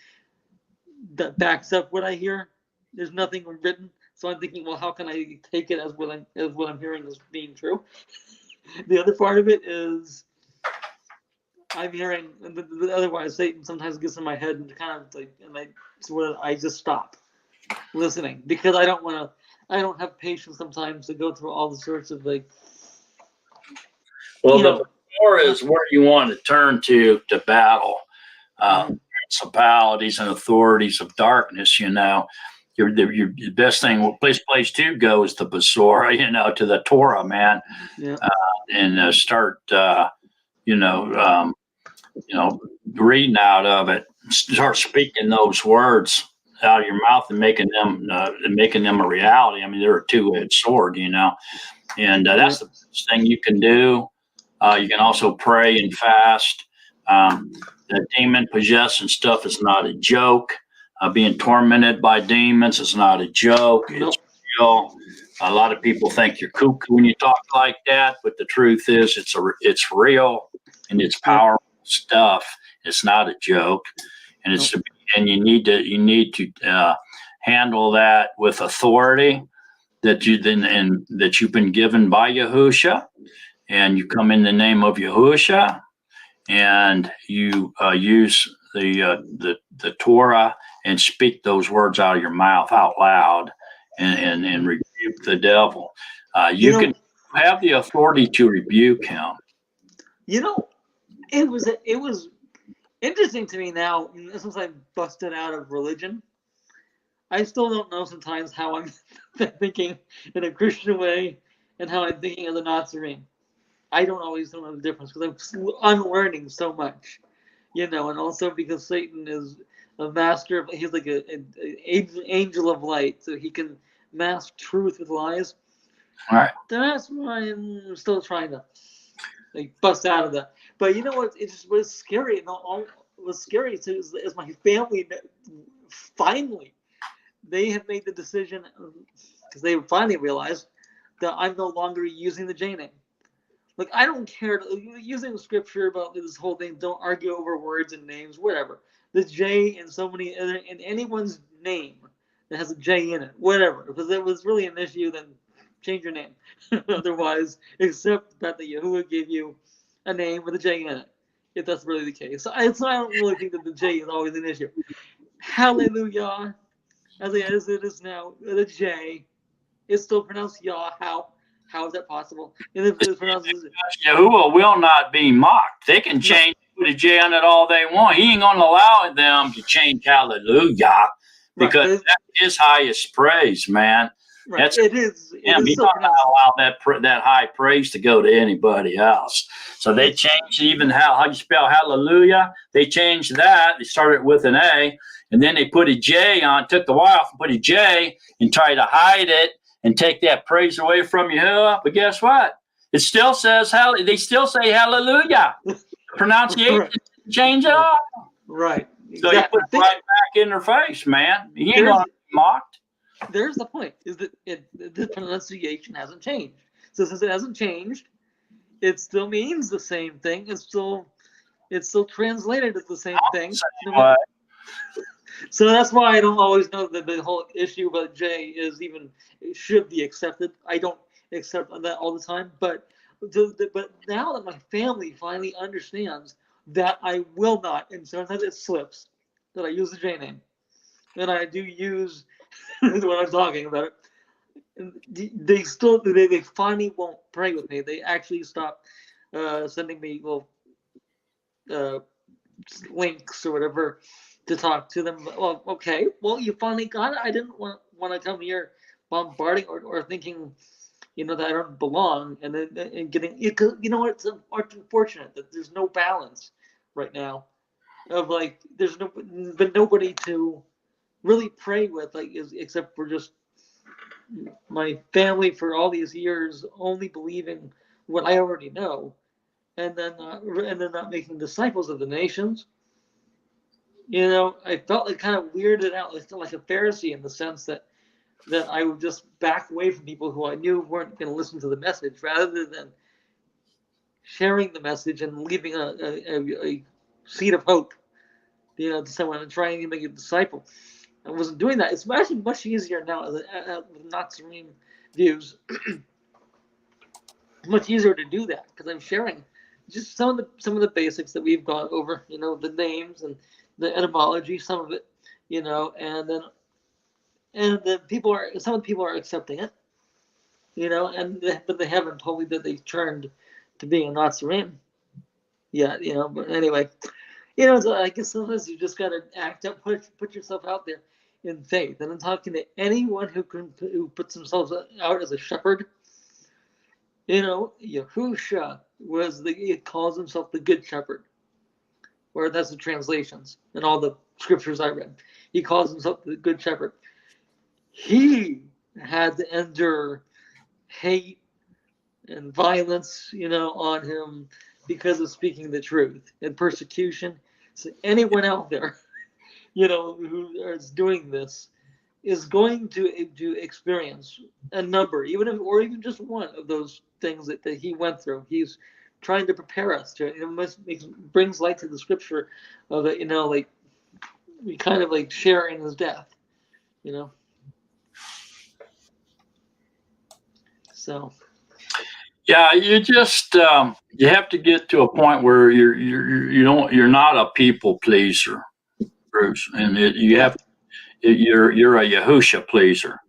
that backs up what I hear. There's nothing written, so I'm thinking, well, how can I take it as what I'm hearing as being true? The other part of it is I'm hearing, otherwise Satan sometimes gets in my head and kind of I just stop listening, because I don't have patience sometimes to go through all the sorts of the door is where you want to turn to battle principalities and authorities of darkness. Your best thing, place to go is the Besorah, to the Torah, man. Yeah. And start reading out of it. Start speaking those words out of your mouth and making them a reality. They're a two-edged sword, and that's the best thing you can do. You can also pray and fast. The demon possession stuff is not a joke. Being tormented by demons is not a joke. It's real. A lot of people think you're cuckoo when you talk like that, but the truth is, it's real and it's powerful stuff. It's not a joke, and and you need to handle that with authority that you've been given by Yahusha, and you come in the name of Yahusha, and you use the Torah and speak those words out of your mouth out loud, and rebuke the devil. You can have the authority to rebuke him. You know, it was interesting to me now, since I busted out of religion. I still don't know sometimes how I'm thinking in a Christian way and how I'm thinking as a Nazarene. I don't always know the difference because I'm unlearning so much, and also because Satan is a master. He's like an angel of light, so he can mask truth with lies. All right. That's why I'm still trying to bust out of that. But you know what? It just was scary. And all was scary too is my family finally they have made the decision because they finally realized that I'm no longer using the J name. Like, I don't care using scripture about this whole thing. Don't argue over words and names, whatever. The J in in anyone's name that has a J in it, whatever. Because it was really an issue, then change your name. Otherwise, except that the Yahuwah gave you a name with a J in it, if that's really the case. So I don't really think that the J is always an issue. Hallelujah, as it is now, the J is still pronounced Yah. How is that possible? And if it's pronounced Yahuwah will not be mocked. They can change the J on it all they want. He ain't going to allow them to change hallelujah because that's his highest praise, man. Right. It is he's not going to allow that high praise to go to anybody else. So they changed even how you spell hallelujah. They changed that. They started with an A, and then they put a J on, took the Y off and put a J and tried to hide it and take that praise away from Yahuwah. But guess what? It still says they still say hallelujah. Pronunciation change it all. Right. So you put it right back in their face, man. You ain't going to be mocked. There's the point, is that the pronunciation hasn't changed. So since it hasn't changed, it still means the same thing. It's still translated as the same thing. So that's why I don't always know that the whole issue about J should be accepted. I don't accept that all the time, but now that my family finally understands that I will not, and sometimes it slips, that I use the J name, and I do use when I'm talking about it. They finally won't pray with me. They actually stop sending me links or whatever to talk to them. Well, okay. Well, you finally got it. I didn't want to come here bombarding or thinking, that I don't belong, and then and getting. You know what? It's unfortunate that there's no balance right now. Of there's been nobody to really pray with, except for just my family for all these years, only believing what I already know, and then not making disciples of the nations. I felt kind of weirded out, like a Pharisee, in the sense that I would just back away from people who I knew weren't going to listen to the message, rather than sharing the message and leaving a seed of hope, to someone and trying to make a disciple. I wasn't doing that. It's actually much easier now with Nazarene views. It's much easier to do that because I'm sharing just some of the basics that we've gone over. The names and the etymology, some of it. And then some of the people are accepting it. But they haven't told me that they turned to being a Nazarene yet. But anyway, so I guess sometimes you just gotta act up, put yourself out there in faith. And I'm talking to anyone who puts themselves out as a shepherd. Yahusha calls himself the Good Shepherd, or that's the translations and all the scriptures I read. He calls himself the Good Shepherd. He had to endure hate and violence, on him because of speaking the truth, and persecution. So anyone out there, who is doing this, is going to experience a number, even just one of those things that he went through. He's trying to prepare us to. It brings light to the scripture of it. Like we kind of like share in his death. So. Yeah, you just you have to get to a point where you're not a people pleaser, Bruce, and you're a Yahusha pleaser,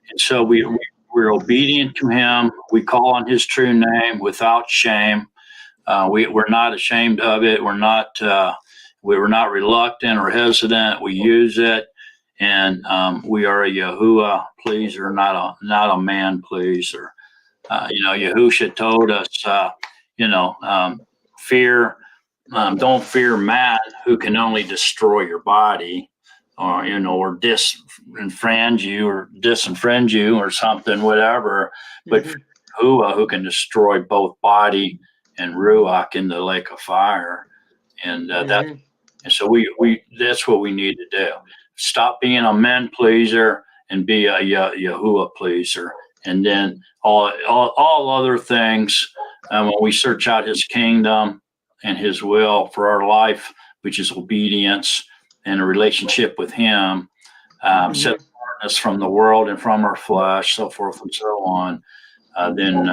and so we're obedient to him. We call on his true name without shame. We're not ashamed of it. We're not reluctant or hesitant. We use it, and we are a Yahuwah pleaser, not a man pleaser. Yahusha told us, fear, don't fear man who can only destroy your body, or disenfranchise you or something, whatever. But Yahuwah, who can destroy both body and ruach in the lake of fire, and so we that's what we need to do. Stop being a man pleaser and be a Yahuwah pleaser. And then all other things, when we search out his kingdom and his will for our life, which is obedience and a relationship with him, separate us from the world and from our flesh, so forth and so on, then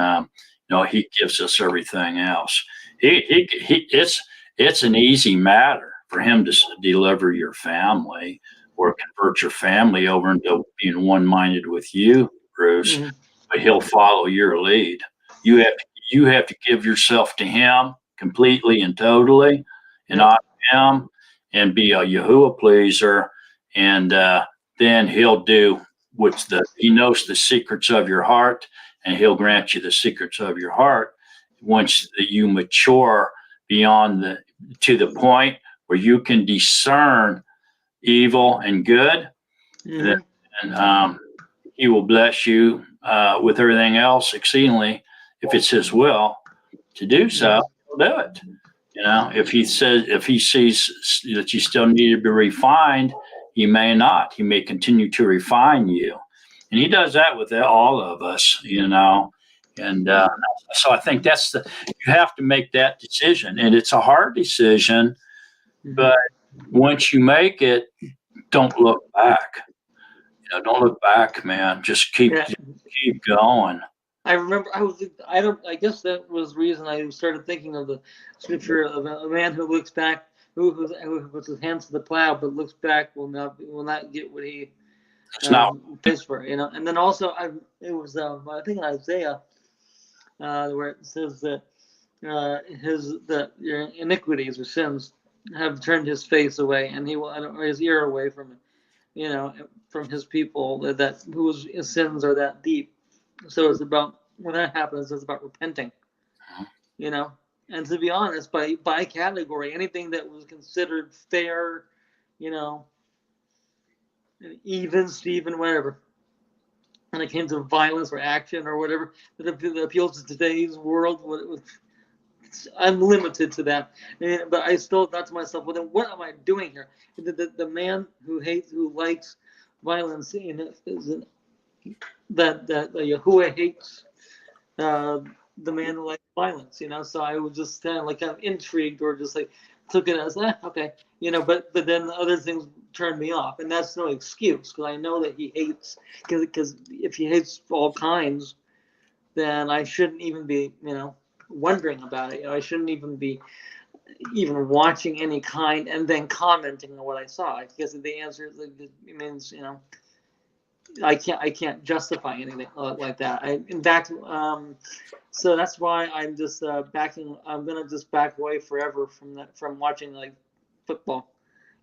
he gives us everything else. It's an easy matter for him to deliver your family or convert your family over into being one-minded with you, Bruce. But he'll follow your lead. You have to give yourself to him completely and totally, and honor him, and be a Yahuwah pleaser, and then he'll do he knows the secrets of your heart, and he'll grant you the secrets of your heart once you mature to the point where you can discern evil and good, and he will bless you with everything else exceedingly. If it's his will to do so, he'll do it. If he sees that you still need to be refined, he may not. He may continue to refine you, and he does that with all of us. And so I think you have to make that decision, and it's a hard decision, but once you make it, don't look back. Don't look back, man. Just keep going. I remember I guess that was the reason I started thinking of the scripture of a man who looks back, who puts his hands to the plow, but looks back will not get what he pays for. And then also I think in Isaiah where it says that your iniquities or sins have turned his face away, and he will, or his ear away from from his people that whose sins are that deep. So it's about, when that happens, it's about repenting, and to be honest, by category, anything that was considered fair, even Steven, whatever, when it came to violence or action or whatever that appeals to today's world, it's unlimited to that. But I still thought to myself, well, then what am I doing here? The man who likes violence, that Yahuwah hates the man who likes violence. So I was just kind of intrigued, or just took it as okay, but then other things turned me off, and that's no excuse, because I know that he hates, because if he hates all kinds, then I shouldn't even be wondering about it. I shouldn't even be watching any kind and then commenting on what I saw, because the answer is it means I can't justify anything like that. In fact, so that's why I'm just backing. I'm gonna just back away forever from watching football,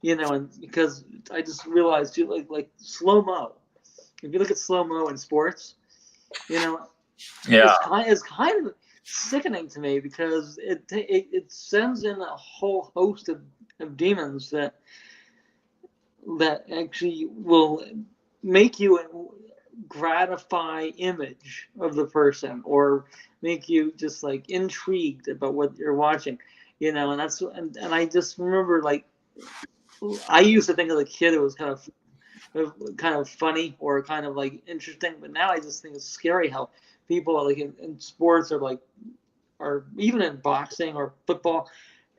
and because I just realized too, like slow mo. If you look at slow mo in sports, it's kind of sickening to me, because it sends in a whole host of demons that actually will make you gratify image of the person, or make you just intrigued about what you're watching, and that's and I just remember I used to think as a kid it was kind of kind of funny or kind of like interesting. But now I just think it's scary how people like in sports or even in boxing or football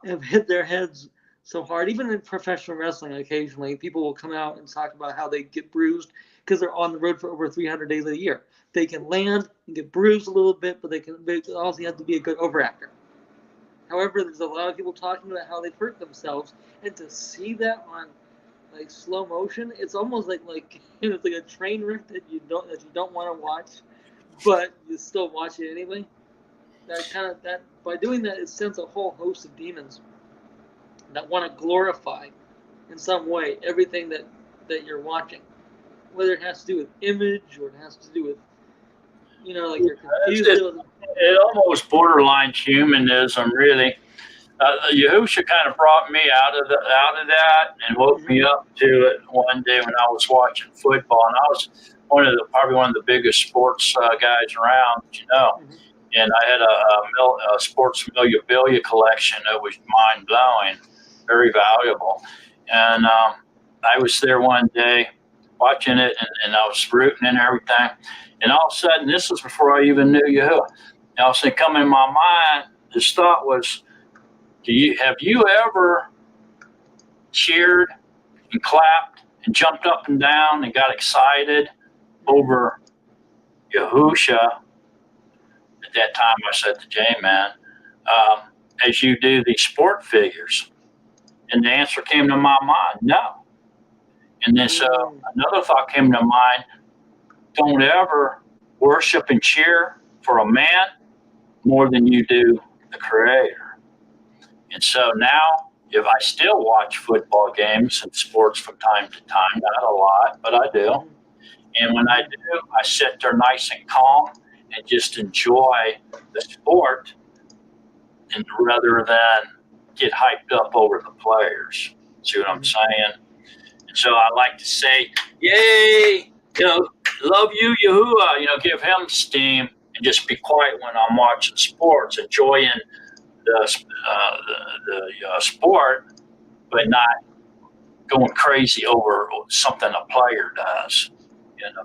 have hit their heads so hard. Even in professional wrestling, occasionally people will come out and talk about how they get bruised because they're on the road for over 300 days a year. They can land and get bruised a little bit, but they also have to be a good overactor. However, there's a lot of people talking about how they've hurt themselves, and to see that on like slow motion, it's almost like it's like a train wreck that you don't want to watch, but you still watch it anyway. That by doing that, it sends a whole host of demons that want to glorify in some way everything that you're watching, whether it has to do with image or it has to do with like you're confused. It almost borderline humanism, really. Yahusha kind of brought me out of that and woke me up to it one day when I was watching football, and I was probably one of the biggest sports guys around, and I had a sports memorabilia collection that was mind blowing, very valuable, and I was there one day watching it, and I was rooting and everything, and all of a sudden, this was before I even knew Yahuwah. And all of a sudden, coming in my mind, this thought was, have you ever cheered and clapped and jumped up and down and got excited over Yahusha? At that time, I said to J-Man, as you do these sport figures. And the answer came to my mind, no. And then so another thought came to mind, don't ever worship and cheer for a man more than you do the Creator. And so now, if I still watch football games and sports from time to time, not a lot, but I do. And when I do, I sit there nice and calm and just enjoy the sport, and rather than get hyped up over the players. See what I'm saying? And so I like to say, yay, love you, Yahuwah, give him steam and just be quiet when I'm watching sports, enjoying the sport, but not going crazy over something a player does,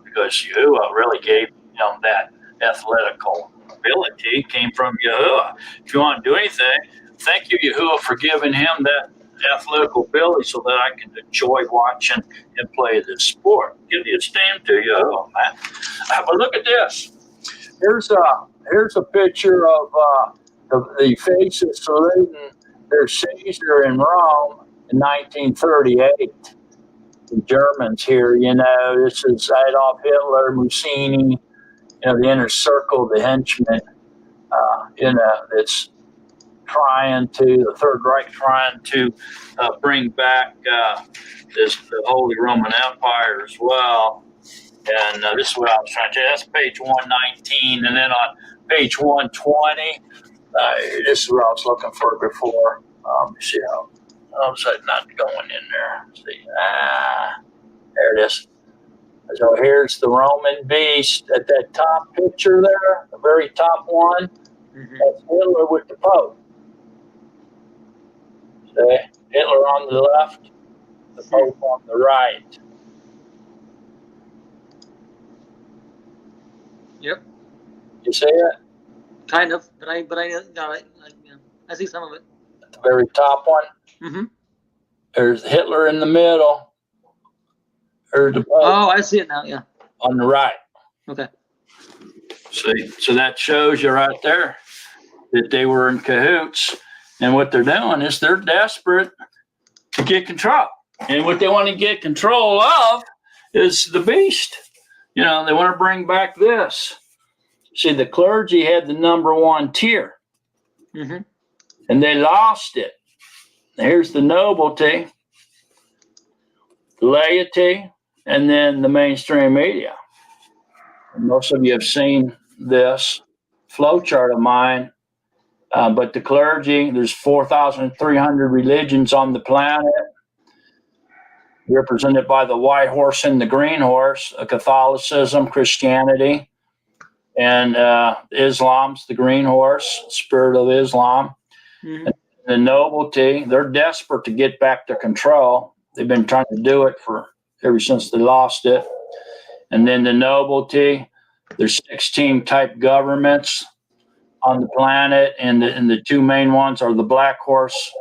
because Yahuwah really gave him that athletical ability, came from Yahuwah. If you want to do anything, thank you, Yahuwah, for giving him that athletic ability so that I can enjoy watching him play this sport. Give you a stand to Yahuwah, man. But look at this. Here's a picture of the faces saluting their Caesar in Rome in 1938. The Germans here, this is Adolf Hitler, Mussolini, the inner circle, the henchmen, it's the Third Reich trying to bring back the Holy Roman Empire as well. And this is what I was trying to say. That's page 119. And then on page 120, this is what I was looking for before. See how all of a sudden not going in there. See, there it is. So here's the Roman beast at that top picture there, the very top one. That's Hitler with the Pope. See, Hitler on the left, the Pope on the right. Yep. You see it? Kind of, but I see some of it. At the very top one. Mm-hmm. There's Hitler in the middle. There's the Pope. Oh, I see it now. Yeah. On the right. Okay. See, so that shows you right there that they were in cahoots, and what they're doing is they're desperate to get control, and what they want to get control of is the beast. They want to bring back this. See, the clergy had the number one tier, and they lost it. Here's the nobility, the laity, and then the mainstream media. And most of you have seen this flowchart of mine, but the clergy, there's 4,300 religions on the planet, represented by the white horse and the green horse, Catholicism, Christianity, and Islam's the green horse, spirit of Islam. And the nobility, they're desperate to get back to control. They've been trying to do it for ever since they lost it. And then the nobility, there's 16 type governments on the planet, and the two main ones are the black horse,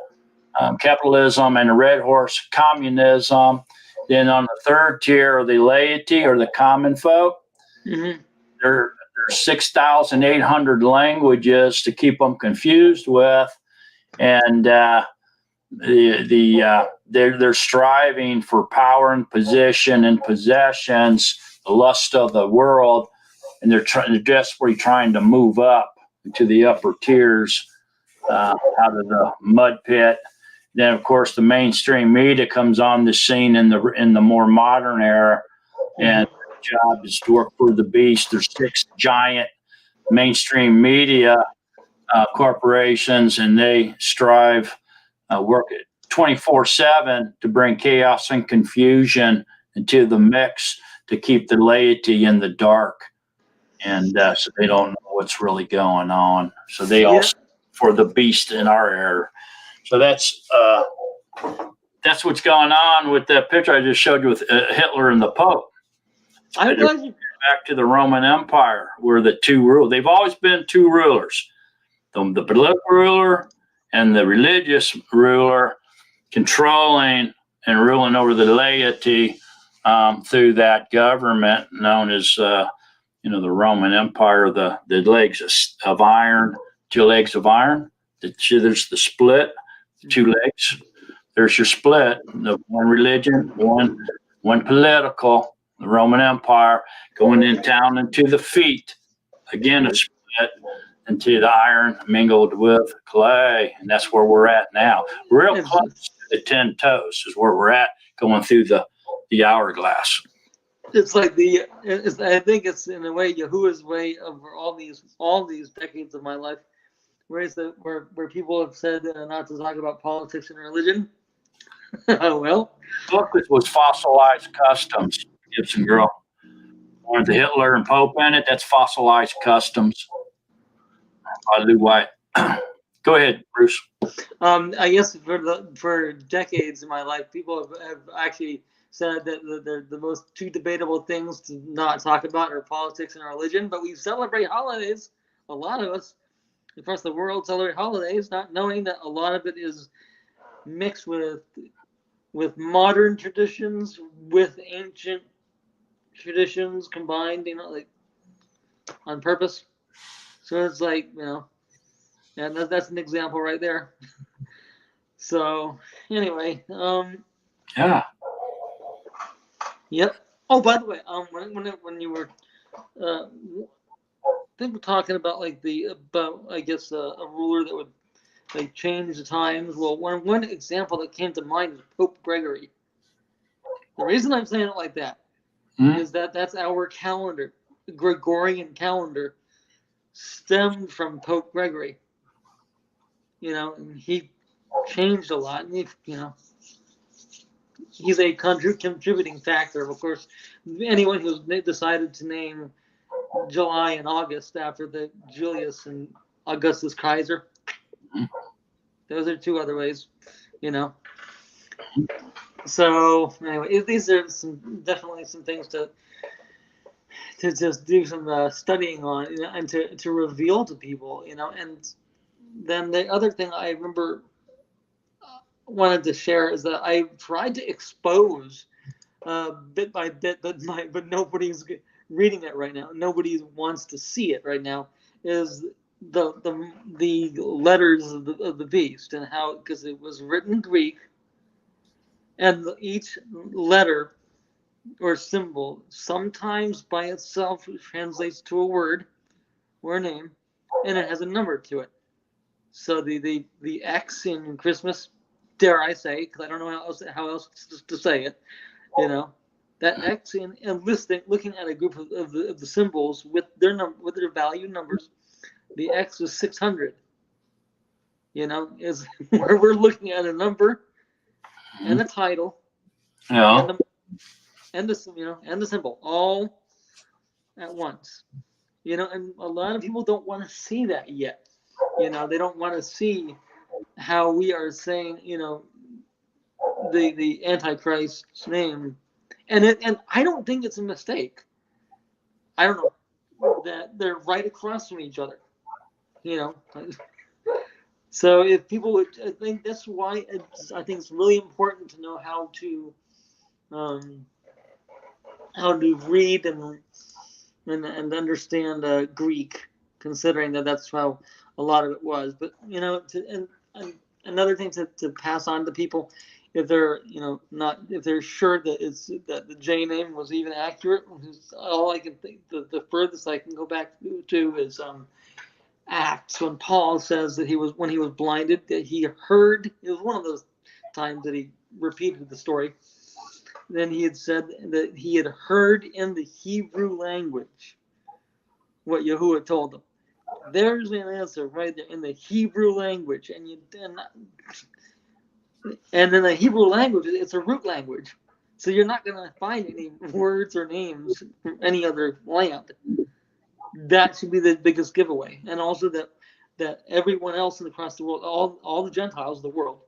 capitalism, and the red horse, communism. Then on the third tier are the laity or the common folk. Mm-hmm. There's 6,800 languages to keep them confused with, and they're striving for power and position and possessions, the lust of the world, and they're desperately trying to move up to the upper tiers out of the mud pit. Then, of course, the mainstream media comes on the scene in the more modern era, and their job is to work for the beast. There's 6 giant mainstream media corporations, and they strive, work it 24/7 to bring chaos and confusion into the mix to keep the laity in the dark, and so they don't know what's really going on. So they also for the beast in our era. So that's what's going on with that picture I just showed you with Hitler and the Pope. I'm glad you back to the Roman Empire, where the two rule. They've always been two rulers: the political ruler and the religious ruler, controlling and ruling over the laity through that government known as the Roman Empire. The legs of iron, 2 legs of iron. There's the split, 2 legs. There's your split. The one religion, one political. The Roman Empire going in down into the feet. Again, a split into the iron mingled with clay, and that's where we're at now. Real close to the 10 toes is where we're at, going through the hourglass. It's like I think it's in a way Yahuwah's way over all these decades of my life, where people have said not to talk about politics and religion. Well, the book was Fossilized Customs, Gibson Girl. With the Hitler and Pope in it, that's Fossilized Customs by Lou White. Go ahead, Bruce. I guess for decades in my life, people have actually said that the most 2 debatable things to not talk about are politics and religion. But we celebrate holidays. A lot of us across the world celebrate holidays, not knowing that a lot of it is mixed with modern traditions, with ancient traditions combined, like on purpose. So it's like, and that's an example right there. So anyway, yeah. Yep. Oh, by the way, when you were talking about I guess a ruler that would change the times. Well, one example that came to mind is Pope Gregory. The reason I'm saying it like that is that's our calendar, the Gregorian calendar, stemmed from Pope Gregory. And he changed a lot, and he's a contributing factor. Of course, anyone who's decided to name July and August after the Julius and Augustus Kaiser, those are 2 other ways, So anyway, these are definitely some things to just do some studying on, and to reveal to people, And then the other thing I remember wanted to share is that I tried to expose bit by bit, but nobody's reading it right now. Nobody wants to see it right now. Is the letters of the beast, and how, because it was written Greek, and each letter or symbol sometimes by itself translates to a word or a name, and it has a number to it. So the X in Christmas, dare I say, because I don't know how else to say it, that X in, and looking at a group of the symbols with their value numbers, the X is 600. Is where we're looking at a number and a title, and the symbol all at once. And a lot of people don't want to see that yet. They don't want to see how we are saying, the Antichrist's name and I don't think it's a mistake. I don't know that they're right across from each other. So if people would, I think that's why I think it's really important to know how to read and understand Greek, considering that that's how a lot of it was. But and another thing to pass on to people, if they're if they're sure that the J name was even accurate, all I can think the furthest I can go back to is Acts, when Paul says that when he was blinded, that he heard. It was one of those times that he repeated the story. Then he had said that he had heard in the Hebrew language what Yahuwah told him. There's an answer right there in the Hebrew language, and in the Hebrew language, it's a root language, so you're not going to find any words or names from any other land. That should be the biggest giveaway, and also that everyone else across the world, all the Gentiles of the world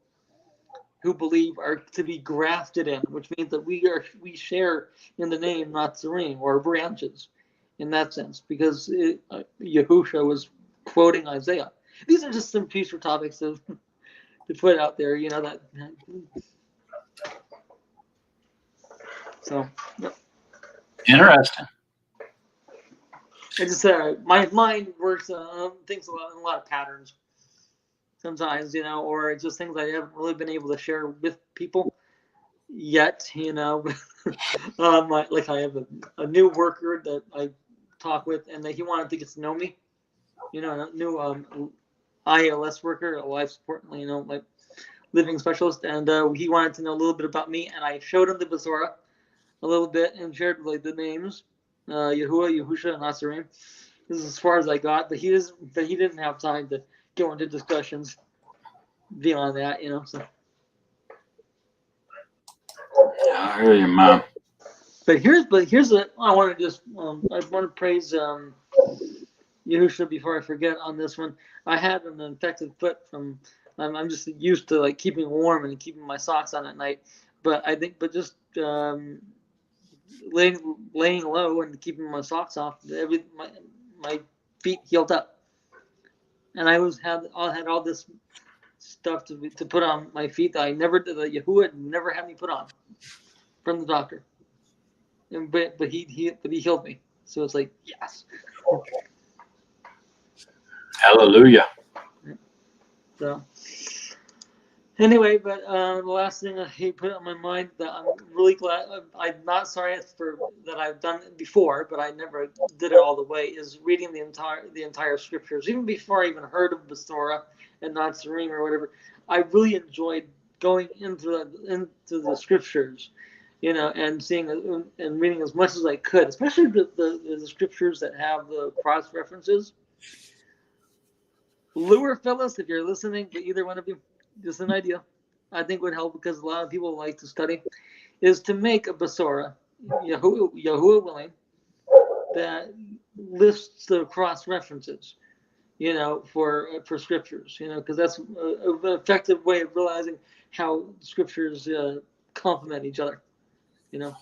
who believe, are to be grafted in, which means that we share in the name Nazarene, or branches, in that sense, because Yahusha was quoting Isaiah. These are just some future topics to put out there, that. So. Interesting. I just my mind works thinks in a lot of patterns sometimes, or it's just things I haven't really been able to share with people yet, like I have a new worker that I talk with, and that he wanted to get to know me, a new ILS worker, a life support, like living specialist, and he wanted to know a little bit about me, and I showed him the Basora a little bit and shared like the names. Yahuwah, Yahusha, and Nazarene. This is as far as I got, but he didn't have time to go into discussions beyond that, So. I hear you, man. But here's what I want to just I want to praise Yahusha before I forget on this one. I had an infected foot from. I'm just used to like keeping warm and keeping my socks on at night, but just. Laying low and keeping my socks off, my feet healed up, and I had all this stuff to put on my feet that Yahuwah never had me put on from the doctor, but he healed me, so it's like yes. Hallelujah. So. Anyway, but the last thing he put on my mind that I'm really glad, I'm not sorry for that I've done it before, but I never did it all the way, is reading the entire scriptures. Even before I even heard of Basora and Nazarene or whatever, I really enjoyed going into the scriptures, and seeing and reading as much as I could, especially the scriptures that have the cross references. Lure Phyllis, if you're listening, but either one of you. Just an idea I think would help, because a lot of people like to study, is to make a Basora, Yahuwah willing, that lists the cross references, for scriptures, because that's an effective way of realizing how scriptures complement each other, Yeah.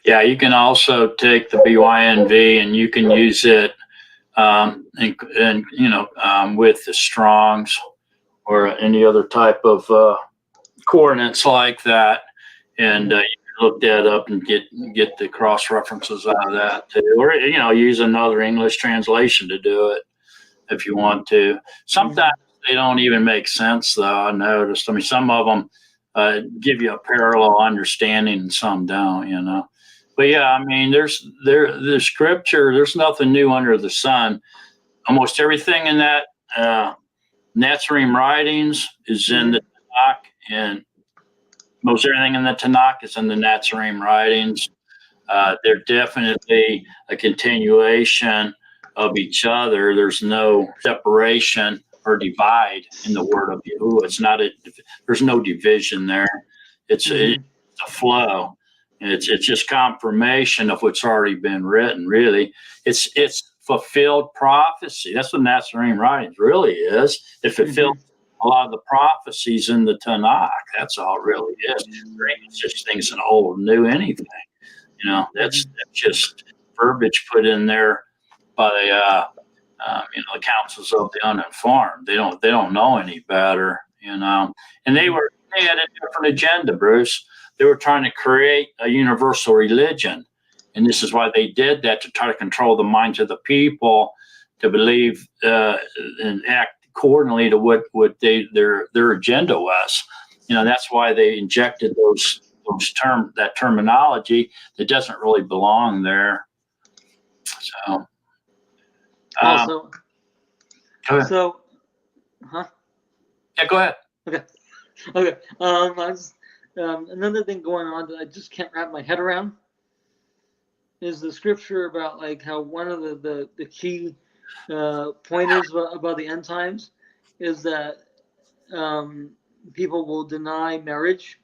Yeah, you can also take the BYNV and you can use it with the Strongs or any other type of coordinates like that, and you can look that up and get the cross references out of that too, or use another English translation to do it if you want to. Sometimes they don't even make sense, though. I noticed. I mean, some of them give you a parallel understanding, and some don't. But yeah, I mean, the scripture. There's nothing new under the sun. Almost everything in that Nazarene writings is in the Tanakh, and most everything in the Tanakh is in the Nazarene writings. They're definitely a continuation of each other. There's no separation or divide in the word of Yahuwah. There's no division there. It's a flow. It's just confirmation of what's already been written. Really, it's fulfilled prophecy. That's what Nazarene writings really is. It fulfills a lot of the prophecies in the Tanakh. That's all it really is. There ain't such thing as an old, new anything. That's just verbiage put in there by the councils of the uninformed. They don't know any better. And they had a different agenda, Bruce. They were trying to create a universal religion, and this is why they did that, to try to control the minds of the people to believe and act accordingly to what their agenda was. That's why they injected that terminology that doesn't really belong there. So, Also, go ahead. so, Yeah, go ahead. Okay. Another thing going on that I just can't wrap my head around is the scripture about like how one of the key pointers about the end times is that people will deny marriage.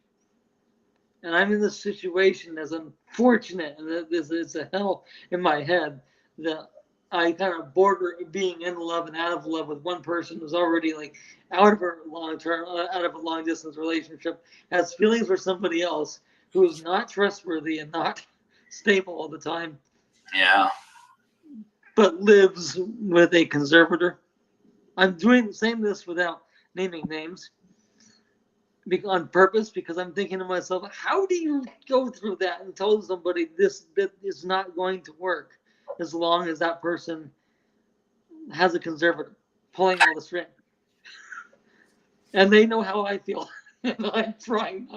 And I'm in this situation as unfortunate, and it's a hell in my head that I kind of border being in love and out of love with one person who's already like out of a long distance relationship, has feelings for somebody else who's not trustworthy and not stable all the time. Yeah. But lives with a conservator. I'm saying this without naming names. On purpose, because I'm thinking to myself, how do you go through that and tell somebody this is not going to work as long as that person has a conservator pulling all the string? And they know how I feel. And I'm trying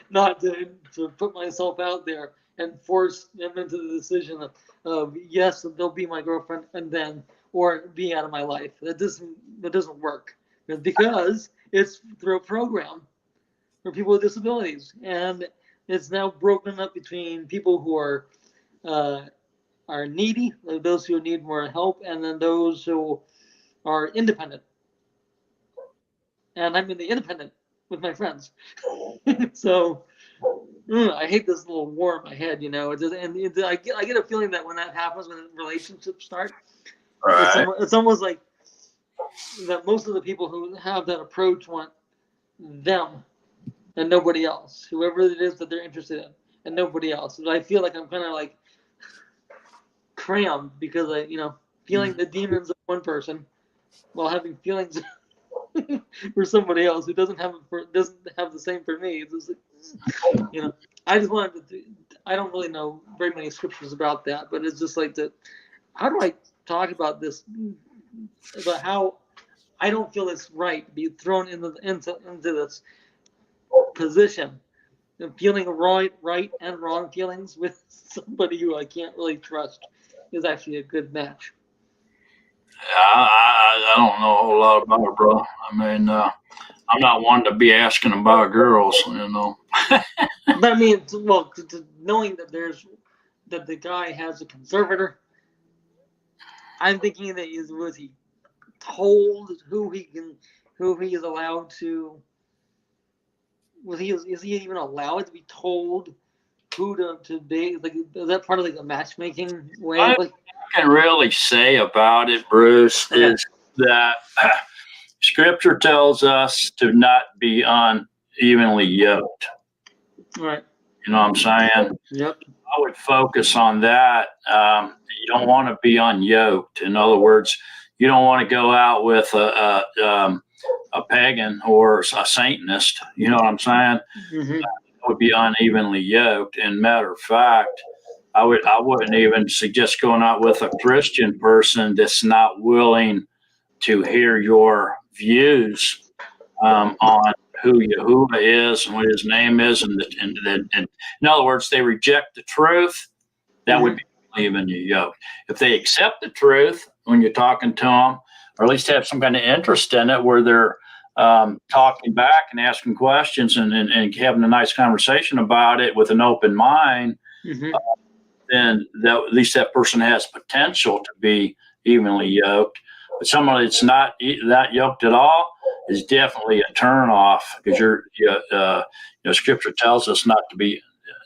not to put myself out there and force them into the decision of yes, they'll be my girlfriend and then, or be out of my life. That doesn't work because it's through a program for people with disabilities, and it's now broken up between people who are needy, like those who need more help, and then those who are independent. And I'm in the independent with my friends. So I hate this little war in my head, I get a feeling that when that happens, when relationships start, right. it's almost like that most of the people who have that approach want them and nobody else, whoever it is that they're interested in, and nobody else. But I feel like I'm kind of like crammed because feeling the demons of one person while having feelings for somebody else who doesn't have the same for me. It's just like, I just wanted to. I don't really know very many scriptures about that, but it's just like how do I talk about this? About how I don't feel it's right to be thrown into this position of feeling right and wrong feelings with somebody who I can't really trust is actually a good match. Yeah, I don't know a whole lot about it, bro. I mean, I'm not one to be asking about girls, But I mean, knowing that that the guy has a conservator, I'm thinking that was he told who he is allowed to? Is he even allowed to be told who to date? Like, is that part of like a matchmaking way? What I can really say about it, Bruce, is that Scripture tells us to not be unevenly yoked. Right. You know what I'm saying? Yep. I would focus on that. You don't want to be unyoked. In other words, you don't want to go out with a pagan or a Satanist. You know what I'm saying? Mm-hmm. Would be unevenly yoked. And matter of fact, I wouldn't even suggest going out with a Christian person that's not willing to hear your views on who Yahuwah is and what his name is, and in other words, they reject the truth. That would be leaving you yoked. If they accept the truth when you're talking to them, or at least have some kind of interest in it, where they're talking back and asking questions and having a nice conversation about it with an open mind, then at least that person has potential to be evenly yoked. But someone that's not that yoked at all is definitely a turnoff, because Scripture tells us not to be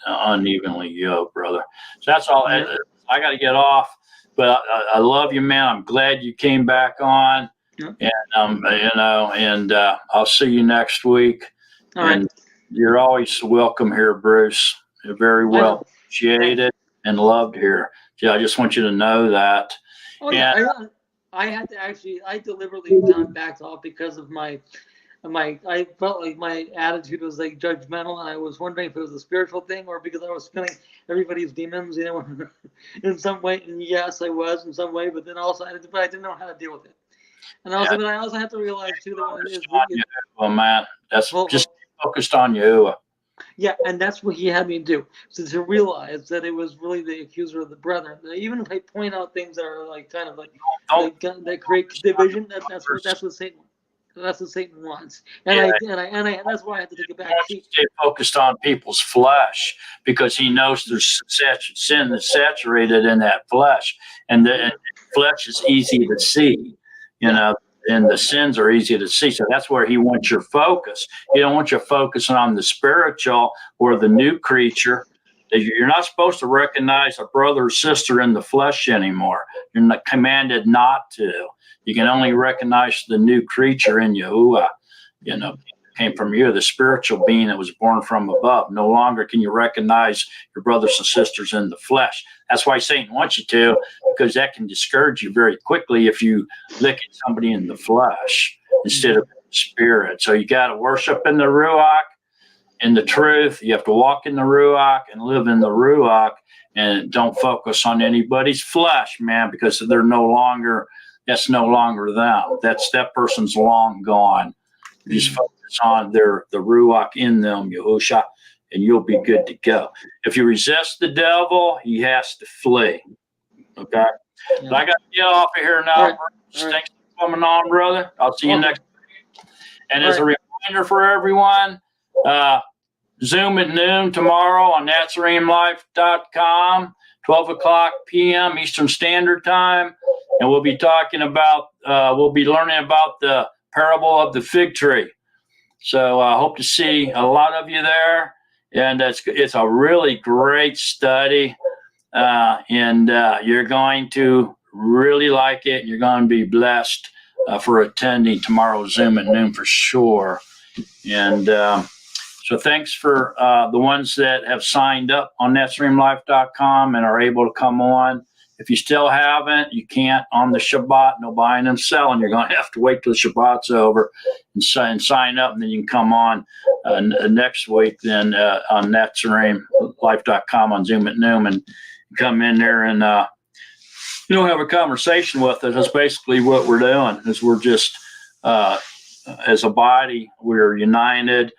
unevenly yoked, brother. So that's all. I got to get off, but I love you, man. I'm glad you came back on. Yeah. And I'll see you next week. All right. And you're always welcome here, Bruce. You're very I know. well appreciated and loved here. Yeah, I just want you to know that. Oh And yeah, I had to actually, I deliberately backed off because of I felt like my attitude was like judgmental, and I was wondering if it was a spiritual thing or because I was feeling everybody's demons, in some way. And yes, I was in some way, but then also but I didn't know how to deal with it. And also, but I also have to realize too that when focused on Yahuwah, man. That's well, just focused on Yahuwah. yeah, and that's what he had me do. So to realize that it was really the accuser of the brethren. Even if I point out things that are like kind of like that create division, that's what Satan. That's what Satan wants, and that's why I had to take a back seat. Stay focused on people's flesh because he knows there's sin that's saturated in that flesh, and the flesh is easy to see, and the sins are easy to see. So that's where he wants your focus. He don't want you focusing on the spiritual or the new creature. You're not supposed to recognize a brother or sister in the flesh anymore. You're not commanded not to. You can only recognize the new creature in Yahuwah. Came from you, the spiritual being that was born from above. No longer can you recognize your brothers and sisters in the flesh. That's why Satan wants you to, because that can discourage you very quickly if you look at somebody in the flesh instead of the spirit. So you got to worship in the Ruach, in the truth. You have to walk in the Ruach and live in the Ruach, and don't focus on anybody's flesh, man, because that's no longer them. That person's long gone. You just focus on the Ruach in them, Yahusha, and you'll be good to go. If you resist the devil, he has to flee. Okay? Yeah. But I got to get off of here now. All right. Thanks for coming on, brother. I'll see you next week. And as a reminder for everyone, Zoom at noon tomorrow on NazareneLife.com, 12 o'clock p.m. Eastern Standard Time. And we'll be talking about, we'll be learning about the parable of the fig tree. So I hope to see a lot of you there. And it's a really great study. And you're going to really like it. You're going to be blessed for attending tomorrow's Zoom at noon for sure. And so thanks for the ones that have signed up on NazareneLife.com and are able to come on. If you still haven't, you can't on the Shabbat, no buying and selling. You're going to have to wait till the Shabbat's over and sign up, and then you can come on next week then on NazareneLife.com on Zoom at noon and come in there and have a conversation with us. That's basically what we're doing. Is we're just as a body, we're united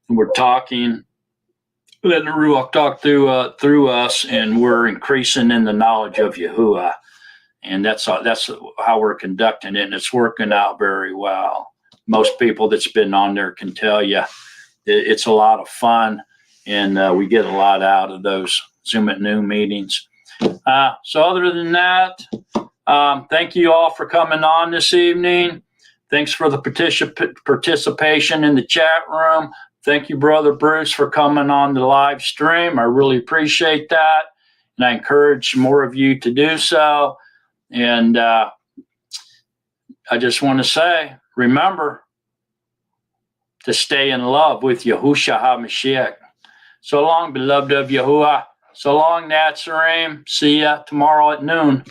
and we're talking. Letting the Ruach talk through us, and we're increasing in the knowledge of Yahuwah, and that's how we're conducting it, and it's working out very well. Most people that's been on there can tell you it's a lot of fun, and we get a lot out of those Zoom at noon meetings. So other than that, thank you all for coming on this evening. Thanks for the participation in the chat room. Thank you, Brother Bruce, for coming on the live stream. I really appreciate that. And I encourage more of you to do so. And I just want to say, remember to stay in love with Yahushua HaMashiach. So long, beloved of Yahuwah. So long, Nazarene. See ya tomorrow at noon.